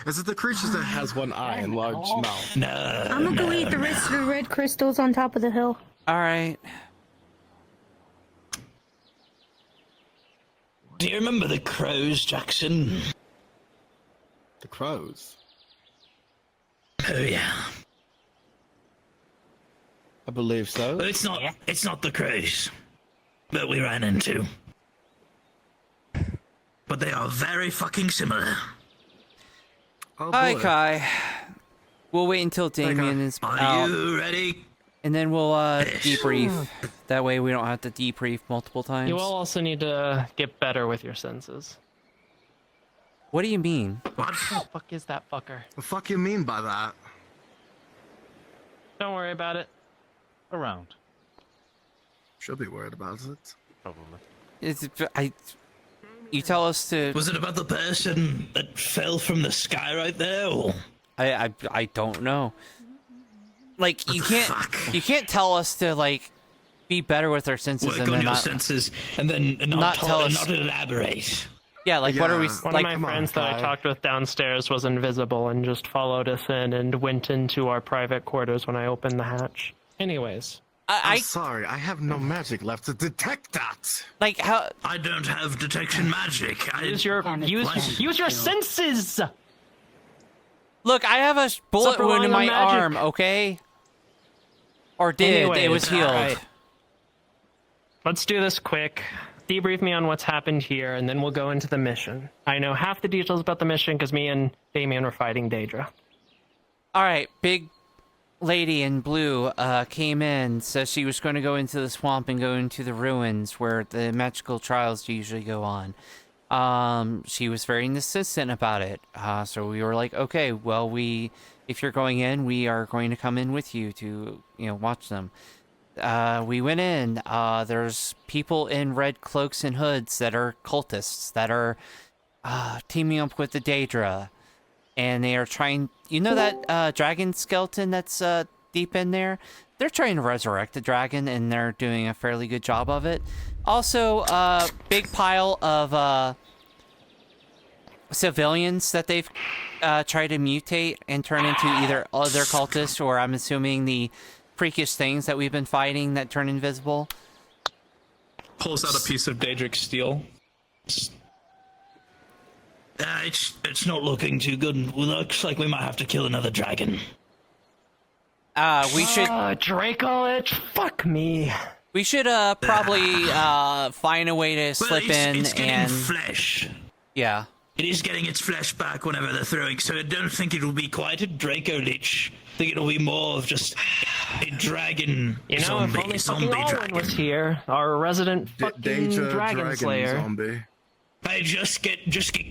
Is it the creature that has one eye and large mouth? No. I'm gonna go eat the rest of the red crystals on top of the hill. All right. Do you remember the crows, Jackson? The crows? Oh yeah. I believe so. But it's not the crows that we ran into. But they are very fucking similar. Oh, Hi, boy. Kai. We'll wait until Damien is Are out, you ready? and then we'll debrief. That way, we don't have to debrief multiple times. You will also need to get better with your senses. What do you mean? What? the fuck is that fucker? The fuck you mean by that? Don't worry about it. Around. Should be worried about it. Probably. You tell us to. Was it about the person that fell from the sky right there? Or? I don't know. Like you can't tell us to like be better with our senses Work and on then your not senses and then not tell us. not elaborate. Yeah, like what are we? One like, of my friends that I talked with downstairs was invisible and just followed us in and went into our private quarters when I opened the hatch. Anyways. I'm sorry, I have no magic left to detect that. Like how? I don't have detection magic. Use your senses. Look, I have a bullet wound in my arm. Okay. Or did Anyways, it was healed? right. Let's do this quick. Debrief me on what's happened here, and then we'll go into the mission. I know half the details about the mission because me and Damien were fighting Daedra. All right, big lady in blue came in, said she was going to go into the swamp and go into the ruins where the magical trials usually go on. She was very insistent about it, so we were like, okay, well, if you're going in, we are going to come in with you to, watch them. We went in, there's people in red cloaks and hoods that are cultists, that are teaming up with the Daedra. And they are trying, that dragon skeleton that's deep in there? They're trying to resurrect the dragon, and they're doing a fairly good job of it. Also, big pile of civilians that they've tried to mutate and turn into either other cultists, or I'm assuming the freakish things that we've been fighting that turn invisible. Pulls out a piece of Daedric steel. It's not looking too good. Looks like we might have to kill another dragon. We should... Draco Lich, fuck me. We should probably find a way to slip in it's getting and... flesh. Yeah. It is getting its flesh back whenever they're throwing, so I don't think it'll be quite a Draco Lich. I think it'll be more of just a dragon zombie. If only zombie fucking dragon. Alwyn was here, our resident fucking dragon slayer. Zombie. I just get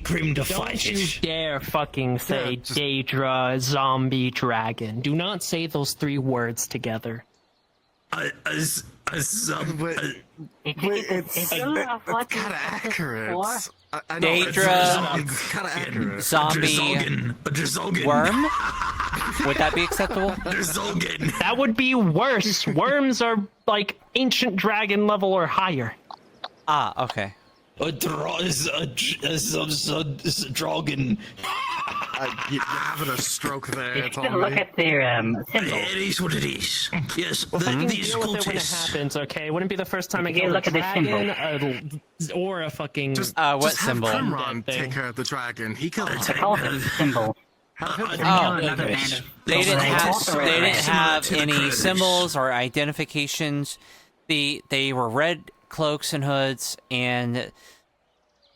Grim to fight it. Don't you dare fucking say Daedra zombie dragon. Do not say those three words together. It's kind of accurate. I know, Daedra it's kind of accurate. zombie worm? Would that be acceptable? That would be worse. Worms are like ancient dragon level or higher. Ah, okay. A dragon. You're having a stroke there. You should look at their symbol. It is what it is. Yes, Well, they can these deal with it when it cultists. happens, okay? Wouldn't be the first time I You killed a look at the dragon or a fucking... Just what have symbol? Primron take care of the dragon. He killed The cultist symbol. They didn't have any symbols or identifications. They were red cloaks and hoods, and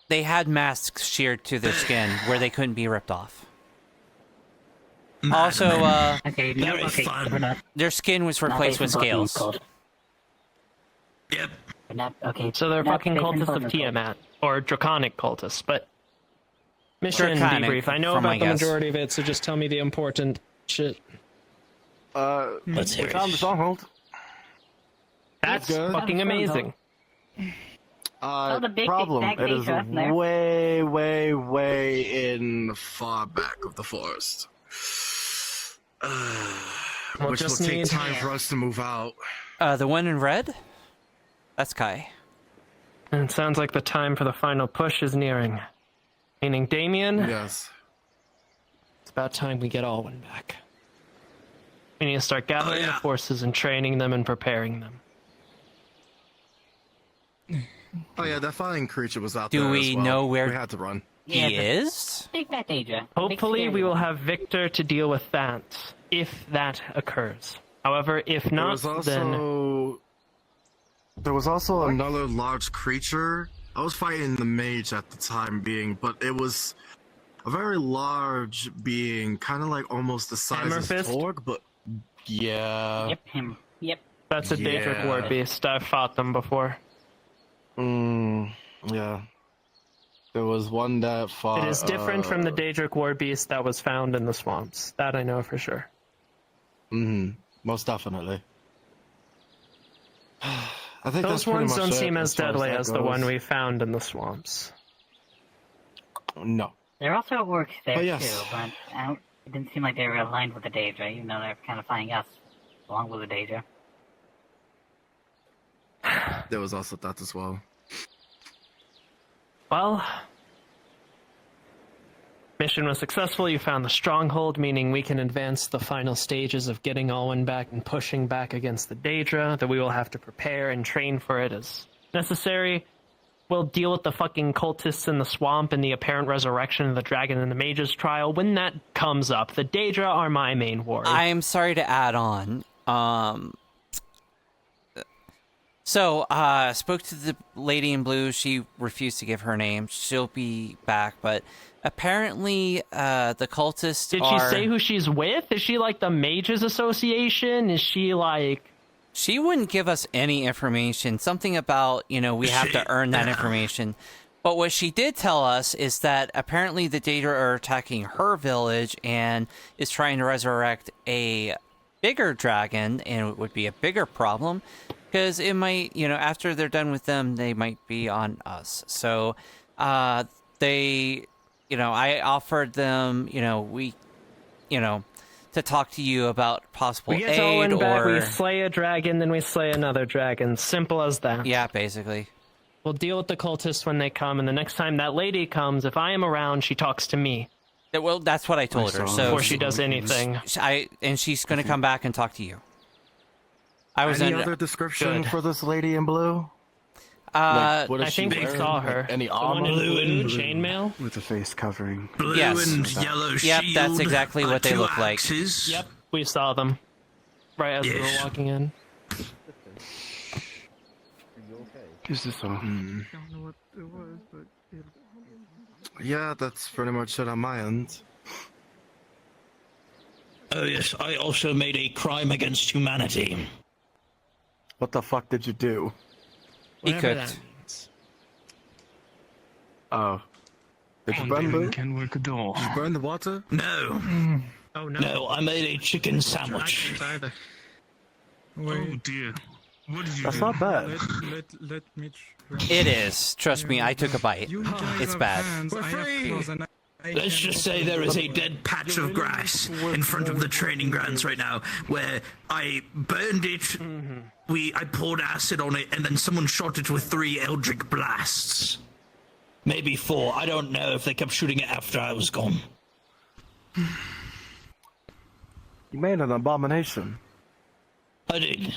they had masks sheared to their skin where they couldn't be ripped off. Also, their skin was replaced with scales. Yep. So they're fucking cultists of Tiamat, or draconic cultists, but... Mission Draconic, debrief. I know from my about the guess. majority of it, so just tell me the important shit. Let's hear we found the stronghold. That's good. fucking amazing. the big Problem, big it is Daedra in there. way in far back of the forest. We'll Which will just take need- time for us to move out. The one in red? That's Kai. And it sounds like the time for the final push is nearing. Meaning Damien, Yes. it's about time we get Alwyn back. We need to start gathering the forces and training them and preparing them. Oh yeah, that flying creature was out Do there we as well. know where we had to run? he is? Big fat Daedra. Hopefully we will have Victor to deal with that, if that occurs. However, if There not, was then... also there was also another large creature. I was fighting the mage at the time being, but it was a very large being, kind of like almost the size of Hammerfist? Torg, but yeah. Yep, him. Yep. That's a Daedric war beast. I've fought them before. Yeah. There was one that fought. It is different from the Daedric war beast that was found in the swamps. That I know for sure. Most definitely. I think Those that's pretty ones much don't it seem as far deadly that as the goes. one we found in the swamps. No. There also orcs there Oh, yes. too, but it didn't seem like they were aligned with the Daedra, even though they're kind of fighting us along with the Daedra. There was also that as well. Well, mission was successful. You found the stronghold, meaning we can advance the final stages of getting Alwyn back and pushing back against the Daedra, that we will have to prepare and train for it as necessary. We'll deal with the fucking cultists in the swamp and the apparent resurrection of the dragon in the mage's trial when that comes up. The Daedra are my main worry. I'm sorry to add on. Spoke to the lady in blue. She refused to give her name. She'll be back, but apparently, the cultists Did she say who she's with? Is she like the Mages Association? Is she like... She wouldn't give us any information. Something about, we have to earn that information. But what she did tell us is that apparently the Daedra are attacking her village and is trying to resurrect a bigger dragon, and it would be a bigger problem. Because it might, after they're done with them, they might be on us. So, I offered them, to talk to you about possible We get aid Alwyn back, or... we slay a dragon, then we slay another dragon. Simple as that. Yeah, basically. We'll deal with the cultists when they come, and the next time that lady comes, if I am around, she talks to me. Well, that's what I told her. So Before she does anything. And she's going to come back and talk to you. Any other description for this lady in blue? I think we saw her. Any The one in armor? blue chainmail? With a face covering. Blue Yes. and yellow Yep, shield. that's exactly what they two look like. axes. Yep, we saw them. Right as we were Yes. walking in. Is this a... I don't know what it was, but Yeah, that's pretty much it on my end. Oh yes, I also made a crime against humanity. What the fuck did you do? He Whatever cooked. that means. Oh. Did you burn the... Can work a door. Did you burn the water? No. Oh no. No, I made a chicken sandwich. wait, Oh dear. What did you That's do? not bad. let me try. It is. Trust me, I took a bite. You guys It's have bad. hands, I have claws, and I Let's can just say there is a dead patch of grass in front of the training grounds right now where I burned it, I poured acid on it, and then someone shot it with 3 Eldritch blasts. Maybe 4, I don't know if they kept shooting it after I was gone. You made an abomination. I did.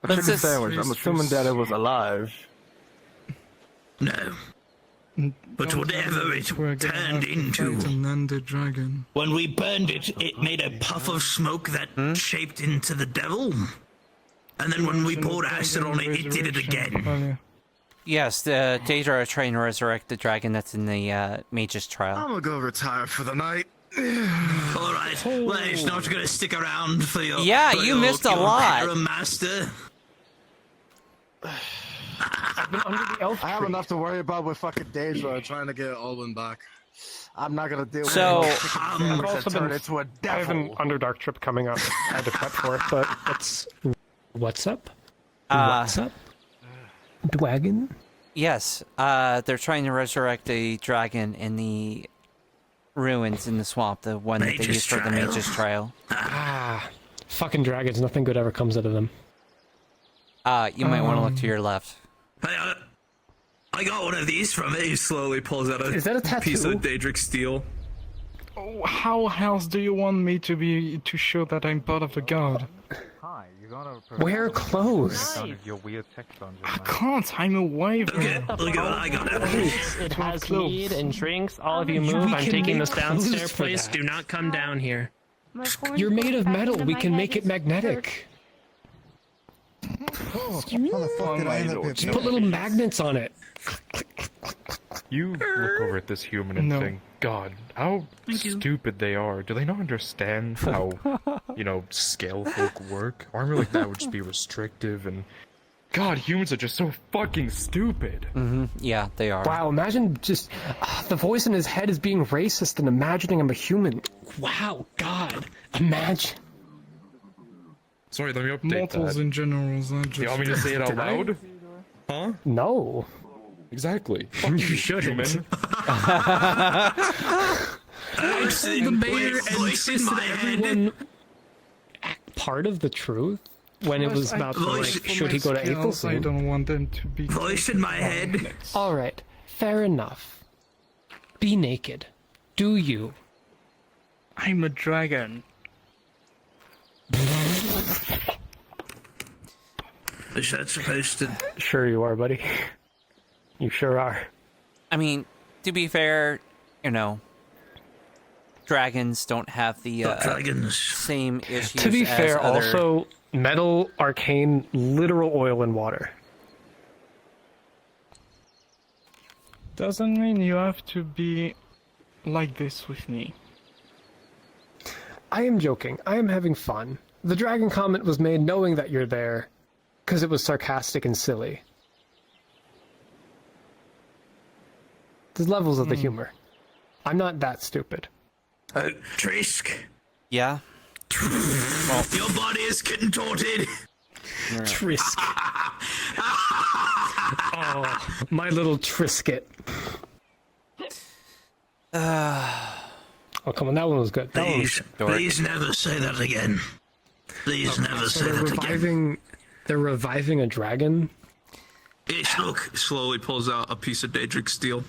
A Let's chicken just- sandwich. I'm assuming that it was alive. No. But whatever it turned into, an undead dragon. when we burned it, it made a puff of smoke that shaped into the devil. And then when we poured acid on it, it did it again. Yes, the Daedra are trying to resurrect the dragon that's in the mage's trial. I'm gonna go retire for the night. Alright, well, it's not gonna stick around for your... Yeah, for you your- missed a your lot. harem master. I have enough to worry about with fucking Daedra trying to get Alwyn back. I'm not gonna deal with So- a chicken sandwich that turned into a I have an devil. Underdark trip coming up. I had to prep for it, but it's... What's up? What's up? Dwagon? Yes, they're trying to resurrect a dragon in the ruins in the swamp, the one that they Mage's used for the trial. mage's trial. Fucking dragons, nothing good ever comes out of them. You might want to look to your left. Hey, I got one of these from it. He slowly pulls out Is that a piece tattoo? of Daedric steel. Oh, how else do you want me to show that I'm part of the guard? Hi, you gotta Wear clothes. your weird text on I can't. I'm away from. Look at what I got. It has mead and drinks. All of you move. We I'm can taking make this downstairs, clothes for please. that. Do not come down here. You're made of metal. We can make it magnetic. Just put little magnets on it. You look over at this human and No. think, God, how stupid they are. Do they not understand how, scale folk work? Armor like that would just be restrictive and... God, humans are just so fucking stupid. Yeah, they are. Wow, imagine just the voice in his head is being racist and imagining I'm a human. Wow, God. Imagine. Sorry, let me update Mortals that. in general is not just... You want me to say it out Did I? loud? Huh? No. Exactly. You shouldn't. The mayor insisted everyone act part of the truth when it was about the, like, should he go to Aether? I don't want them to be... Voice in my head. Alright, fair enough. Be naked. Do you? I'm a dragon. Is that supposed to... Sure you are, buddy. You sure are. I mean, to be fair, you know, dragons don't have the same issues. To be as fair, other... also, metal, arcane, literal oil and water. Doesn't mean you have to be like this with me. I am joking. I am having fun. The dragon comment was made knowing that you're there, because it was sarcastic and silly. There's levels of the humor. I'm not that stupid. Trisk. Yeah? Well, your body is contorted. Trisk. Oh, my little Trisket. Oh, come on, that one was good. That Please never say that again. Please never say that again. They're reviving a dragon? Ish, look. Slowly pulls out a piece of Daedric steel.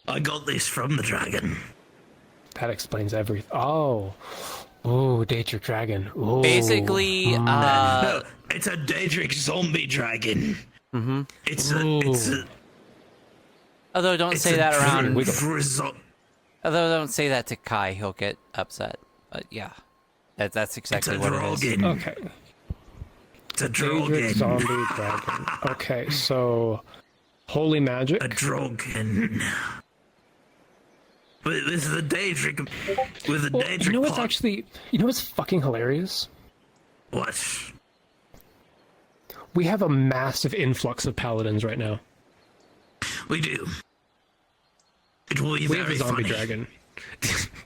I got this from the dragon. That explains everything. Oh. Ooh, Daedric dragon. Ooh. Basically, no, it's a Daedric zombie dragon. Mm-hmm. It's a... Although don't it's say a that around... Grizzle. Although don't say that to Kai, he'll get upset. But yeah, that's exactly what it is. Okay. It's a Daedric dragon. zombie dragon. Okay, so... Holy magic? A dragon. With the Daedric... With the Daedric you know what's pot. actually... You know what's fucking hilarious? What? We have a massive influx of paladins right now. We do. It will be We very have a zombie funny. dragon.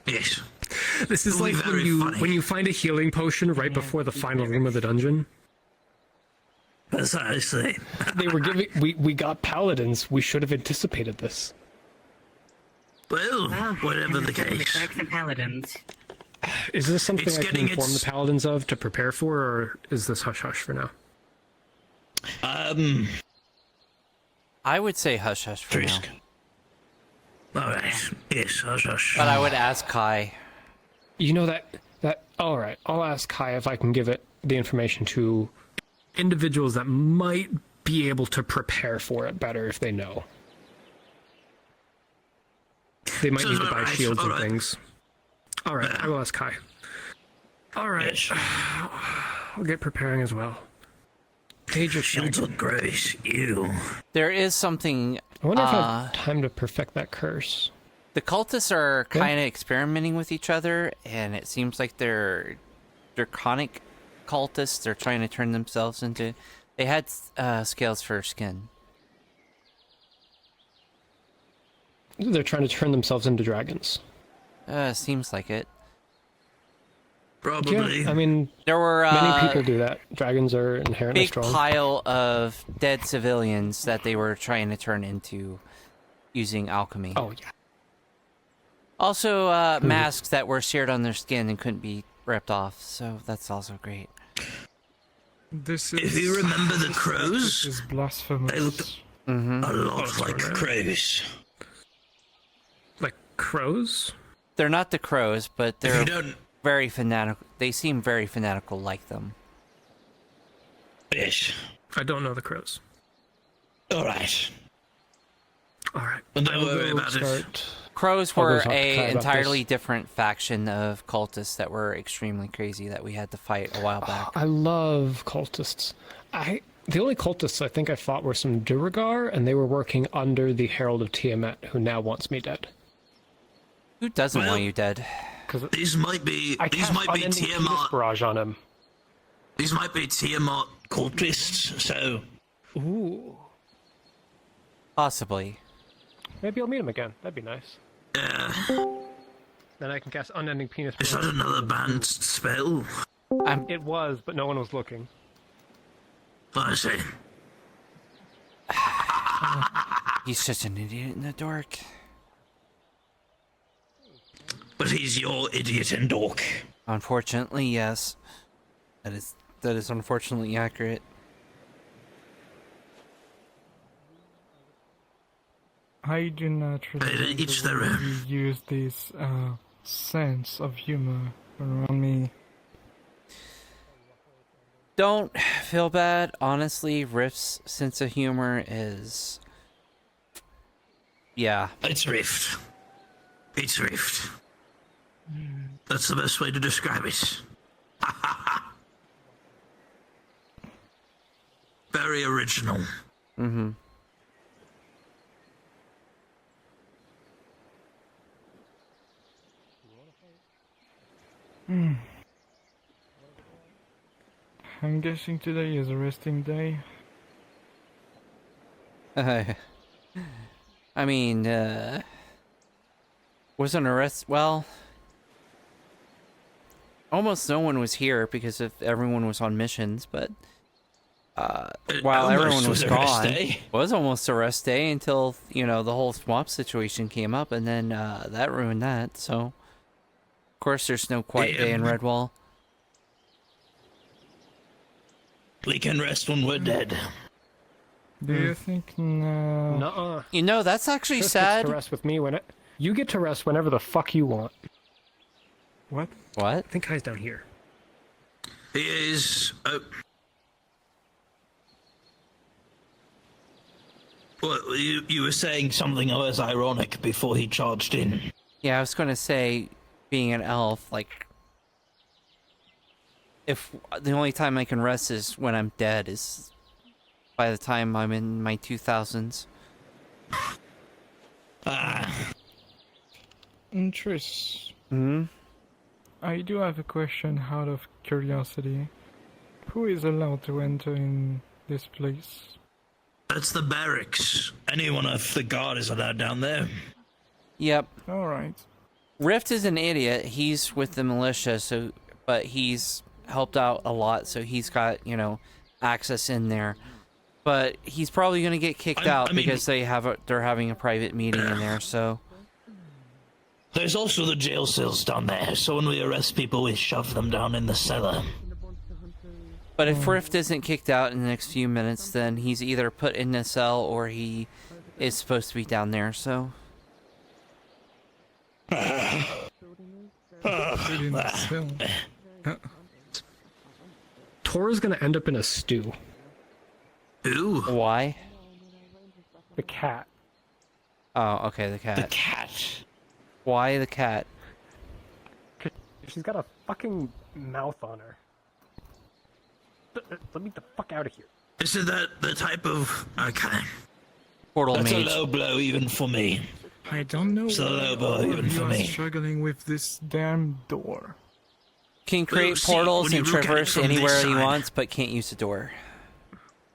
Yes. This is It'll be like very funny. when you find a healing potion right before the final room of the dungeon. Precisely. They were giving... We got paladins. We should have anticipated this. Well, whatever the case. And paladins. Is this something It's I can getting inform the paladins of to prepare for, or is this hush-hush for now? I would say hush-hush for now. Alright. Yes, hush hush. But I would ask Kai. You know that... Alright, I'll ask Kai if I can give it the information to individuals that might be able to prepare for it better if they know. They might need to buy shields and things. Alright, I will ask Kai. Alright. I'll get preparing as well. Shields look gross. Ew. There is something... I wonder if I have time to perfect that curse. The cultists are kind of experimenting with each other, and it seems like they're draconic cultists. They're trying to turn themselves into... They had scales for skin. They're trying to turn themselves into dragons. Seems like it. Probably. Yeah, I mean, there were many people do that. Dragons are inherently big strong. pile of dead civilians that they were trying to turn into using alchemy. Oh yeah. Also, masks that were seared on their skin and couldn't be ripped off. So that's also great. If you remember the crows, This is blasphemous. they looked a lot like crows. Like crows? They're not the crows, but If they're you don't- very fanatical. They seem very fanatical like them. Ish. I don't know the crows. Alright. Alright. Well, don't worry about it. Crows I'll go were talk to Kai a about entirely this. different faction of cultists that were extremely crazy that we had to fight a while back. I love cultists. The only cultists I think I fought were some Duragar, and they were working under the Herald of Tiamat, who now wants me dead. Who doesn't Well, want you dead? These might be I cast unending Tiamat. penis barrage on him. These might be Tiamat cultists. So Ooh. Possibly. Maybe I'll meet him again. That'd be nice. yeah. Then I can cast unending penis Is that barrage. another banned spell? It was, but no one was looking. I see. He's such an idiot in the dark. But he's your idiot and dork. Unfortunately, yes. That is unfortunately accurate. I do not really each their own. use this sense of humor around me. Don't feel bad. Honestly, Rift's sense of humor is... Yeah. It's Rift. It's Rift. That's the best way to describe it. Very original. Mm-hmm. I'm guessing today is a resting day. I mean, wasn't a rest... Well... Almost no one was here because everyone was on missions, but... while everyone was gone, it was almost a rest day until, you know, the whole swamp situation came up, and then that ruined that, so... Of course there's no quiet day in Redwall. We can rest when we're dead. Do you think no? Nuh-uh. You know, that's actually Chris sad. Gets to rest with me when you get to rest whenever the fuck you want. What? What? I think Kai's down here. He is... Well, you were saying something that was ironic before he charged in. Yeah, I was going to say, being an elf, like... If the only time I can rest is when I'm dead, is by the time I'm in my 2000s. Trish. Hmm? I do have a question out of curiosity. Who is allowed to enter in this place? That's the barracks. Anyone of the guard is allowed down there. Yep. Alright. Rift is an idiot. He's with the militia, but he's helped out a lot, so he's got, you know, access in there. But he's probably going to get kicked out because they're having a private meeting in there, so... There's also the jail cells down there, so when we arrest people, we shove them down in the cellar. But if Rift isn't kicked out in the next few minutes, then he's either put in a cell or he is supposed to be down there, so... Tora's gonna end up in a stew. Who? Why? The cat. Oh, okay, the cat. The cat. Why the cat? She's got a fucking mouth on her. Let me get the fuck out of here. Isn't that the type of... Okay. Portal That's mage. a low blow even for me. I don't know It's a low why blow all even of you for are me. struggling with this damn door. Can create Well, see, portals when you and look at it traverse from this anywhere he side- wants, but can't use the door.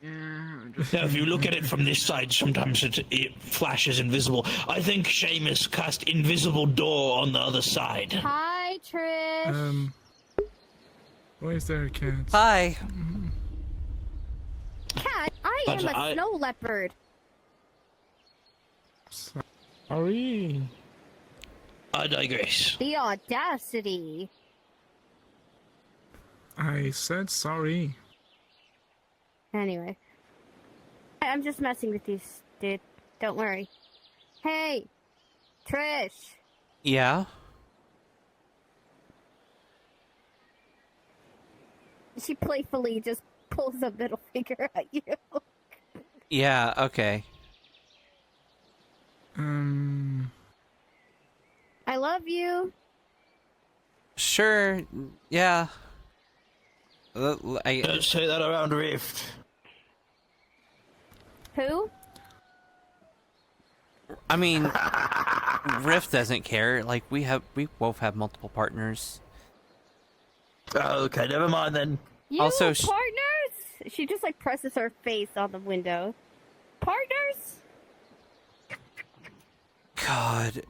Now, if you look at it from this side, sometimes it flashes invisible. I think Seamus cast invisible door on the other side. Hi, Trish. Why is there a cat? Hi. Cat, I am a snow leopard. Sorry. I digress. The audacity. I said sorry. Anyway. I'm just messing with you, dude. Don't worry. Hey! Trish! Yeah? She playfully just pulls a middle finger at you. Yeah, okay. I love you. Sure, yeah. Don't say that around Rift. Who? I mean, Rift doesn't care. Like, we both have multiple partners. Oh, okay, never mind then. You Also, partners? She just like presses her face on the window. Partners? God.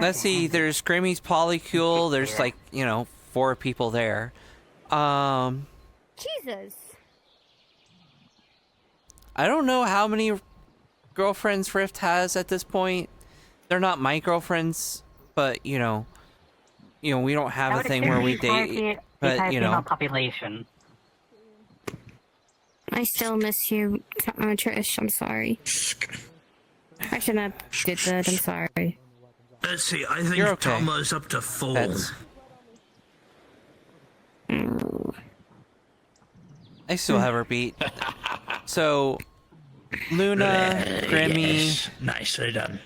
Let's see, there's Grimmy's Polycule, there's like, you know, 4 people there. Jesus. I don't know how many girlfriends Rift has at this point. They're not my girlfriends, but we don't have a thing where we date. But population. I still miss you, Trish. I'm sorry. I shouldn't have did that. I'm sorry. Let's see. I think You're okay. Toma's up to 4. I still have her beat. So, Luna, Grimmy. Yes. Nicely done.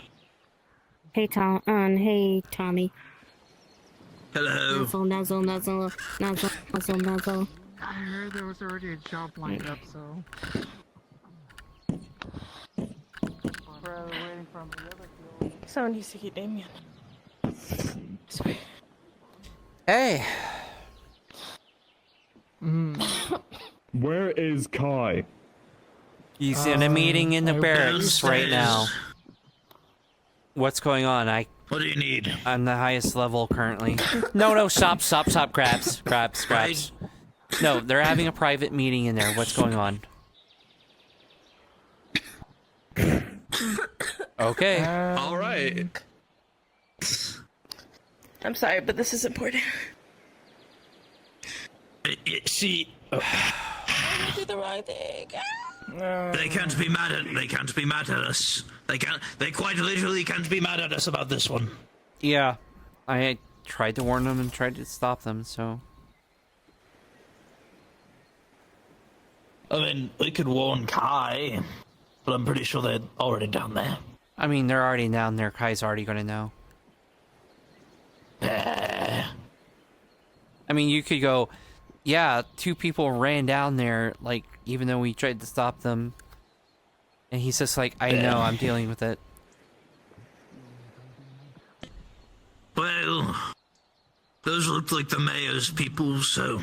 Hey hey Tommy. Hello. Nuzzle. I heard there was already a job lined up, so. Someone needs to keep Damien. Sorry. Hey. Where is Kai? He's in a meeting in the barracks right now. What's going on? What do you need? I'm the highest level currently. No, stop. Grabs. No, they're having a private meeting in there. What's going on? Okay. All right. I'm sorry, but this is important. See, do the right thing. they can't be mad at us. They quite literally can't be mad at us about this one. Yeah, I tried to warn them and tried to stop them. So. I mean, we could warn Kai, but I'm pretty sure they're already down there. I mean, they're already down there. Kai's already gonna know. I mean, you could go, yeah, 2 people ran down there, like, even though we tried to stop them. And he's just like, I know, I'm dealing with it. Well, those looked like the mayor's people, so.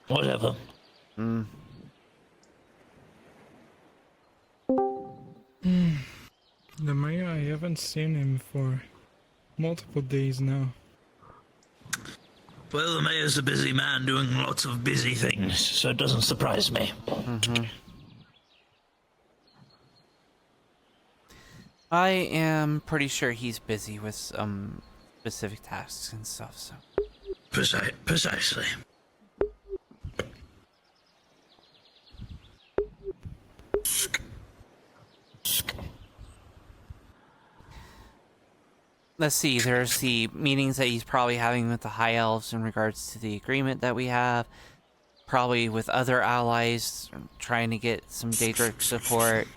Whatever. The mayor, I haven't seen him for multiple days now. Well, the mayor's a busy man doing lots of busy things, so it doesn't surprise me. I am pretty sure he's busy with some specific tasks and stuff, so. Precisely. Let's see, there's the meetings that he's probably having with the High Elves in regards to the agreement that we have. Probably with other allies, trying to get some Daedric support.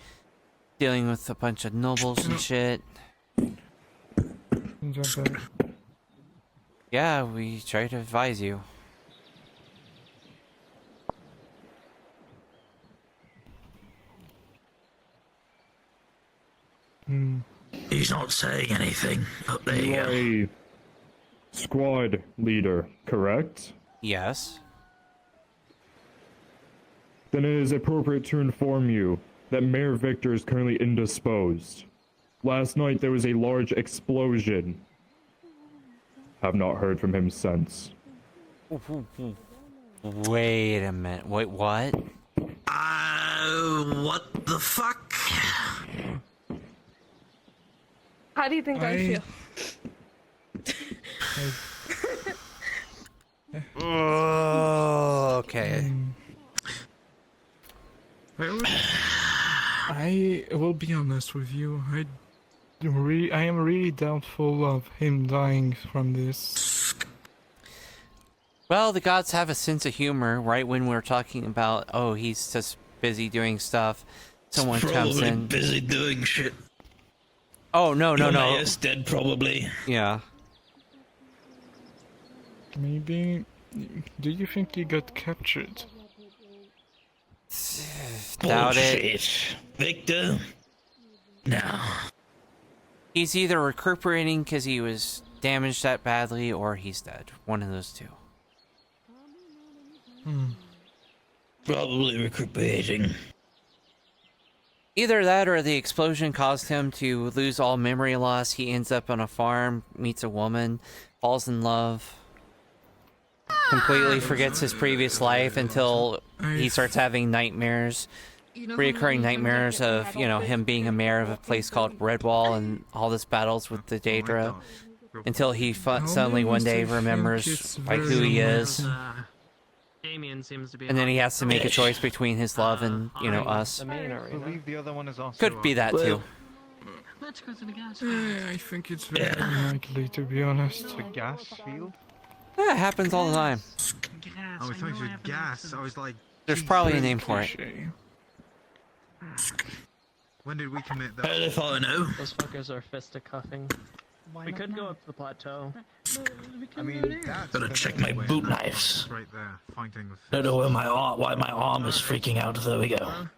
Dealing with a bunch of nobles and shit. Yeah, we try to advise you. He's not saying anything. Oh, there you go. You're a squad leader, correct? Yes. Then it is appropriate to inform you that Mayor Victor is currently indisposed. Last night there was a large explosion. Have not heard from him since. Wait a minute. Wait, what? What the fuck? How do you think I feel? Oh, okay. I will be honest with you. I am really doubtful of him dying from this. Well, the gods have a sense of humor. Right when we're talking about, oh, he's just busy doing stuff, someone comes Probably in. busy doing shit. Oh, no. Mayor's dead, probably. Yeah. Maybe. Do you think he got captured? Doubt it. Bullshit. Victor? No. He's either recuperating because he was damaged that badly, or he's dead. One of those two. Probably recuperating. Either that or the explosion caused him to lose all memory loss. He ends up on a farm, meets a woman, falls in love. completely forgets his previous life until he starts having nightmares, reoccurring nightmares of, you know, him being a mayor of a place called Redwall and all this battles with the Daedra, until he suddenly one day remembers like who he is. Damien seems to be. And then he has to make a choice between his love and, you know, us. I believe the other one is also. Could be that too. Let's go to the gas. I think it's very unlikely, to be honest. The gas field? Yeah, it happens all the time. I was thinking of gas. I was like. There's probably a name for it. When did we commit that? Hell if I know. Those fuckers are fisticuffing. We could go up the plateau. I mean, that's Gotta check my boot knives. right there, fighting with. Don't know why my arm is freaking out. There we go.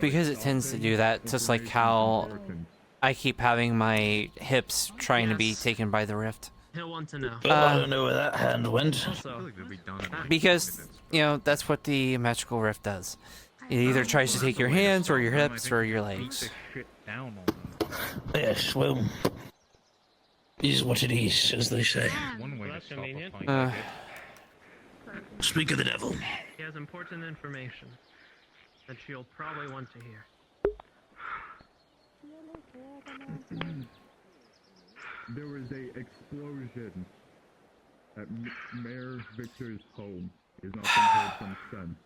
Because it tends to do that, just like how I keep having my hips trying to be taken by the rift. He'll want to know. I don't know where that hand went. Because, you know, that's what the magical rift does. It either tries to take your hands or your hips or your legs. Yes, well, is what it is, as they say. That's convenient. Speak of the devil. He has important information that she'll probably want to hear. There was a explosion at Mayor Victor's home. He's not been heard from since.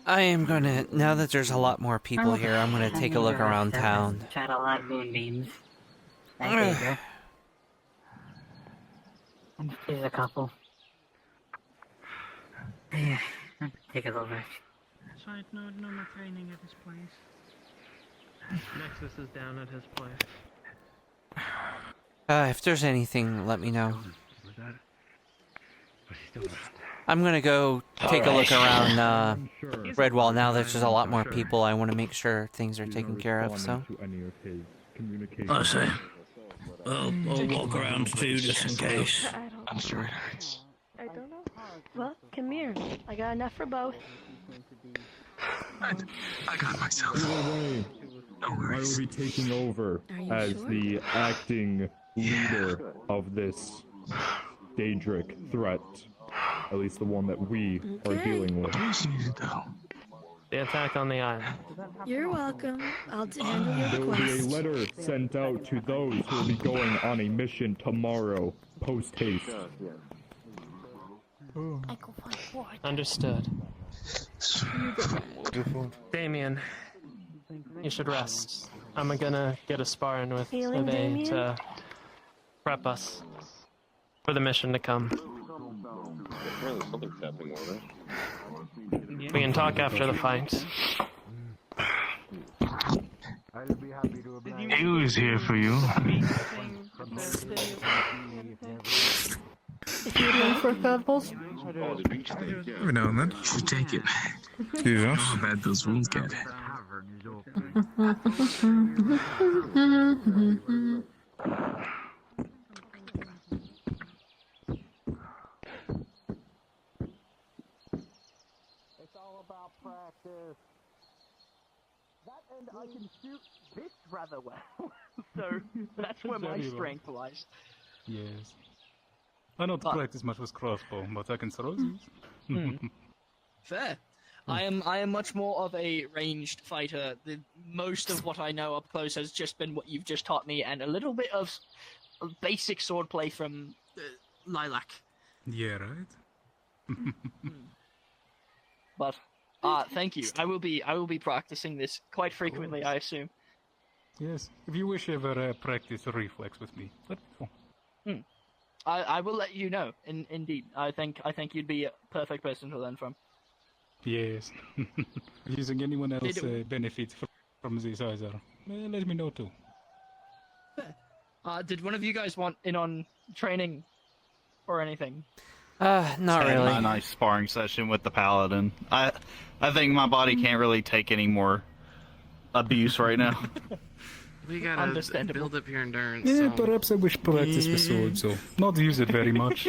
I am gonna, now that there's a lot more people here, I'm gonna take a look around town. Chat a lot of moonbeams. Thank you. And here's a couple. Yeah, take a little bit. Side note, no more training at his place. Nexus is down at his place. If there's anything, let me know. I'm gonna go take a look around Redwall now that there's a lot more people. I want to make sure things are taken care of, so. I see. I'll walk around too, just in case. I'm sure it hurts. I don't know. Well, come here. I got enough for both. I got myself. I will be taking over as the acting leader of this Daedric threat. At least the one that we are dealing with. The attack on the island. You're welcome. I'll handle your There will be a request. letter sent out to those who will be going on a mission tomorrow, post haste. Understood. Damien, you should rest. I'm gonna get a sparring with Healing, Eve Damien? to prep us for the mission to come. We can talk after the fight. Who's here for you? If you're looking for purples, Every now and then. You take it. Yeah. How bad those wounds get. It's all about practice. That and I can shoot this rather well. So that's where my strength lies. Yes. I don't practice much with crossbow, but I can throw these. Fair. I am much more of a ranged fighter. Most of what I know up close has just been what you've just taught me, and a little bit of basic swordplay from Lilac. Yeah, right? But thank you. I will be practicing this quite frequently, I assume. Yes. If you wish ever practice reflex with me, let me know. I will let you know. Indeed, I think you'd be a perfect person to learn from. Yes. If using anyone else benefits from this either, let me know too. Did one of you guys want in on training or anything? Not really. A nice sparring session with the paladin. I think my body can't really take any more abuse right now. We gotta build up your endurance. Yeah, so. perhaps I wish practice with sword, so not use it very much.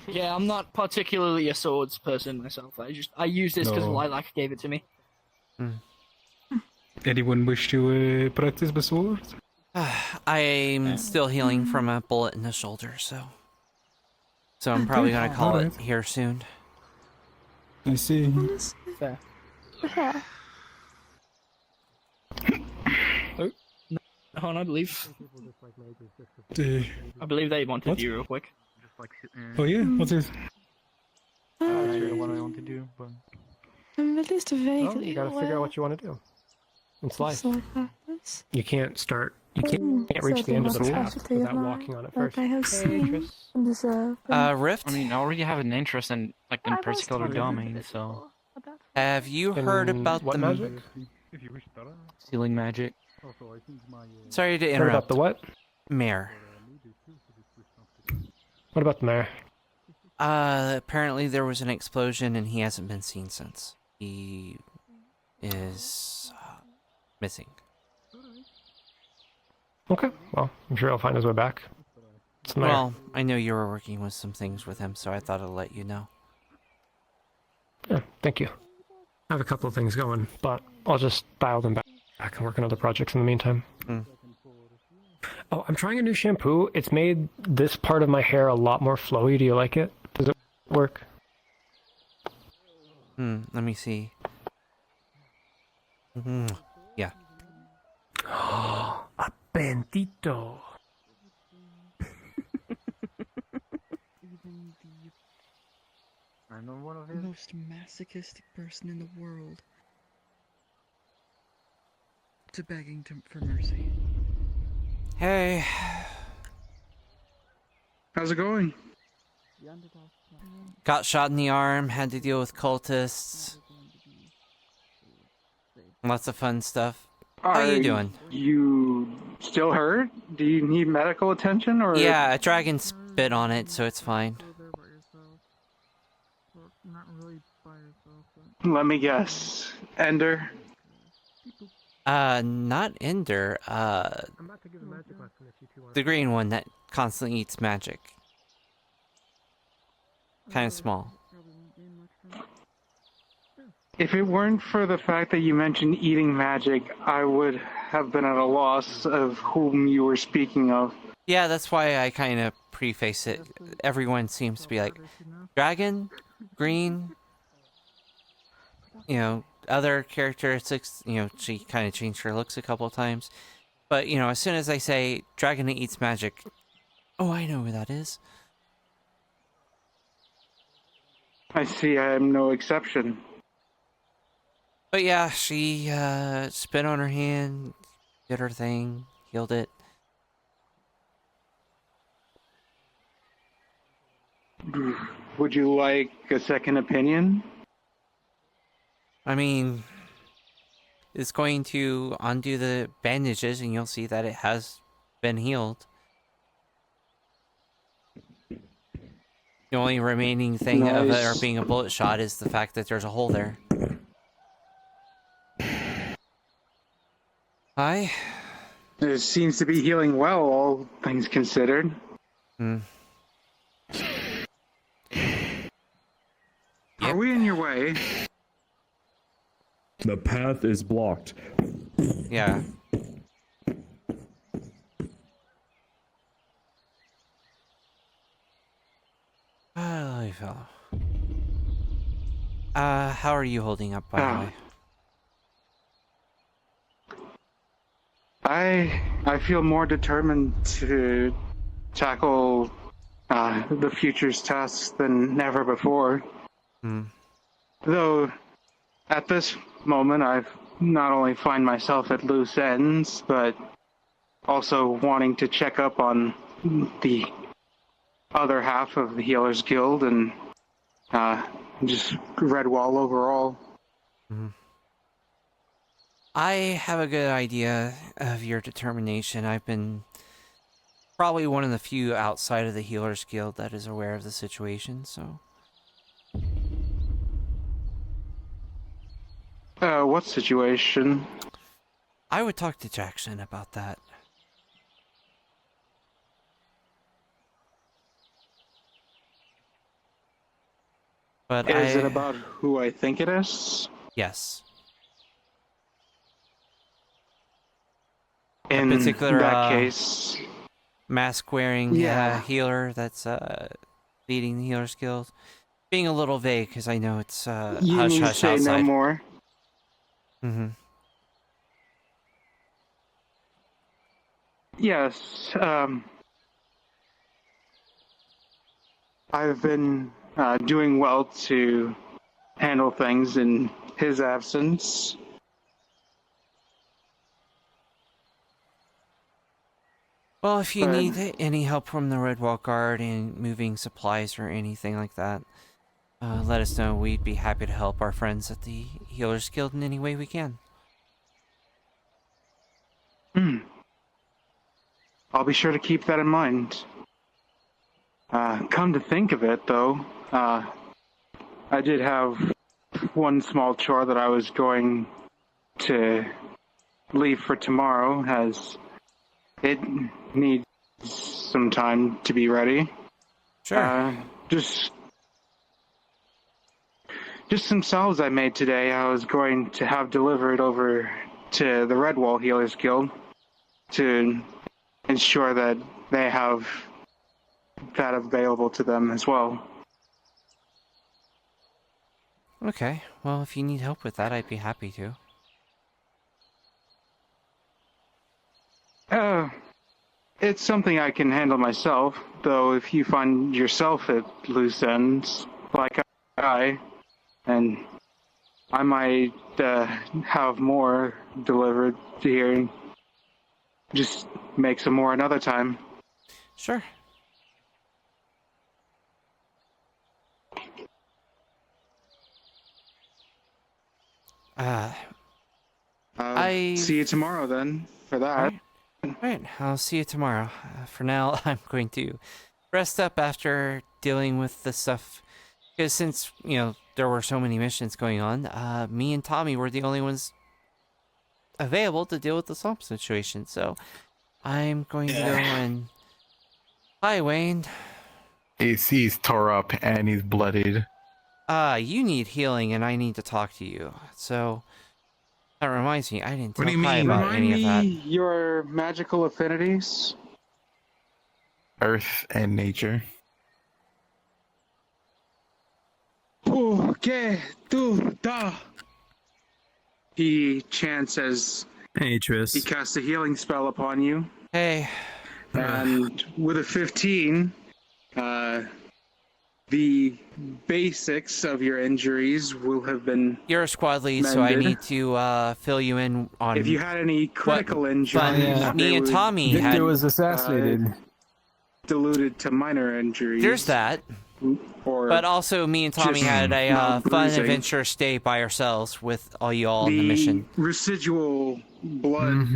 Yeah, I'm not particularly a swords person myself. I use this because No. Lilac gave it to me. Anyone wish to practice with sword? I'm still healing from a bullet in the shoulder, so. So I'm probably Okay, gonna call it alright. here soon. I see. Fair. Oh, no, hold on, I believe. I believe they wanted What? you real quick. Oh yeah? What's this? I'm not sure what I want to do, but I'm at least vaguely Well, you gotta figure aware out what you want to do. It's life. of factors. You can't reach the end of the path without walking on it first. I have seen and deserve. Rift? I mean, I already have an interest in in particular domain, so Have you heard about what the magic? Sealing magic. Sorry to Heard interrupt. about the what? Mayor. What about the mayor? Apparently there was an explosion and he hasn't been seen since. He is missing. Okay, well, I'm sure he'll find his way back. It's the mayor. Well, I know you were working with some things with him, so I thought I'd let you know. Yeah, thank you. I have a couple of things going, but I'll just dial them back and work on other projects in the meantime. Oh, I'm trying a new shampoo. It's made this part of my hair a lot more flowy. Do you like it? Does it work? Let me see. Yeah. A bendito. I'm one of The most masochistic person in the world to begging for mercy. Hey. How's it going? Got shot in the arm, had to deal with cultists. Lots of fun stuff. How you doing? You still hurt? Do you need medical attention or? Yeah, a dragon spit on it, so it's fine. Let me guess. Ender? Not Ender. I'm about to give a magic lesson if you two want. The green one that constantly eats magic. Kind of small. If it weren't for the fact that you mentioned eating magic, I would have been at a loss of whom you were speaking of. Yeah, that's why I kind of preface it. Everyone seems to be like, dragon, green, you know, other characteristics, you know, she kind of changed her looks a couple of times. But, you know, as soon as I say dragon that eats magic, oh, I know who that is. I see I am no exception. But yeah, she spit on her hand, did her thing, healed it. Would you like a second opinion? I mean, it's going to undo the bandages and you'll see that it has been healed. The only remaining thing of it or being a bullet shot is the fact that there's a hole there. Hi. It seems to be healing well, all things considered. Are we in your way? The path is blocked. Yeah. Lovely fellow. How are you holding up, by the way? I feel more determined to tackle the future's tasks than ever before. Though, at this moment, I've not only find myself at loose ends, but also wanting to check up on the other half of the Healers Guild and just Redwall overall. I have a good idea of your determination. I've been probably one of the few outside of the Healers Guild that is aware of the situation, so... What situation? I would talk to Jackson about that. But is it about who I think it is? Yes. In particular, that case, mask-wearing Yeah. healer that's leading the Healers Guild. Being a little vague because I know it's You hush need to hush say outside. no more. Mm-hmm. Yes. I've been doing well to handle things in his absence. Well, if you But- need any help from the Red Wall Guard in moving supplies or anything like that, let us know. We'd be happy to help our friends at the Healers Guild in any way we can. I'll be sure to keep that in mind. Come to think of it, though, I did have one small chore that I was going to leave for tomorrow, as it needs some time to be ready. Sure. Just some salves I made today. I was going to have delivered over to the Red Wall Healers Guild to ensure that they have that available to them as well. Okay, well, if you need help with that, I'd be happy to. It's something I can handle myself, though if you find yourself at loose ends, like I, and I might have more delivered here. Just make some more another time. Sure. I'll see you tomorrow then, for that. Alright, I'll see you tomorrow. For now, I'm going to rest up after dealing with the stuff. Because since, you know, there were so many missions going on, me and Tommy were the only ones available to deal with the swamp situation. So, I'm going to go and... Hi, Wayne. He's tore up and he's bloodied. You need healing and I need to talk to you. So, that reminds me, I didn't tell What do you Kai mean? about any of that. Your magical affinities? Earth and nature. Okay, tu da. He chants as hey, Tris. He casts a healing spell upon you. Hey. And with a 15, the basics of your injuries will have been You're a squad lead, so I mended. need to fill you in on... If you had any critical injuries, me and Tommy had... Victor was assassinated. Diluted to minor injuries. There's that. Or But also, me and Tommy just had a mild fun bruising. adventure stay by ourselves with all you all on the mission. Residual blood.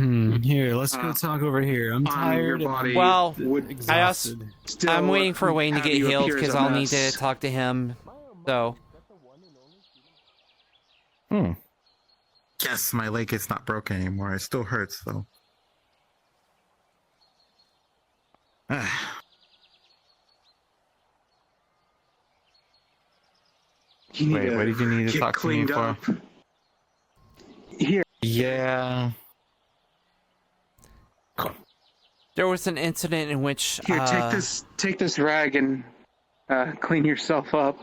Here, let's go talk over here. I'm tired. And I'm Well, exhausted. I'm waiting for Wayne to have get you healed appear as because a I'll need to mess. talk to him. So, Yes, my leg is not broken anymore. It still hurts though. Wait, what did you need to talk to me for? Here. Yeah. there was an incident in which... Here, take this rag and clean yourself up.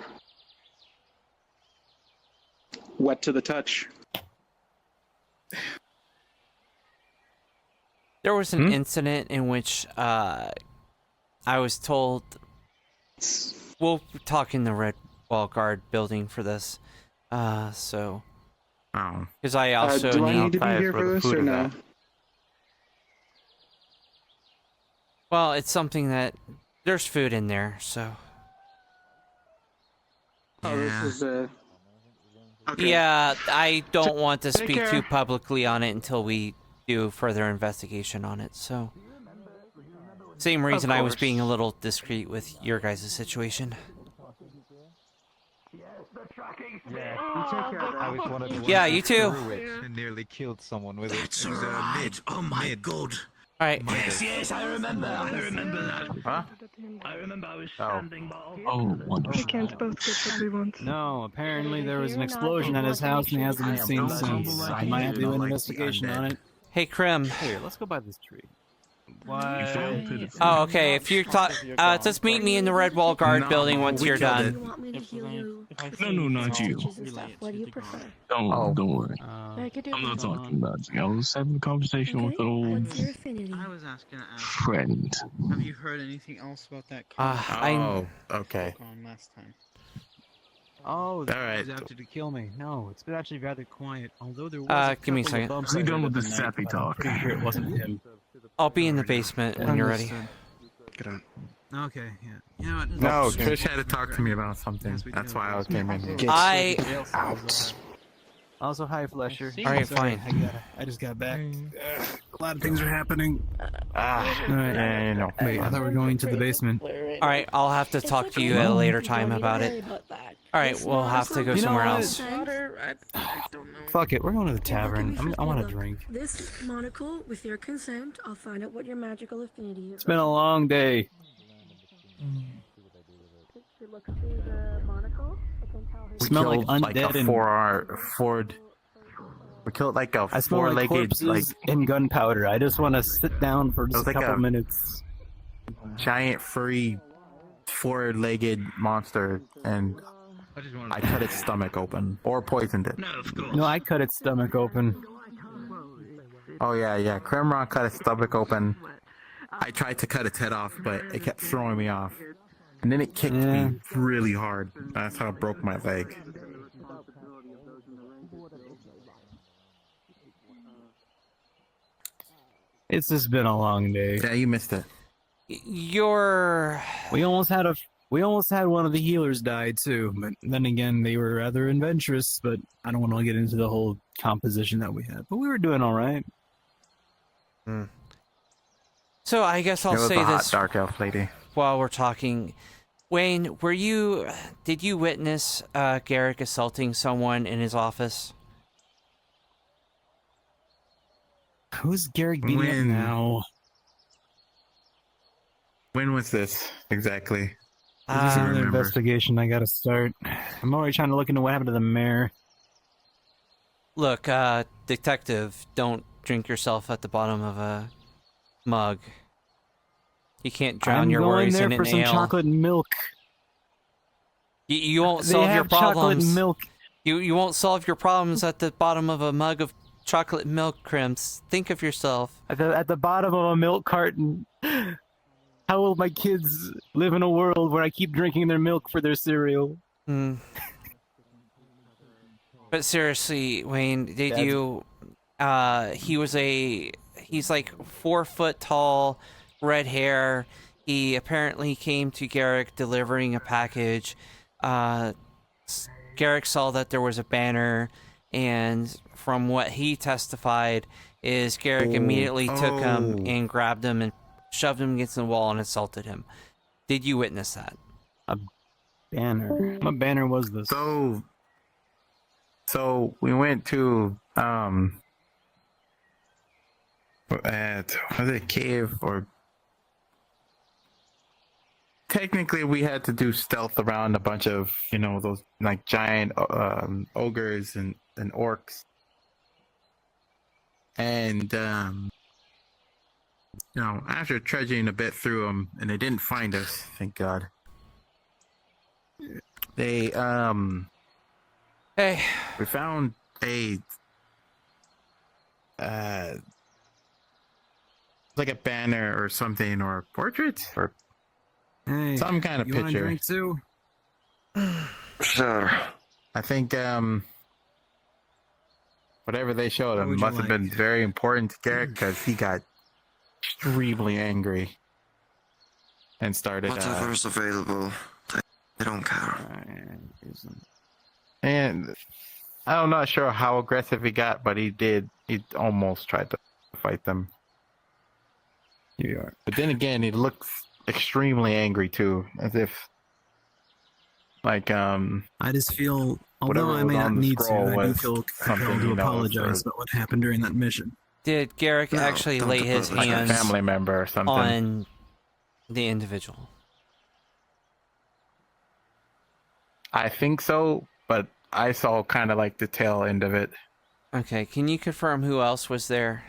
Wet to the touch. There was an incident in which I was told... We'll talk in the Red Wall Guard building for this. So... Oh. Because I also do I need to be here for this or no? Well, it's something that... There's food in there, so... Oh, this is a... Okay. Yeah, I don't want to speak care. too publicly on it until we do further investigation on it, so... Same reason I was being a little discreet with your guys' situation. Yeah, you too. And nearly killed someone with it. That's right. Oh my god. Alright. Yes, I remember that. Huh? I remember I was standing by. Oh, We can't both get what we want. No, apparently there was an explosion at his house and he hasn't been seen since. I might have to do an investigation on it. Hey, Krim. Here, let's go by this tree. Oh, okay. If you're just meet me in the Red Wall Guard building once you're done. No, not you. What do you prefer? Don't worry. I could do I'm not both. talking about you. I was having a conversation with an old What's your affinity? I was asking to ask. friend. Have you heard anything else about that? Oh, okay. On last time. Oh, All right. he's after to kill me. No, it's been actually rather quiet. Although there was give me a second. We done with the sappy talk. Pretty sure it wasn't him. I'll be in the basement when you're ready. Okay, yeah. You know what? No, Trish had to talk to me about something. That's why I came in here. Out. Also, hi, Flesher. All right, Sorry, fine. I just got back. A lot of things are happening. All right. Yeah, you know. Wait, I thought we were going to the basement. All right, I'll have to talk to you at a later time about it. All right, we'll have to go somewhere else. Fuck it, we're going to the tavern. I want a drink. This monocle, with your consent, I'll find out what your magical affinity is. It's been a long day. Look through the monocle. I can tell her. We smell like killed undead a and Ford. We killed like a I smell like four-legged, corpses and gunpowder. I just want to sit down for just a couple minutes. giant furry, four-legged monster, and I cut its stomach open or poisoned it. No, I cut its stomach open. Oh yeah. Kremron cut its stomach open. I tried to cut its head off, but it kept throwing me off. And then it kicked me really hard. That's how it broke my leg. It's just been a long day. Yeah, you missed it. We almost had one of the healers die too, but then again, they were rather adventurous. But I don't want to get into the whole composition that we had. But we were doing all right. So I guess I'll say this dark elf lady. while we're talking. Wayne, did you witness Garrick assaulting someone in his office? Who's Garrick beating up now? When was this exactly? This is another investigation I gotta start. I'm already trying to look into what happened to the mayor. Look, detective, don't drink yourself at the bottom of a mug. You can't drown your worries in an ale. I'm going there for some chocolate milk. You won't solve your problems. Chocolate milk. You won't solve your problems at the bottom of a mug of chocolate milk, Crimps. Think of yourself. At the bottom of a milk carton. How will my kids live in a world where I keep drinking their milk for their cereal? But seriously, Wayne, did you... He's like 4 foot tall, red hair. He apparently came to Garrick delivering a package. Garrick saw that there was a banner, and from what he testified is Garrick immediately took him and grabbed him and shoved him against the wall and assaulted him. Did you witness that? A banner? What banner was this? So we went to was it cave or technically we had to do stealth around a bunch of those like giant ogres and orcs, and after trudging a bit through them and they didn't find us, thank God. They we found a like a banner or something, or a portrait, or some kind of you picture. Want a drink too? Sure. I think whatever they showed him must have been very important to Garrick, because he got extremely angry and started. Whatever is available, they don't care. And I'm not sure how aggressive he got, but he did. He almost tried to fight them. But then again, he looks extremely angry too, as if like I just feel, although I may not need to, I do feel compelled to apologize about what happened during that mission. Did Garrick actually lay his hands like a family member or something on the individual? I think so, but I saw kind of like the tail end of it. Okay, can you confirm who else was there?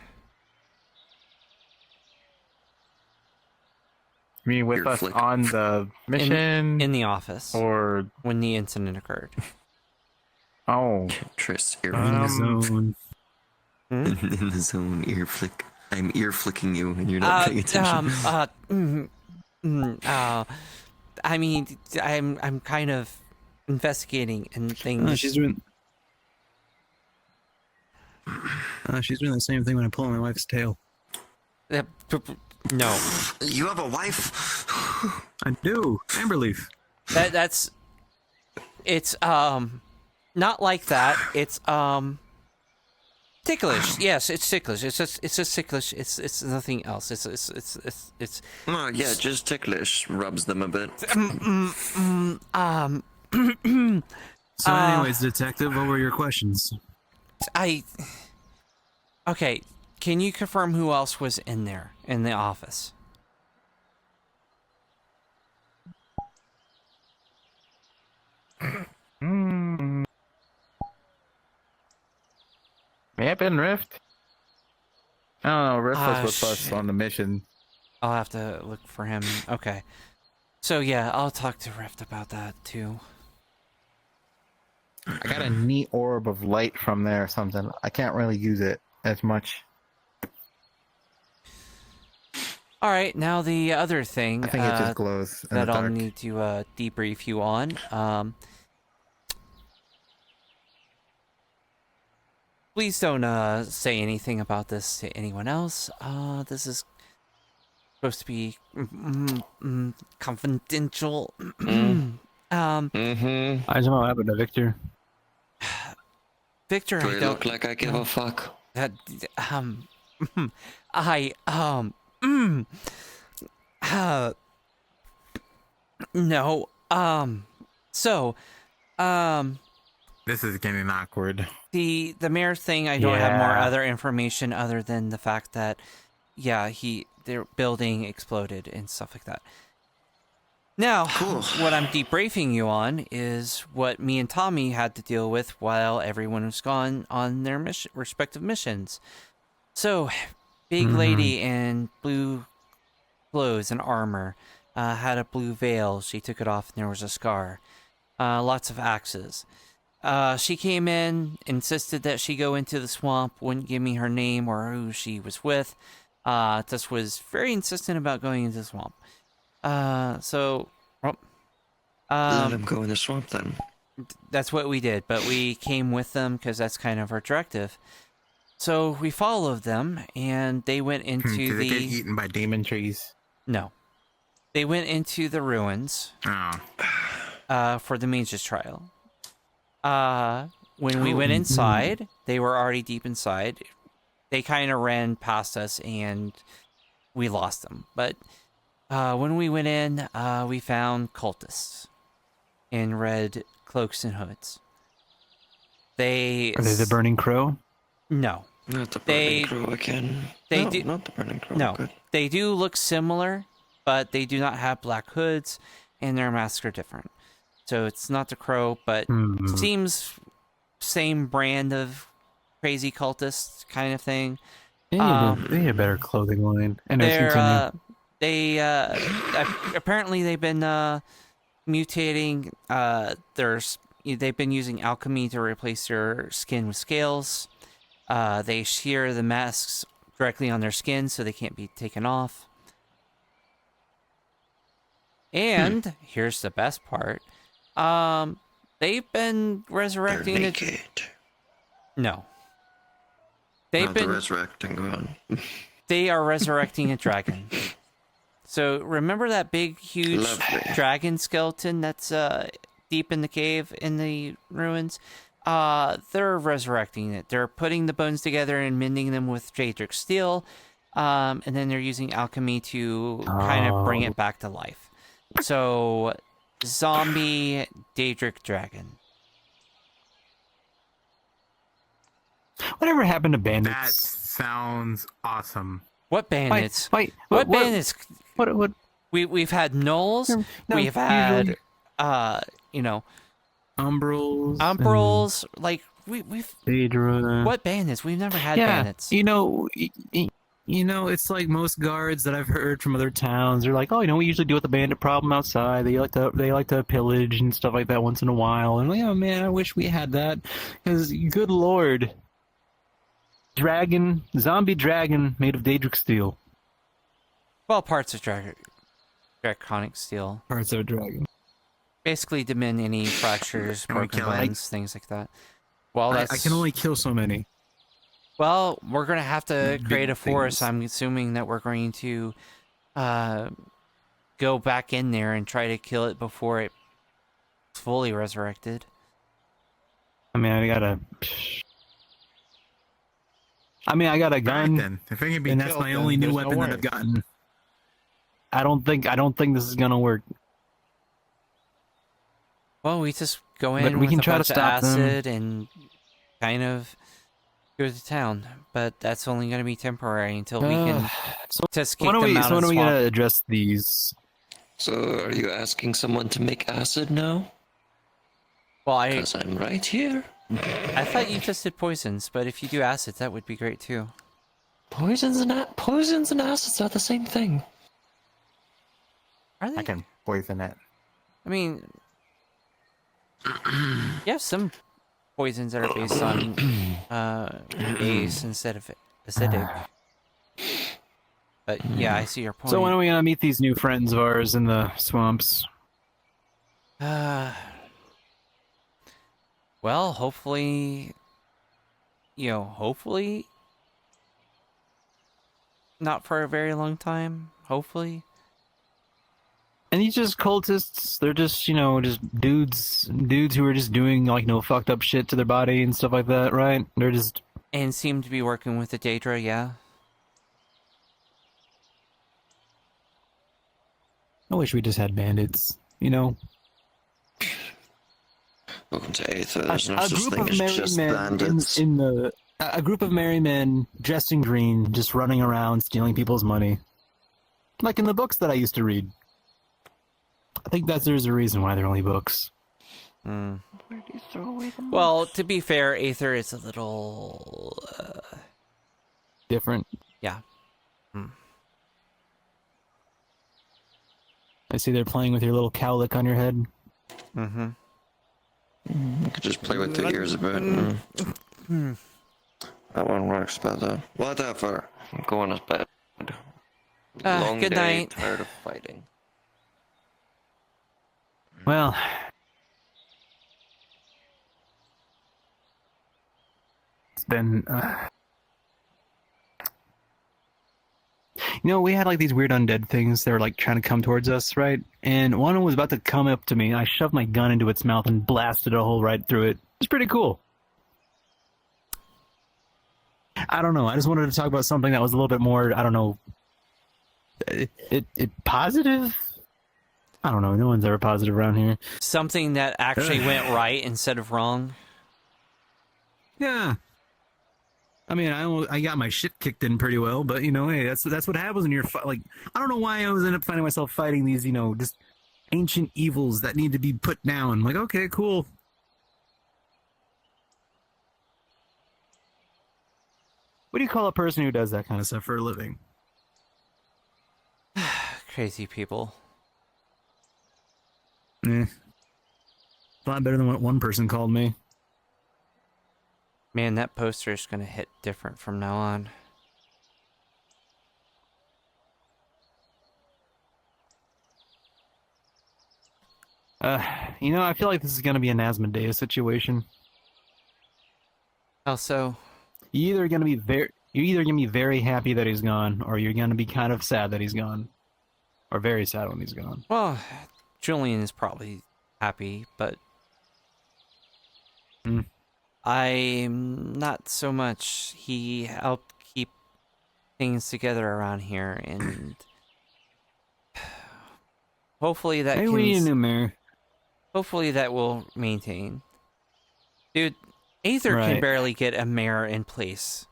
Me with Ear us flick. on the mission? In the office. Or when the incident occurred. Oh. Tris, ear In the zone. in the zone, ear flick. I'm ear flicking you, and you're not paying attention. I mean, I'm kind of investigating and things. Oh, she's doing the same thing when I pull on my wife's tail. No. You have a wife? I do. Amberleaf. That's. It's not like that. It's ticklish. Yes, it's ticklish. It's just ticklish. It's nothing else. It's. Oh yeah, just ticklish. Rubs them a bit. So, anyways, detective, what were your questions? Okay, can you confirm who else was in there in the office? May have been Rift. I don't know. Rift was with us on the mission. I'll have to look for him. Okay. So yeah, I'll talk to Rift about that too. I got a neat orb of light from there or something. I can't really use it as much. All right, now the other thing I think it just glows in that the I'll dark. need to debrief you on. Please don't say anything about this to anyone else. This is supposed to be confidential. Mm-hmm. I just know what happened to Victor. Victor, Do I I don't look like I give a fuck? No. This is getting awkward. The mayor thing, I don't have more Yeah. other information other than the fact that, yeah, their building exploded and stuff like that. Now, what I'm debriefing you on is what me and Tommy had to deal with while everyone was gone on their respective missions. So, big lady in blue clothes and armor had a blue veil. She took it off and there was a scar. Lots of axes. She came in, insisted that she go into the swamp, wouldn't give me her name or who she was with. Just was very insistent about going into the swamp. Let him go in the swamp then. That's what we did, but we came with them because that's kind of our directive. So we followed them, and they went into Did the... they get eaten by demon trees? No. They went into the ruins for the mage's trial. When we went inside, they were already deep inside. They kind of ran past us, and we lost them. But when we went in, we found cultists in red cloaks and hoods. Are they the Burning Crow? No. Not the Burning Crow again. No, not the Burning Crow. No, Good. they do look similar, but they do not have black hoods, and their masks are different. So it's not the Crow, but seems same brand of crazy cultist kind of thing. They need a better clothing line. And apparently they've been mutating. They've been using alchemy to replace their skin with scales. They shear the masks directly on their skin so they can't be taken off. And here's the best part. They've been resurrecting They're naked. No. They've Not been the resurrecting one. They are resurrecting a dragon. So remember that big, huge dragon skeleton that's deep in the cave in the ruins? They're resurrecting it. They're putting the bones together and mending them with Daedric steel, and then they're using alchemy to kind of bring it back to life. So, zombie Daedric dragon. Whatever happened to bandits? That sounds awesome. What bandits? What bandits? What? We've had gnolls. No, we've had Umbrals. Like we've Daedra. What bandits? We've never had Yeah, bandits. you know, You know, it's like most guards that I've heard from other towns. They're like, oh, we usually deal with the bandit problem outside. They like to pillage and stuff like that once in a while. And I'm like, oh man, I wish we had that. Because good lord, zombie dragon made of Daedric steel. Well, parts of draconic steel. Parts of a dragon. Basically, to mend any fractures, broken bones, things like that. Well, I can only kill so many. Well, we're going to have to create a force. I'm assuming that we're going to go back in there and try to kill it before it's fully resurrected. I mean, I got a gun, Then. If it can be and that's killed, my then only new there's no weapon that way. I've gotten. I don't think this is gonna work. Well, we just go But in we with can a try to bunch of stop them. acid and kind of go to town. But that's only going to be temporary until we can just kick them out So of when the are we swamp. gonna address these? So, are you asking someone to make acid now? Well, Because I'm right here. I thought you just did poisons, but if you do acids, that would be great too. Poisons and acids are the same thing. Are they? I can poison it. I mean, you have some poisons that are based on base instead of acidic. But yeah, I see your point. So when are we gonna meet these new friends of ours in the swamps? Well, hopefully, not for a very long time. Hopefully. And these just cultists, they're just, just dudes who are just doing, like, no fucked up shit to their body and stuff like that, right? They're just... And seem to be working with the Daedra, yeah. I wish we just had bandits, Welcome to Aether. There's no such thing as just bandits. A group of merry men dressed in green, just running around stealing people's money. Like in the books that I used to read. I think there's a reason why they're only books. Well, to be fair, Aether is a little... different. Yeah. I see they're playing with your little cowlick on your head. Mm-hmm. You could just play with the ears a bit. That one works better. Whatever. I'm going to bed. Long good day, night. tired of fighting. Well... It's been... we had like these weird undead things that were like trying to come towards us, right? And one was about to come up to me, and I shoved my gun into its mouth and blasted a hole right through it. It's pretty cool. I don't know. I just wanted to talk about something that was a little bit more, I don't know, it positive? I don't know. No one's ever positive around here. Something that actually went right instead of wrong. Yeah. I mean, I got my shit kicked in pretty well, but hey, that's what happens when you're like. I don't know why I always end up finding myself fighting these, just ancient evils that need to be put down. Like, okay, cool. What do you call a person who does that kind of stuff for a living? Crazy people. A lot better than what one person called me. Man, that poster is going to hit different from now on. I feel like this is going to be an Asmodeus situation. How so? You're either going to be very happy that he's gone, or you're going to be kind of sad that he's gone. Or very sad when he's gone. Well, Julian is probably happy, but I'm not so much. He helped keep things together around here, and hopefully that Maybe we need a new mayor. Hopefully that will maintain. Dude, Aether can Right. barely get a mayor in place.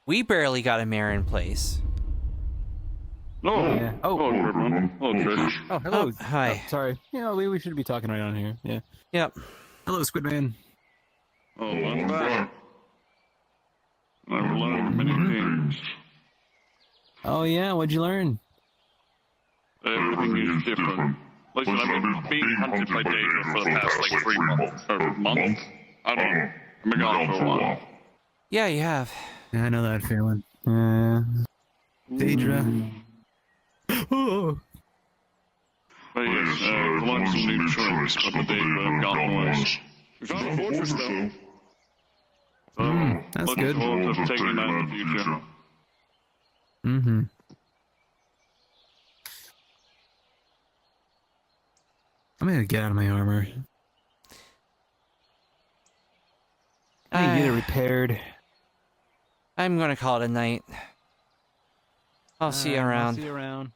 We barely got a mayor in place. Oh, Yeah. Oh. hello, Sherman. Hello, Trish. Oh, hello. Oh, hi. Oh, sorry. We should be talking right on here. Yeah. Yep. Hello, Squidman. Oh, I'm back. I've learned many things. Oh yeah, what'd you learn? Everything is different. Listen, I've been being hunted by Daedra for the past like 3 months. Or months? I don't know. I've been gone for a while. Yeah, you have. Yeah, I know that feeling. Daedra. Oh. But yes, collect some new tricks, but the Daedra have gotten worse. We found a fortress though. That's looking good. forward to taking that in the future. Mm-hmm. I'm gonna get out of my armor. I need to get it repaired. I'm gonna call it a night. I'll see you around. I'll see you around.